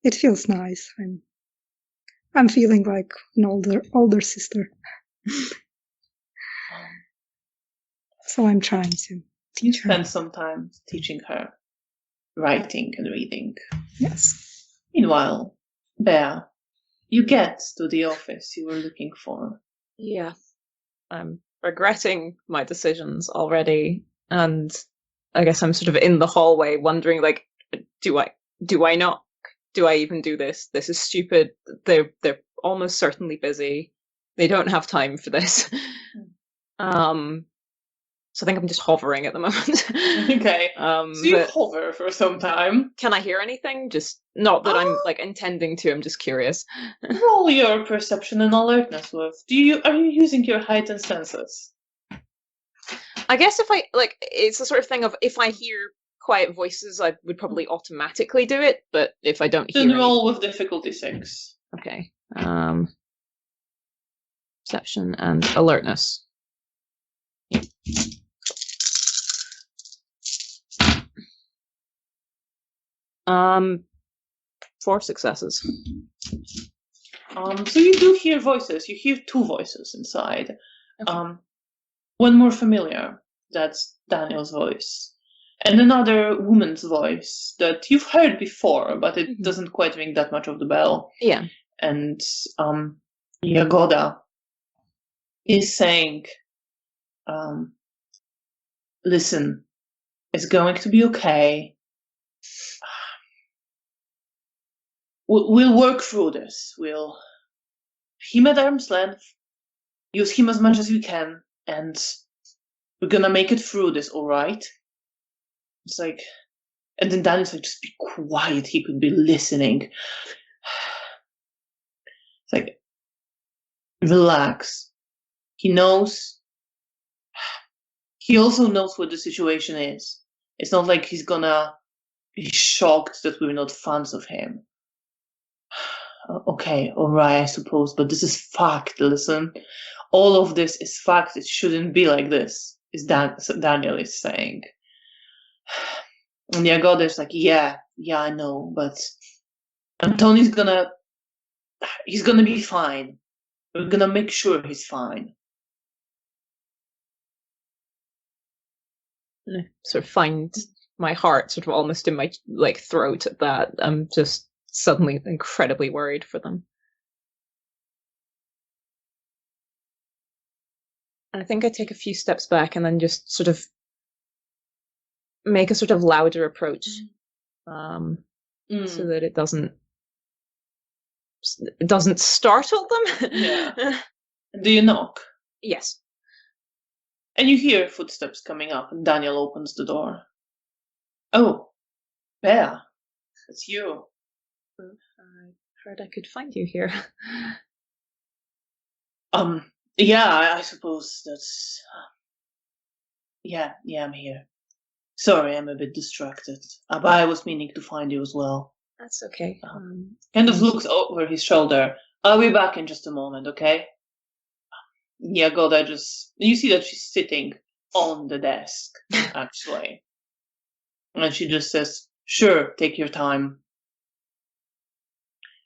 it feels nice. I'm feeling like an older sister. So I'm trying to teach her. You spend some time teaching her writing and reading. Yes. Meanwhile, Bear, you get to the office you were looking for. Yeah. I'm regretting my decisions already, and I guess I'm sort of in the hallway wondering, do I not? Do I even do this? This is stupid. They're almost certainly busy. They don't have time for this. So I think I'm just hovering at the moment. Okay. So you hover for some time. Can I hear anything? Just not that I'm intending to. I'm just curious. Roll your perception and alertness with. Are you using your heightened senses? I guess if it's the sort of thing of if I hear quiet voices, I would probably automatically do it. But if I don't hear, then roll with difficulty 6. Okay. Perception and alertness. 4 successes. So you do hear voices. You hear 2 voices inside. Okay. One more familiar. That's Daniel's voice. And another woman's voice that you've heard before, but it doesn't quite ring that much of the bell. Yeah. And Yagoda is saying, listen, it's going to be okay. We'll work through this. We'll him at arm's length, use him as much as we can, and we're gonna make it through this, all right? It's and then Danny's just be quiet. He could be listening. It's relax. He knows. He also knows what the situation is. It's not like he's gonna be shocked that we're not fans of him. Okay, alright, I suppose, but this is fact, listen. All of this is fact. It shouldn't be like this, Daniel is saying. And Yagoda's yeah, I know, but Antoni's he's gonna be fine. We're gonna make sure he's fine. And I sort of find my heart sort of almost in my throat at that. I'm just suddenly incredibly worried for them. And I think I take a few steps back and then just sort of make a sort of louder approach, so that it doesn't startle them. Yeah. Do you knock? Yes. And you hear footsteps coming up, and Daniel opens the door. Oh, Bea, it's you. I heard I could find you here. Yeah, I suppose that's... Yeah, I'm here. Sorry, I'm a bit distracted. But I was meaning to find you as well. That's okay. Kind of looks over his shoulder. I'll be back in just a moment, okay? Yeah, God, you see that she's sitting on the desk, actually. And she just says, sure, take your time.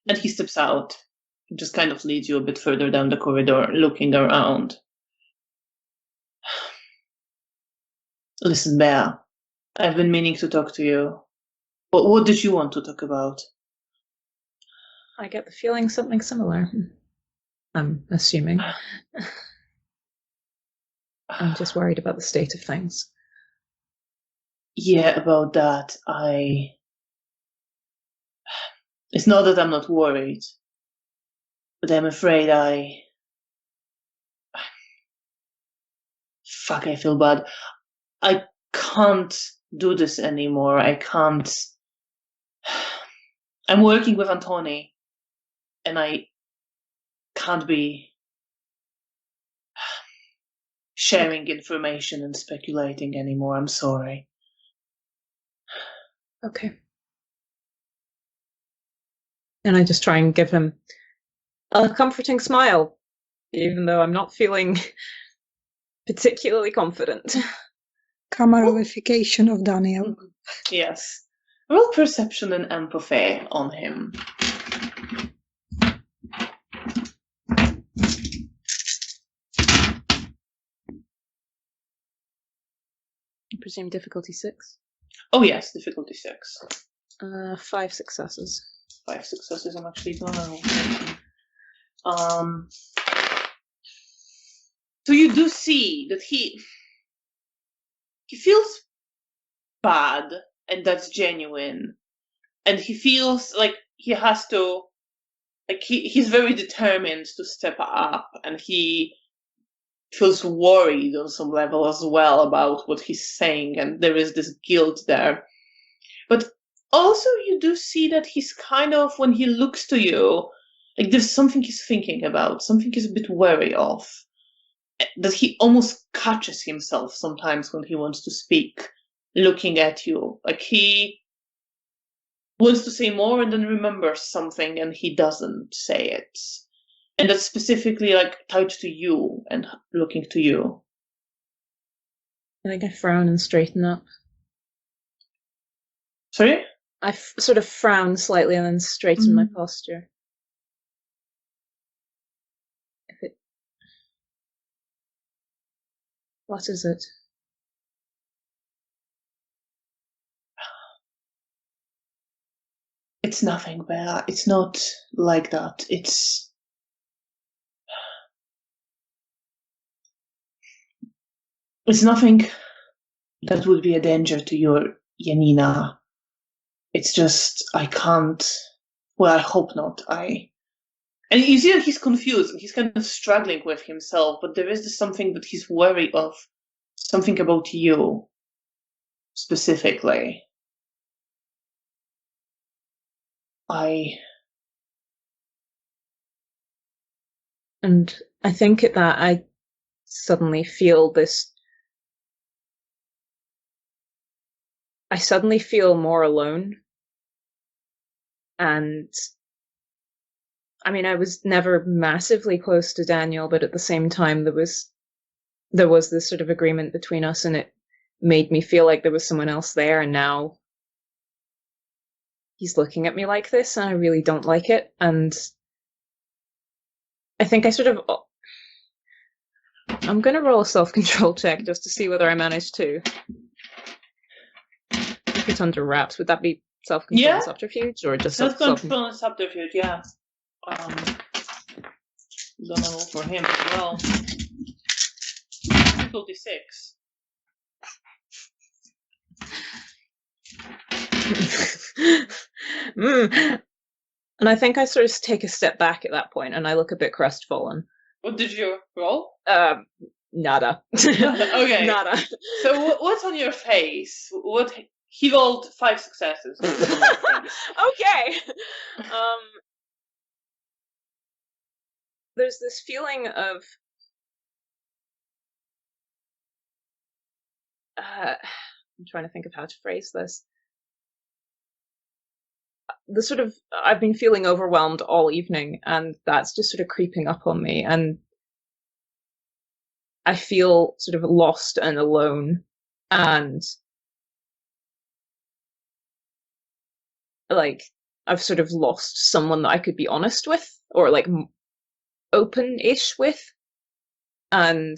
And he steps out. He just kind of leads you a bit further down the corridor, looking around. Listen, Bea, I've been meaning to talk to you. What did you want to talk about? I get the feeling something similar. I'm assuming. I'm just worried about the state of things. Yeah, about that, It's not that I'm not worried, but I'm afraid Fuck, I feel bad. I can't do this anymore. I can't... I'm working with Antoni, and I can't be sharing information and speculating anymore. I'm sorry. Okay. And I just try and give him a comforting smile, even though I'm not feeling particularly confident. Cameralification of Daniel. Yes. Roll perception and empathy on him. I presume difficulty 6? Oh yes, difficulty 6. 5 successes. 5 successes, I'm actually gonna... So you do see that he feels bad, and that's genuine. And he feels like he has to... Like he's very determined to step up, and he feels worried on some level as well about what he's saying, and there is this guilt there. But also you do see that he's kind of, when he looks to you, like there's something he's thinking about, something he's a bit wary of, that he almost catches himself sometimes when he wants to speak, looking at you. Like he wants to say more and then remembers something and he doesn't say it. And that's specifically like tied to you and looking to you. I think I frown and straighten up. Sorry? I sort of frown slightly and then straighten my posture. What is it? It's nothing, Bea. It's not like that. It's nothing that would be a danger to your Janina. It's just, I can't... Well, I hope not. And you see that he's confused and he's kind of struggling with himself, but there is this something that he's worried of. Something about you, specifically. And I think at that I suddenly feel this... I suddenly feel more alone. And I mean, I was never massively close to Daniel, but at the same time there was this sort of agreement between us, and it made me feel like there was someone else there, and now he's looking at me like this, and I really don't like it. And I think I'm going to roll a self-control check just to see whether I manage to. keep it under wraps. Would that be self-control and subterfuge, or just self-control and subterfuge? Yeah. Gonna roll for him as well. Difficulty 6. And I think I sort of take a step back at that point, and I look a bit crestfallen. What did you roll? Nada. Okay. Nada. So what's on your face? What he rolled 5 successes. Okay. There's this feeling of I'm trying to think of how to phrase this. The sort of I've been feeling overwhelmed all evening, and that's just sort of creeping up on me, and I feel sort of lost and alone, and like I've sort of lost someone that I could be honest with, or like open-ish with, and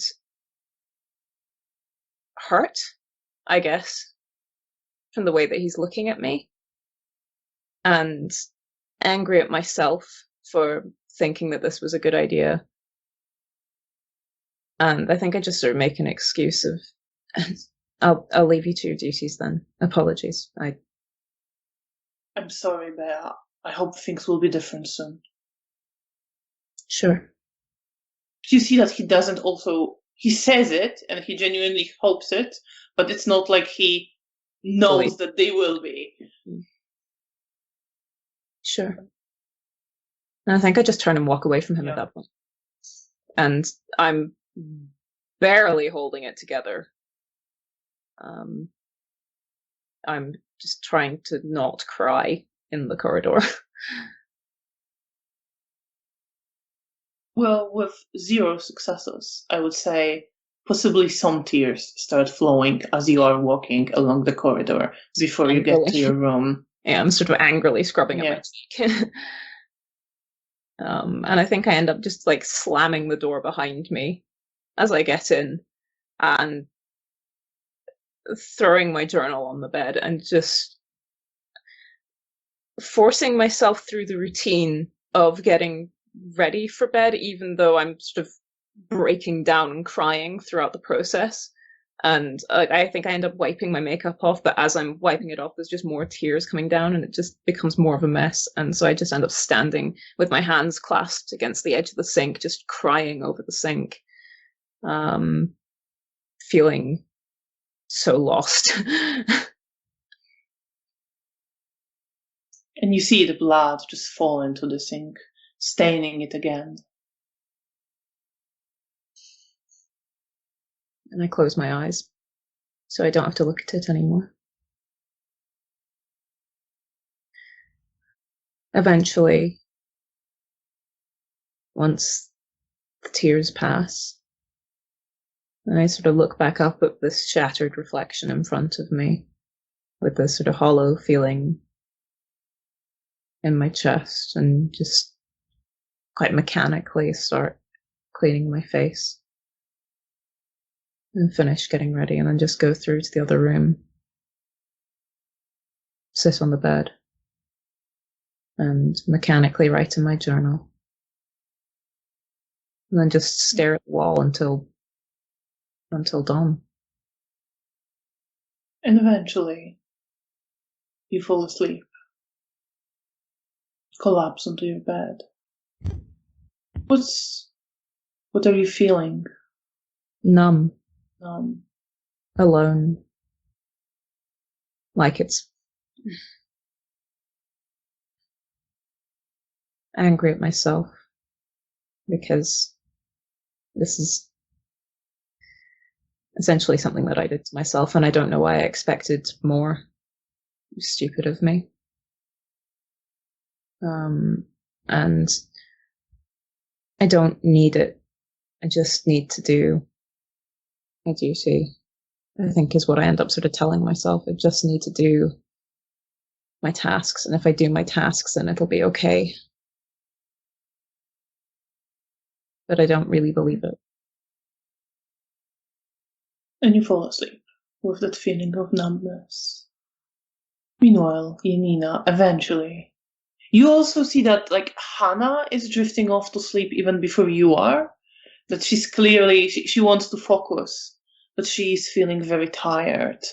hurt, I guess, from the way that he's looking at me, and angry at myself for thinking that this was a good idea. And I think I just sort of make an excuse of, I'll leave you to your duties then. Apologies. I'm sorry, Bea. I hope things will be different soon. Sure. You see that he doesn't also, he says it and he genuinely hopes it, but it's not like he knows that they will be. Sure. And I think I just turn and walk away from him at that point. And I'm barely holding it together. I'm just trying to not cry in the corridor. Well, with 0 successes, I would say possibly some tears start flowing as you are walking along the corridor before you get to your room. Yeah, I'm sort of angrily scrubbing at my cheek. And I think I end up just like slamming the door behind me as I get in and throwing my journal on the bed and just forcing myself through the routine of getting ready for bed, even though I'm sort of breaking down and crying throughout the process. And I think I end up wiping my makeup off, but as I'm wiping it off, there's just more tears coming down and it just becomes more of a mess. And so I just end up standing with my hands clasped against the edge of the sink, just crying over the sink, feeling so lost. And you see the blood just fall into the sink, staining it again. And I close my eyes so I don't have to look at it anymore. Eventually, once the tears pass, I sort of look back up at this shattered reflection in front of me with this sort of hollow feeling in my chest and just quite mechanically start cleaning my face. And finish getting ready and then just go through to the other room, sit on the bed, and mechanically write in my journal. And then just stare at the wall until dawn. And eventually, you fall asleep. Collapse onto your bed. What are you feeling? Numb. Alone. Like it's angry at myself because this is essentially something that I did to myself and I don't know why I expected more. It was stupid of me. And I don't need it. I just need to do my duty, I think, is what I end up sort of telling myself. I just need to do my tasks, and if I do my tasks, then it'll be okay. But I don't really believe it. And you fall asleep with that feeling of numbness Meanwhile, Janina, eventually, you also see that like Hannah is drifting off to sleep even before you are. That she's clearly she wants to focus, but she's feeling very tired.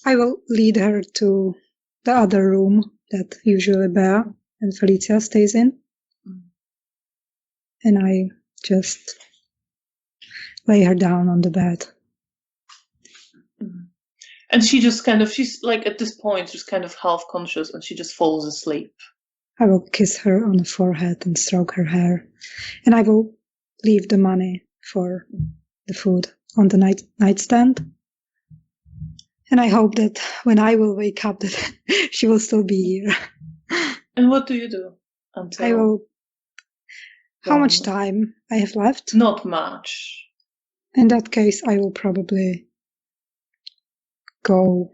I will lead her to the other room that usually Bea and Felicia stays in. And I just lay her down on the bed. And she just she's like at this point just kind of half conscious and she just falls asleep. I will kiss her on the forehead and stroke her hair. And I will leave the money for the food on the nightstand. And I hope that when I will wake up that she will still be here. And what do you do until? I will. How much time I have left? Not much. In that case, I will probably go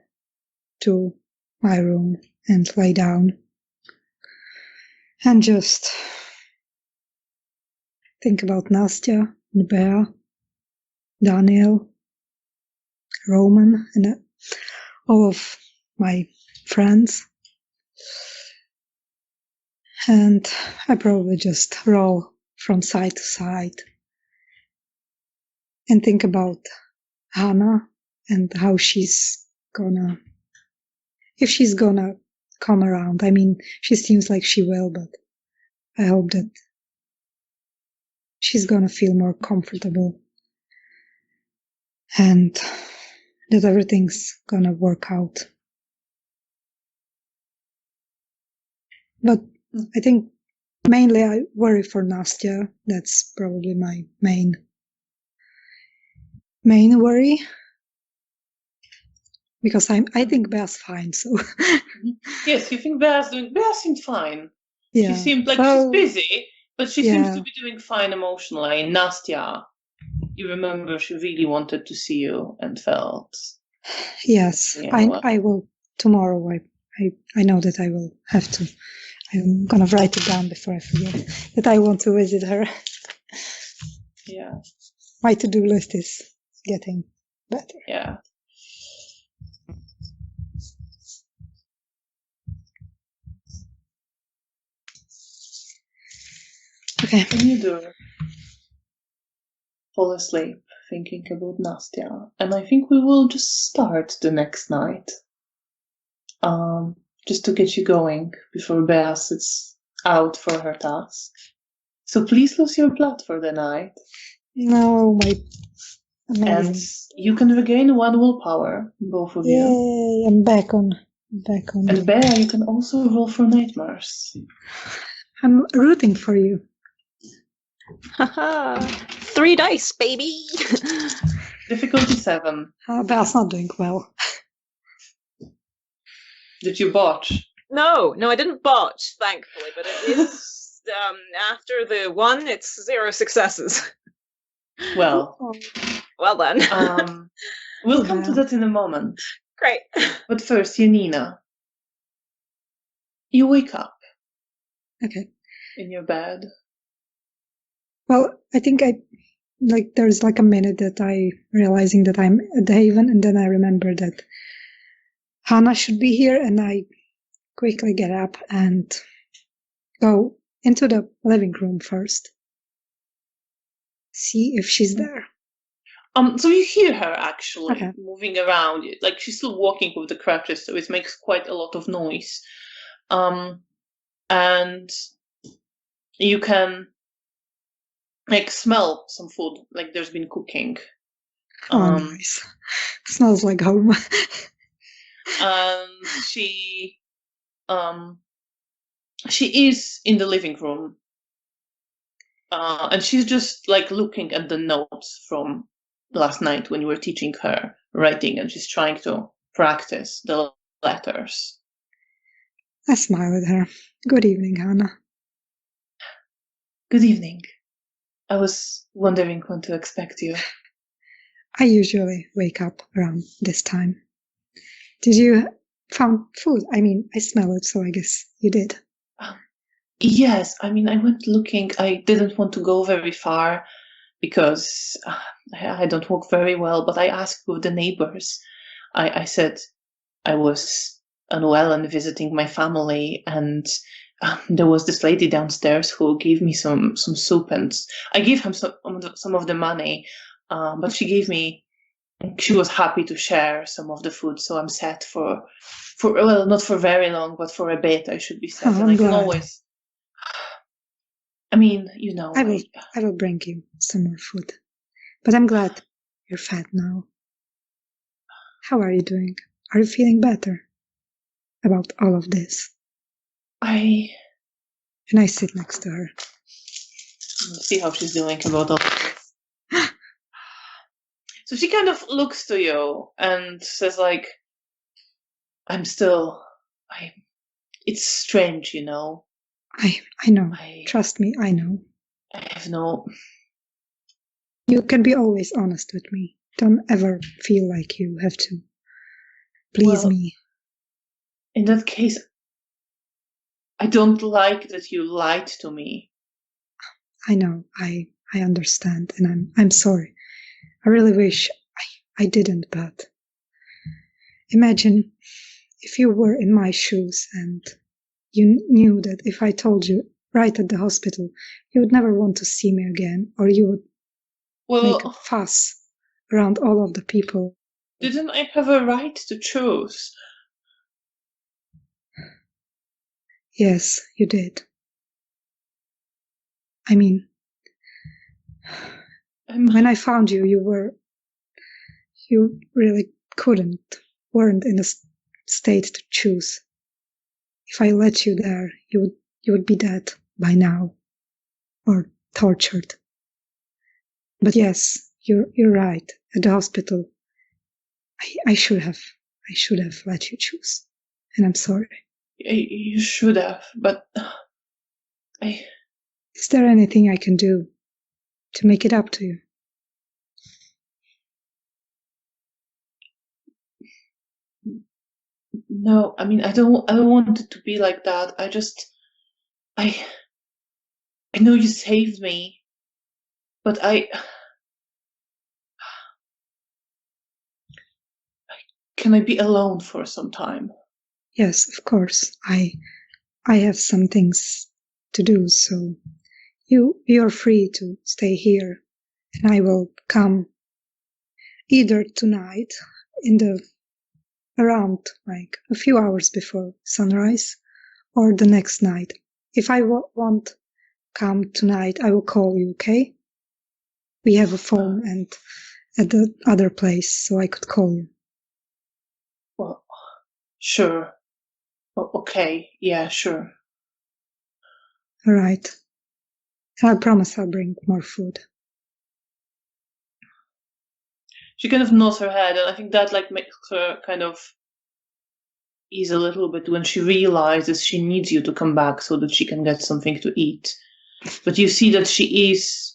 to my room and lay down and just think about Nastya, Bea, Daniel, Roman, and all of my friends. And I probably just roll from side to side and think about Hannah and how she's gonna, if she's gonna come around. I mean, she seems like she will, but I hope that she's gonna feel more comfortable and that everything's gonna work out. But I think mainly I worry for Nastya. That's probably my main worry. Because I think Bea's fine, so. Yes, you think Bea seemed fine. Yeah. She seemed like she's busy, but she seems to be doing fine emotionally. And Nastya, you remember she really wanted to see you and felt. Yes, I will tomorrow. I know that I will have to. I'm gonna write it down before I forget that I want to visit her. Yeah. My to-do list is getting better. Yeah. Okay. And you do fall asleep thinking about Nastya. And I think we will just start the next night. Just to get you going before Bea sits out for her task. So please lose your blood for the night. No, my amazing. And you can regain 1 willpower, both of you. Yay, I'm back on. And Bea, you can also roll for nightmares. I'm rooting for you. Haha! 3 dice, baby! Difficulty 7. Bea's not doing well. Did you botch? No, I didn't botch, thankfully, but it is, after the 1, it's 0 successes. Well then. We'll come to that in a moment. Great. But first, Janina. You wake up. Okay. In your bed. Well, I think there's like a minute that I realizing that I'm at the Haven, and then I remember that Hannah should be here, and I quickly get up and go into the living room first. See if she's there. So you hear her actually Okay. moving around. Like she's still walking with the crutches, so it makes quite a lot of noise. And you can smell some food, like there's been cooking. Nice. Smells like home. And she is in the living room. And she's just like looking at the notes from last night when you were teaching her writing, and she's trying to practice the letters. I smile at her. Good evening, Hannah. Good evening. I was wondering when to expect you. I usually wake up around this time. Did you found food? I mean, I smell it, so I guess you did. Yes, I mean, I went looking. I didn't want to go very far because I don't walk very well, but I asked with the neighbors. I said I was unwell and visiting my family, and there was this lady downstairs who gave me some soup, and I gave him some of the money, but she was happy to share some of the food, so I'm set for well, not for very long, but for a bit I should be set. Oh, and I'm I can glad. always, I mean, I will bring you some more food. But I'm glad you're fed now. How are you doing? Are you feeling better about all of this? And I sit next to her. See how she's doing about all of this. So she kind of looks to you and says, like, it's strange, you know. I know. Trust me, I know. I have no... You can be always honest with me. Don't ever feel like you have to please me. In that case, I don't like that you lied to me. I know. I understand, and I'm sorry. I really wish I didn't, but imagine if you were in my shoes and you knew that if I told you right at the hospital, you would never want to see me again, or you would make a fuss around all of the people. Didn't I have a right to choose? Yes, you did. I mean, when I found you, you really weren't in a state to choose. If I let you there, you would be dead by now, or tortured. But yes, you're right. At the hospital, I should have let you choose, and I'm sorry. You should have, but Is there anything I can do to make it up to you? No, I mean, I don't want it to be like that. I know you saved me, but can I be alone for some time? Yes, of course. I have some things to do, so you're free to stay here, and I will come either tonight around like a few hours before sunrise, or the next night. If I won't come tonight, I will call you, okay? We have a phone and at the other place, so I could call you. Well, sure. Okay, yeah, sure. All right. I promise I'll bring more food. She kind of nods her head, and I think that makes her kind of ease a little bit when she realizes she needs you to come back so that she can get something to eat. But you see that she is,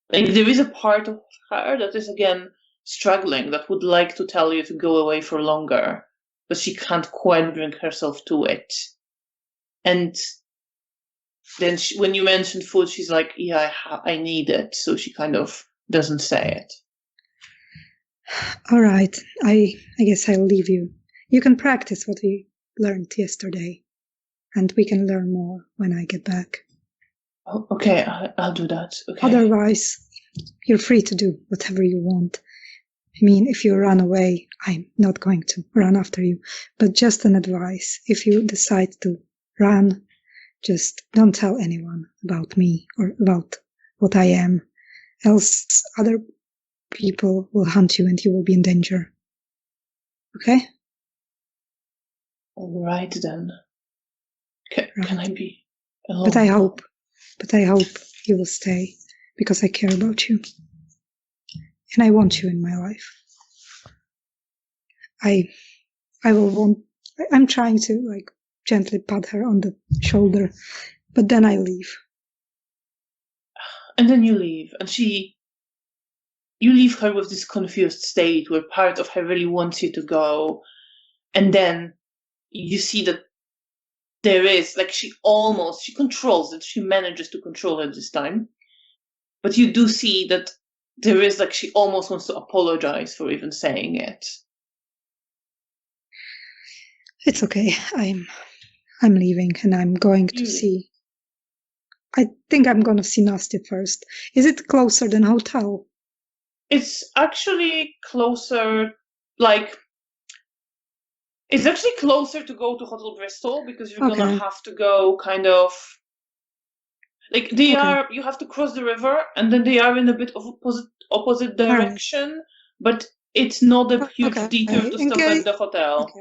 there is a part of her that is again struggling, that would like to tell you to go away for longer, but she can't quite bring herself to it. And then when you mentioned food, she's like, yeah, I need it. So she kind of doesn't say it. All right. I guess I'll leave you. You can practice what we learned yesterday, and we can learn more when I get back. Oh, okay, I'll do that. Okay. Otherwise, you're free to do whatever you want. I mean, if you run away, I'm not going to run after you. But just an advice, if you decide to run, just don't tell anyone about me or about what I am. Else other people will hunt you and you will be in danger. Okay? All right, then. Can I be alone? But I hope you will stay, because I care about you. And I want you in my life. I'm trying to gently pat her on the shoulder, but then I leave. And then you leave, and you leave her with this confused state where part of her really wants you to go, and then you see that there is, she controls it, she manages to control it this time, but you do see that there is, she almost wants to apologize for even saying it. It's okay. I'm leaving, and I'm going to see. I think I'm going to see Nasty first. Is it closer than hotel? It's actually closer, it's actually closer to go to Hotel Bristol, because you're gonna have to go kind of you have to cross the river, and then they are in a bit of opposite direction, but it's not a huge detour to stop at the hotel.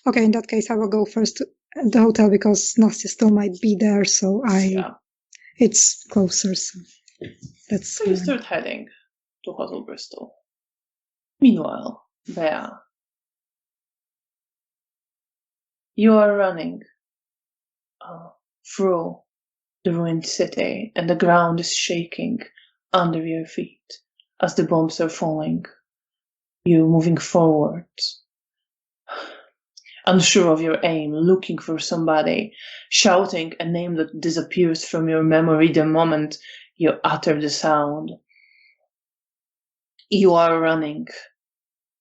Okay, in that case, I will go first at the hotel, because Nasty still might be there, so it's closer, so that's So you start heading to Hotel Bristol. Meanwhile, Bea, you are running through the ruined city, and the ground is shaking under your feet as the bombs are falling. You moving forward, unsure of your aim, looking for somebody, shouting a name that disappears from your memory the moment you utter the sound. You are running,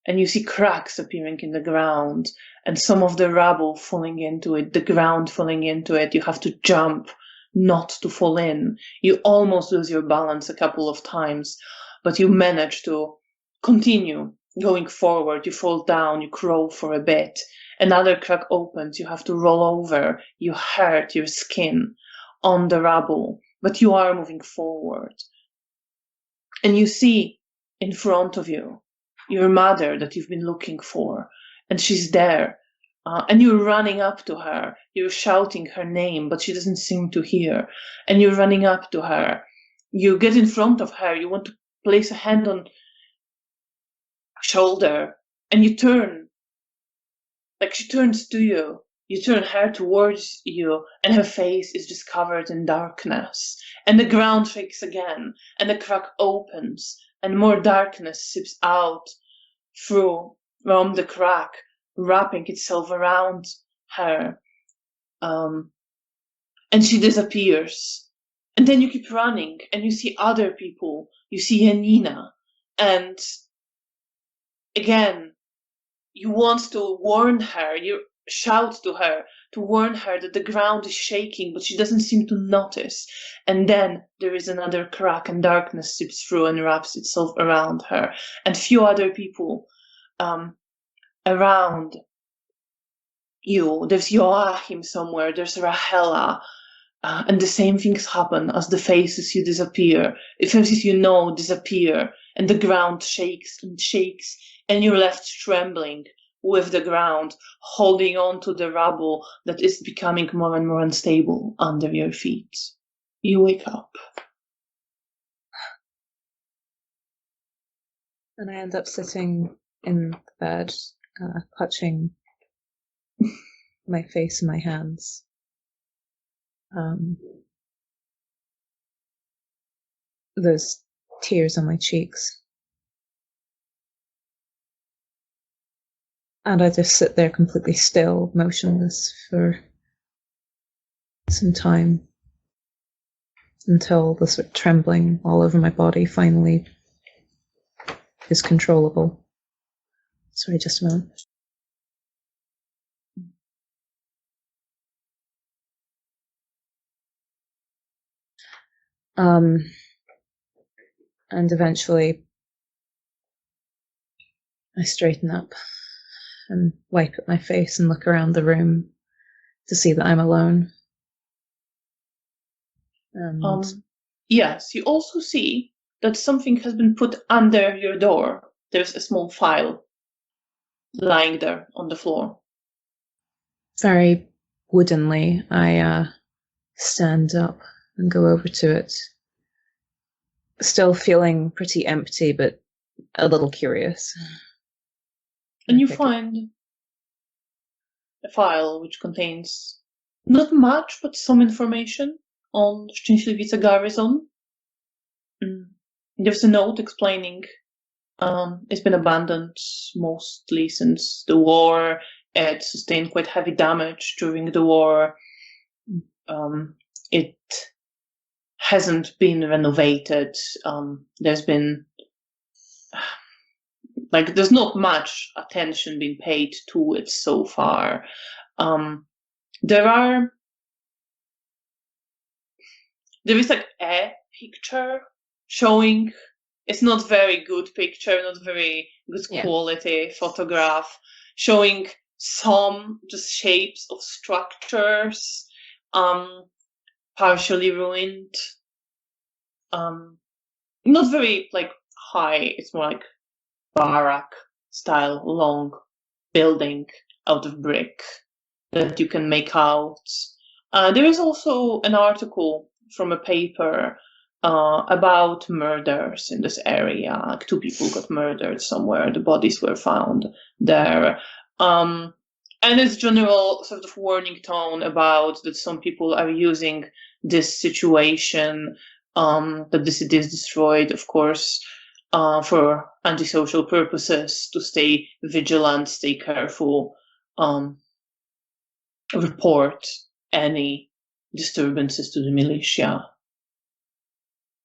and you see cracks appearing in the ground, and some of the rubble falling into it, the ground falling into it. You have to jump not to fall in. You almost lose your balance a couple of times, but you manage to continue going forward. You fall down, you crawl for a bit. Another crack opens, you have to roll over. You hurt your skin on the rubble, but you are moving forward. And you see in front of you your mother that you've been looking for, and she's there. And you're running up to her. You're shouting her name, but she doesn't seem to hear. And you're running up to her. You get in front of her. You want to place a hand on her shoulder, and you turn. Like she turns to you. You turn her towards you, and her face is just covered in darkness. And the ground shakes again, and the crack opens, and more darkness seeps out from the crack, wrapping itself around her. And she disappears. And then you keep running, and you see other people. You see Janina, and again, you want to warn her. You shout to her to warn her that the ground is shaking, but she doesn't seem to notice. And then there is another crack, and darkness seeps through and wraps itself around her. And few other people around you. There's Joachim somewhere. There's Rahela. And the same things happen as the faces you disappear. The faces you know disappear, and the ground shakes and shakes, and you're left trembling with the ground, holding on to the rubble that is becoming more and more unstable under your feet. You wake up. And I end up sitting in the bed, clutching my face in my hands. There's tears on my cheeks. And I just sit there completely still, motionless for some time, until the sort of trembling all over my body finally is controllable. Sorry, just a moment. And eventually I straighten up and wipe at my face and look around the room to see that I'm alone. Yes, you also see that something has been put under your door. There's a small file lying there on the floor. Very woodenly, I stand up and go over to it, still feeling pretty empty, but a little curious. And you find a file which contains not much, but some information on Szczęśliwice garrison. There's a note explaining it's been abandoned mostly since the war. It sustained quite heavy damage during the war. It hasn't been renovated. There's been like there's not much attention being paid to it so far. There is like a picture showing. It's not very good picture, not very good quality photograph, showing some just shapes of structures, partially ruined. Not very like high. It's more like barrack style, long building out of brick that you can make out. There is also an article from a paper about murders in this area. Like 2 people got murdered somewhere. The bodies were found there. And it's general sort of warning tone about that some people are using this situation, that the city is destroyed, of course, for antisocial purposes, to stay vigilant, stay careful, report any disturbances to the militia.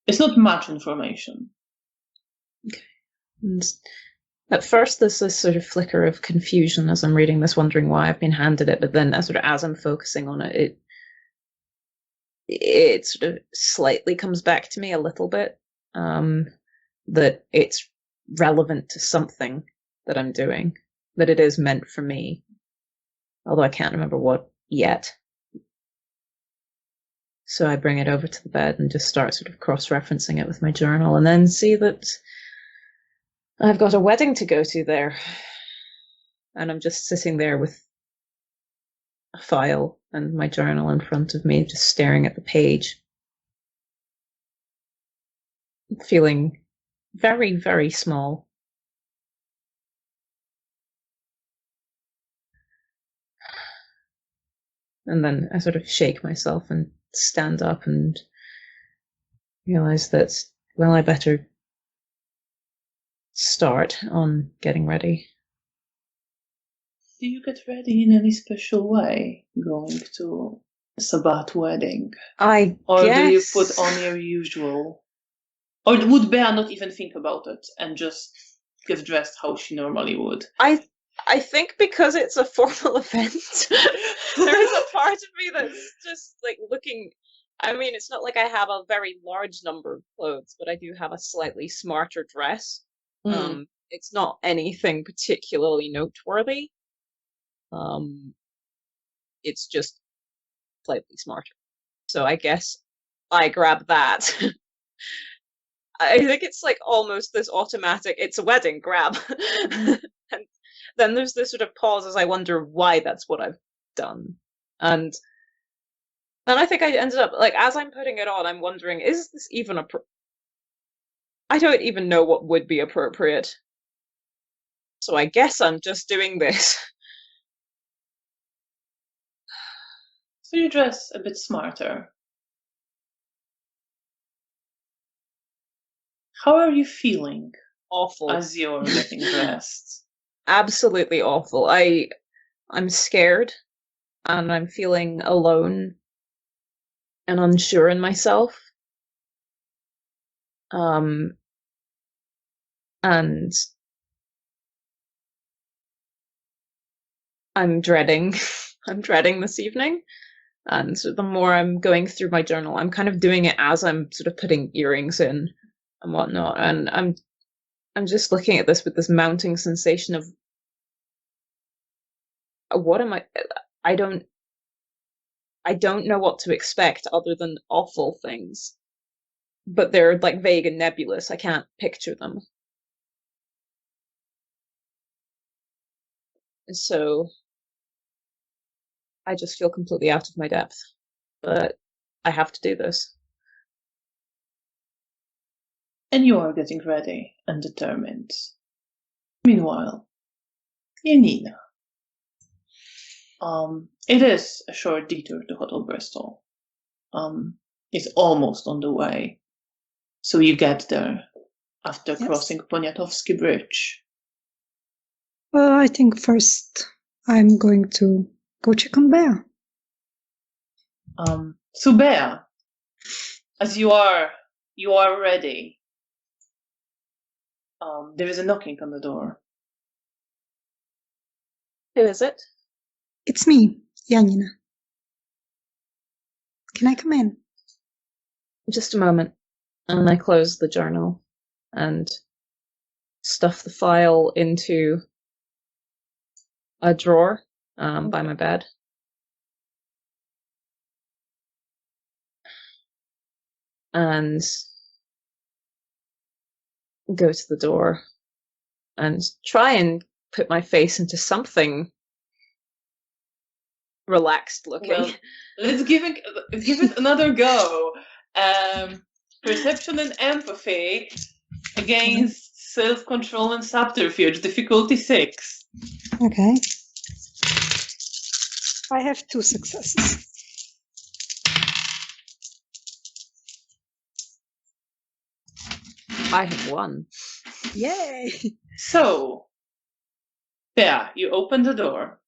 It's not much information. Okay. And at first, there's this sort of flicker of confusion as I'm reading this, wondering why I've been handed it. But then, as I'm focusing on it, it sort of slightly comes back to me a little bit, that it's relevant to something that I'm doing, that it is meant for me, although I can't remember what yet. So I bring it over to the bed and just start sort of cross-referencing it with my journal, and then see that I've got a wedding to go to there. And I'm just sitting there with a file and my journal in front of me, just staring at the page, feeling very, very small. And then I sort of shake myself and stand up and realize that, well, I better start on getting ready. Do you get ready in any special way going to a Sabbat wedding? Or do you put on your usual? Or would Bea not even think about it and just get dressed how she normally would? I think because it's a formal event, there is a part of me that's just like looking. I mean, it's not like I have a very large number of clothes, but I do have a slightly smarter dress. It's not anything particularly noteworthy. It's just slightly smarter. So I guess I grab that. I think it's like almost this automatic, it's a wedding, grab. And then there's this sort of pause as I wonder why that's what I've done. And I think I ended up, like, as I'm putting it on, I'm wondering, is this even I don't even know what would be appropriate. So I guess I'm just doing this. So you dress a bit smarter. How are you feeling? Awful. As you're getting dressed. Absolutely awful. I'm scared, and I'm feeling alone and unsure in myself. And I'm dreading this evening. And so the more I'm going through my journal, I'm kind of doing it as I'm sort of putting earrings in and whatnot. And I'm just looking at this with this mounting sensation of, what am I don't know what to expect other than awful things. But they're like vague and nebulous. I can't picture them. And so I just feel completely out of my depth. But I have to do this. And you are getting ready and determined. Meanwhile, Janina. It is a short detour to Hotel Bristol. It's almost on the way. So you get there after crossing Poniatowski Bridge. Well, I think first I'm going to go check on Bea. So Bea, as you are ready, there is a knocking on the door. Who is it? It's me, Janina. Can I come in? Just a moment. And I close the journal and stuff the file into a drawer by my bed. And go to the door and try and put my face into something relaxed looking. Well, let's give it another go. Perception and empathy against self-control and subterfuge. Difficulty 6. Okay. I have 2 successes. I have 1. Yay! So, Bea, you open the door.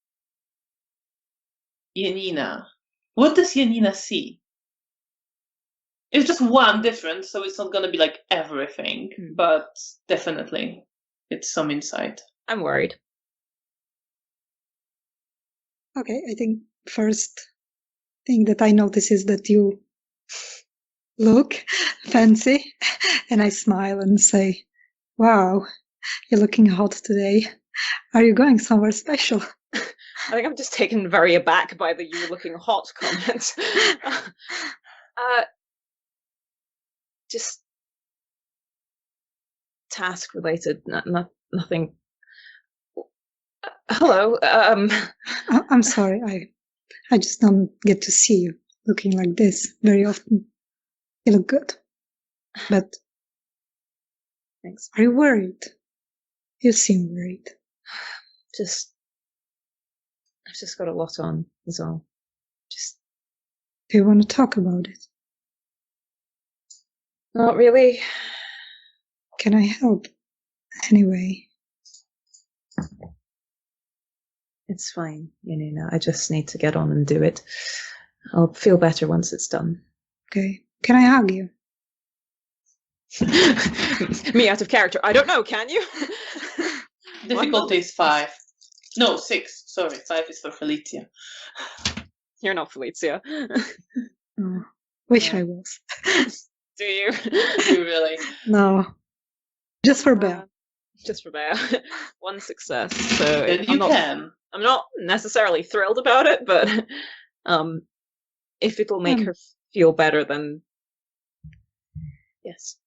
Janina. What does Janina see? It's just one difference, so it's not going to be like everything, but definitely it's some insight. I'm worried. Okay, I think first thing that I notice is that you look fancy, and I smile and say, "Wow, you're looking hot today. Are you going somewhere special?" I think I'm just taken very aback by the "you looking hot" comment. Just task related, nothing. Hello. I'm sorry, I just don't get to see you looking like this very often. You look good, but Thanks. Are you worried? You seem worried. I've just got a lot on, is all. Do you want to talk about it? Not really. Can I help? Anyway. It's fine, Janina. I just need to get on and do it. I'll feel better once it's done. Okay. Can I hug you? Me out of character. I don't know, can you? Difficulty is 5. No, 6. Sorry, 5 is for Felicia. You're not Felicia. Oh, wish I was. Do you? Do you really? No. Just for Belle. Just for Belle. 1 success. So Then I'm not necessarily thrilled about it, but if it'll make her feel better, then yes.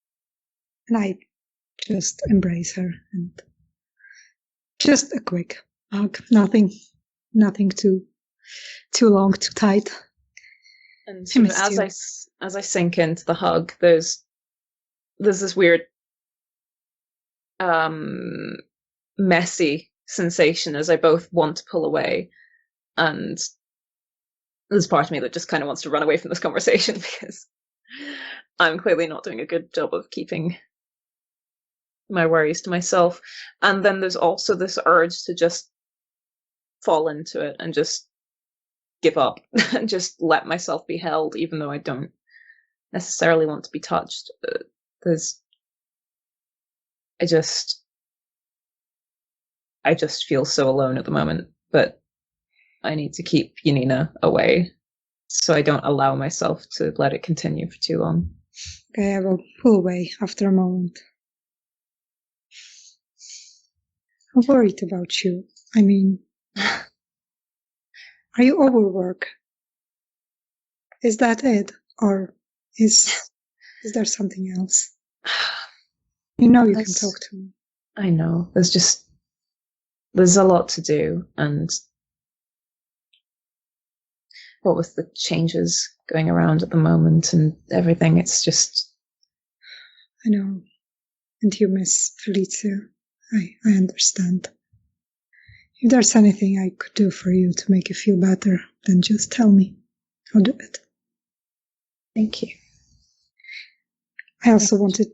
And I just embrace her and just a quick hug. Nothing too long, too tight. And sort of as I sink into the hug, there's this weird messy sensation as I both want to pull away, and there's part of me that just kind of wants to run away from this conversation because I'm clearly not doing a good job of keeping my worries to myself. And then there's also this urge to just fall into it and just give up and just let myself be held, even though I don't necessarily want to be touched. I just feel so alone at the moment, but I need to keep Janina away so I don't allow myself to let it continue for too long. Okay, I will pull away after a moment. I'm worried about you. I mean, are you overworked? Is that it? Or is there something else? You know you can talk to me. I know. There's a lot to do, and what with the changes going around at the moment and everything, it's just... I know. And you miss Felicia. I understand. If there's anything I could do for you to make you feel better, then just tell me. I'll do it. Thank you. I also wanted...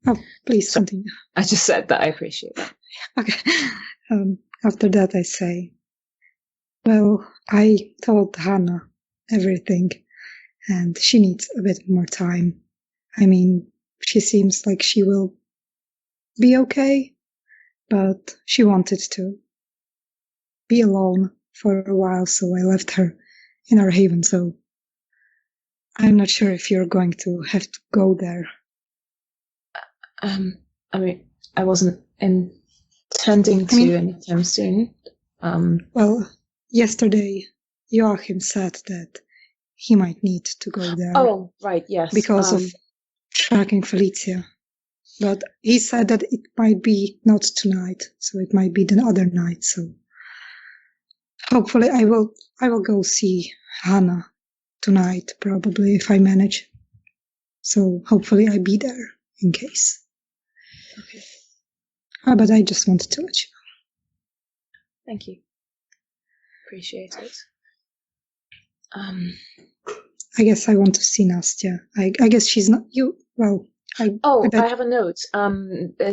Oh, please continue. I just said that I appreciate that. Okay. After that I say, well, I told Hannah everything, and she needs a bit more time. I mean, she seems like she will be okay, but she wanted to be alone for a while, so I left her in our haven, so I'm not sure if you're going to have to go there. I mean, I wasn't intending to anytime soon. Well, yesterday Joachim said that he might need to go there. Oh, right, yes. Because of tracking Felicia. But he said that it might be not tonight, so it might be the other night. So hopefully I will go see Hannah tonight, probably, if I manage. So hopefully I'll be there in case. Okay. But I just wanted to let you know. Thank you. Appreciate it. I guess I want to see Nastya. I guess she's not you. Well, I have a note.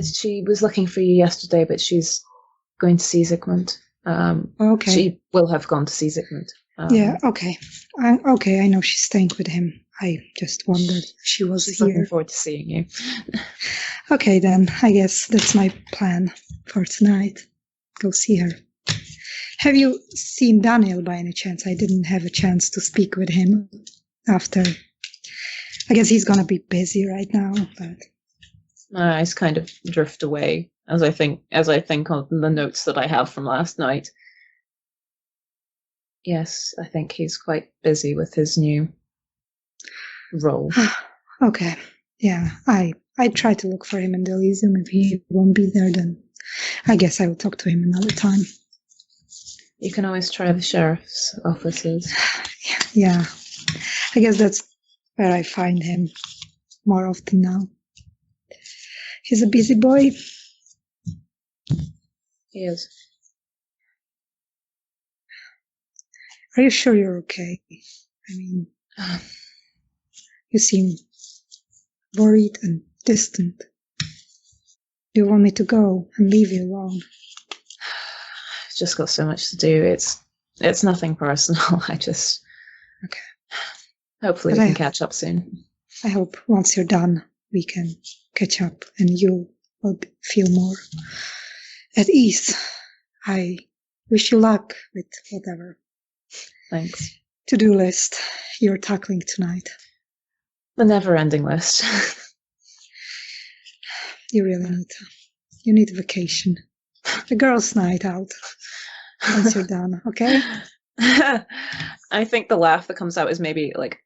She was looking for you yesterday, but she's going to see Zygmunt. Okay. She will have gone to see Zygmunt. Yeah. Okay. Okay. I know she's staying with him. I just wondered if she was she's here. Looking forward to seeing you. Okay, then. I guess that's my plan for tonight. Go see her. Have you seen Daniel by any chance? I didn't have a chance to speak with him after. I guess he's gonna be busy right now, but He's kind of drift away as I think on the notes that I have from last night. Yes, I think he's quite busy with his new role. Okay. Yeah, I try to look for him in the Elysium. If he won't be there, then I guess I will talk to him another time. You can always try the sheriff's offices. Yeah. I guess that's where I find him more often now. He's a busy boy. He is. Are you sure you're okay? I mean, you seem worried and distant. Do you want me to go and leave you alone? I've just got so much to do. It's nothing personal. I just... Okay. Hopefully we can catch up soon. I hope once you're done, we can catch up and you will feel more at ease. I wish you luck with whatever Thanks. to-do list you're tackling tonight. The never-ending list. You really need a vacation. A girls' night out once you're done, okay? I think the laugh that comes out is maybe like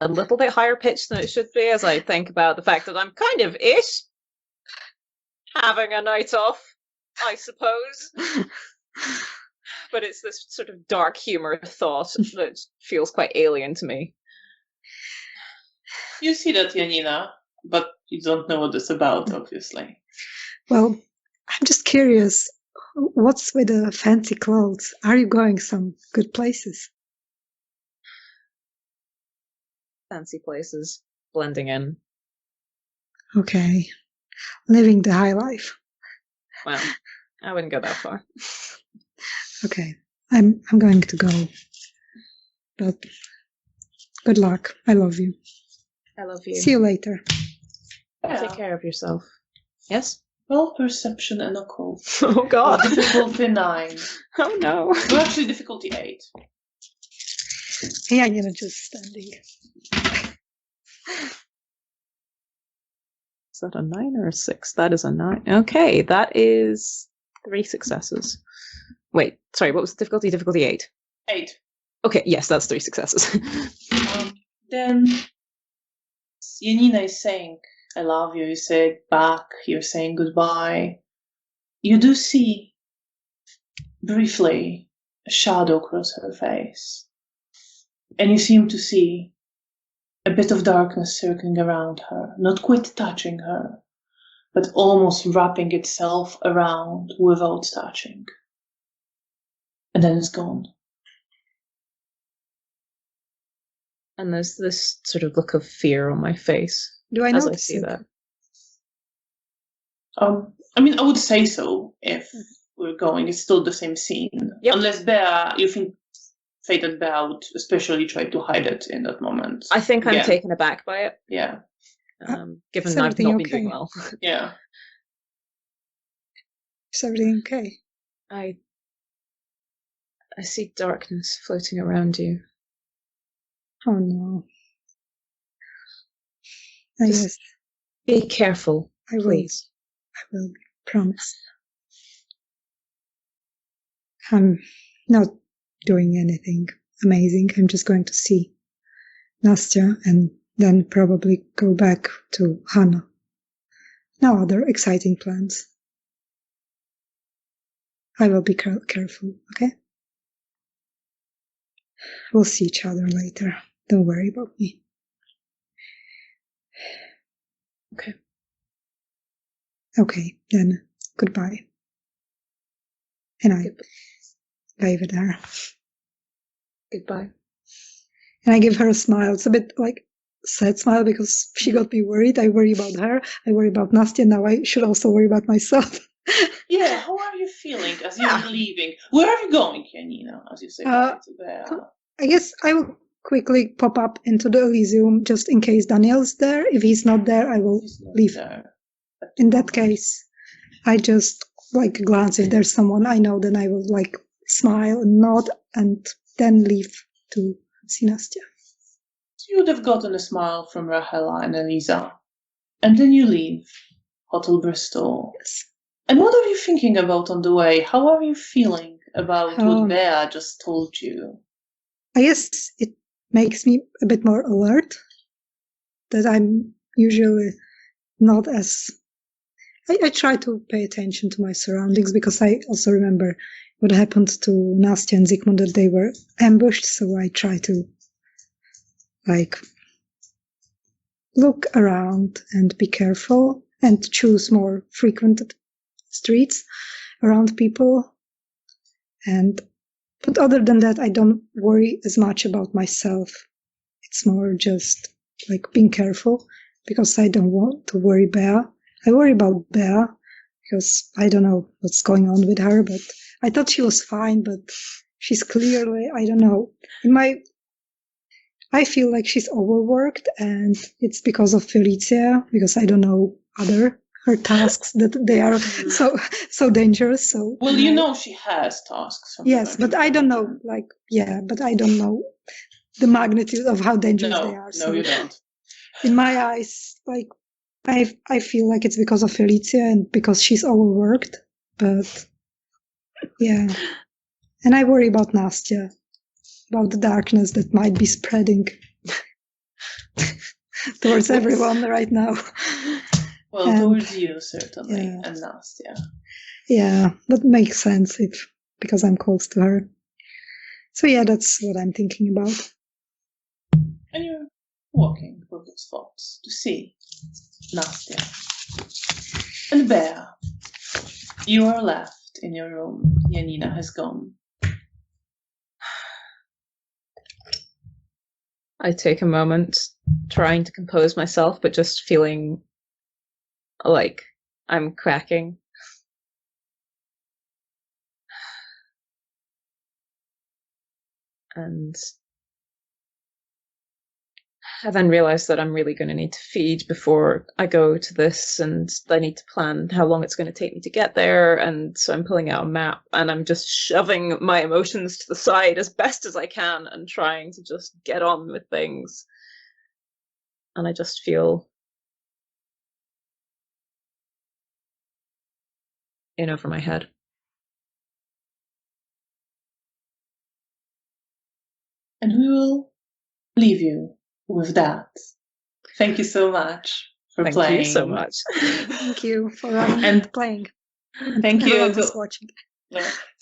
a little bit higher pitched than it should be, as I think about the fact that I'm kind of having a night off, I suppose. But it's this sort of dark humor thought that feels quite alien to me. You see that, Janina, but you don't know what it's about, obviously. Well, I'm just curious, what's with the fancy clothes? Are you going some good places? Fancy places, blending in. Okay. Living the high life. Well, I wouldn't go that far. Okay. I'm going to go. But good luck. I love you. I love you. See you later. Yeah. Take care of yourself. Yes? Well, perception and occult. Oh god. Difficulty 9. Oh no. Well, actually, difficulty 8. Yeah, you're just standing. Is that a 9 or a 6? That is a 9. Okay, that is 3 successes. Wait, sorry, what was the difficulty? Difficulty 8. 8. Okay, yes, that's 3 successes. Then Janina is saying, I love you. You say it back. You're saying goodbye. You do see briefly a shadow cross her face. And you seem to see a bit of darkness circling around her, not quite touching her, but almost wrapping itself around without touching. And then it's gone. And there's this sort of look of fear on my face. Do I as notice I see it? that? I mean, I would say so if we're going. It's still the same scene. Yep. Unless Bea, you think Fated Bea would especially try to hide it in that moment. I think I'm taken aback by it. Yeah. Given Is I've not been everything doing okay? well. Yeah. Is everything okay? I see darkness floating around you. Oh no. Just be careful, please. I will, promise. I'm not doing anything amazing. I'm just going to see Nastya and then probably go back to Hannah. No other exciting plans. I will be careful, okay? We'll see each other later. Don't worry about me. Okay. Okay, then goodbye. And I wave at her. Goodbye. And I give her a smile. It's a bit like sad smile because she got me worried. I worry about her. I worry about Nastya. Now I should also worry about myself. Yeah, how are you feeling as you're leaving? Where are you going, Janina, as you say bye to Bea? I guess I will quickly pop up into the Elysium just in case Daniel's there. If he's not there, I will leave. In that case, I just glance if there's someone I know, then I will smile and nod and then leave to see Nastya. You would have gotten a smile from Rahela and Eliza. And then you leave Hotel Bristol. Yes. And what are you thinking about on the way? How are you feeling about what Bea just told you? I guess it makes me a bit more alert. That I'm usually not as... I try to pay attention to my surroundings because I also remember what happened to Nastya and Zygmunt, that they were ambushed, so I try to look around and be careful and choose more frequented streets around people. But other than that, I don't worry as much about myself. It's more just being careful because I don't want to worry Bea. I worry about Bea because I don't know what's going on with her, but I thought she was fine, but she's clearly, I don't know. I feel like she's overworked, and it's because of Felicia, because I don't know her tasks, that they are so dangerous. So well, you know she has tasks. Yes, but I don't know, but I don't know the magnitude of how dangerous they are. No, you don't. In my eyes, I feel like it's because of Felicia and because she's overworked. But yeah, and I worry about Nastya, about the darkness that might be spreading towards everyone right now. Well, towards you certainly, and Nastya. Yeah, that makes sense because I'm close to her. So yeah, that's what I'm thinking about. And you're walking through those thoughts to see Nastya. And Bea, you are left in your room. Janina has gone. I take a moment, trying to compose myself, but just feeling like I'm cracking. And I then realize that I'm really going to need to feed before I go to this, and I need to plan how long it's going to take me to get there. And so I'm pulling out a map and I'm just shoving my emotions to the side as best as I can and trying to just get on with things. And I just feel in over my head. And we will leave you with that. Thank you so much for playing. Thank you so much. Thank you for running and playing. Thank you to watching.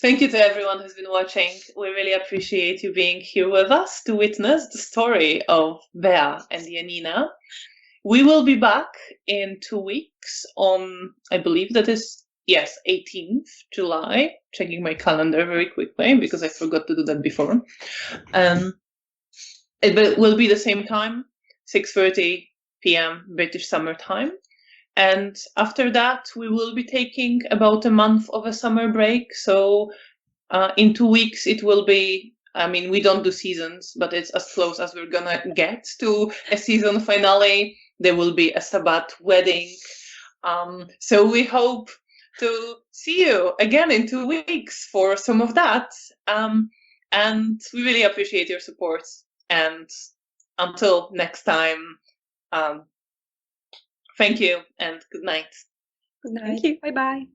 Thank you to everyone who's been watching. We really appreciate you being here with us to witness the story of Bea and Janina. We will be back in 2 weeks on, I believe that is, 18th July. Checking my calendar very quickly because I forgot to do that before. It will be the same time, 6:30 p.m. British Summer Time. And after that, we will be taking about a month of a summer break. So in 2 weeks, it will be, we don't do seasons, but it's as close as we're going to get to a season finale. There will be a Sabbat wedding. So we hope to see you again in 2 weeks for some of that. And we really appreciate your support. And until next time, thank you and good night. Good night. Thank you. Bye-bye.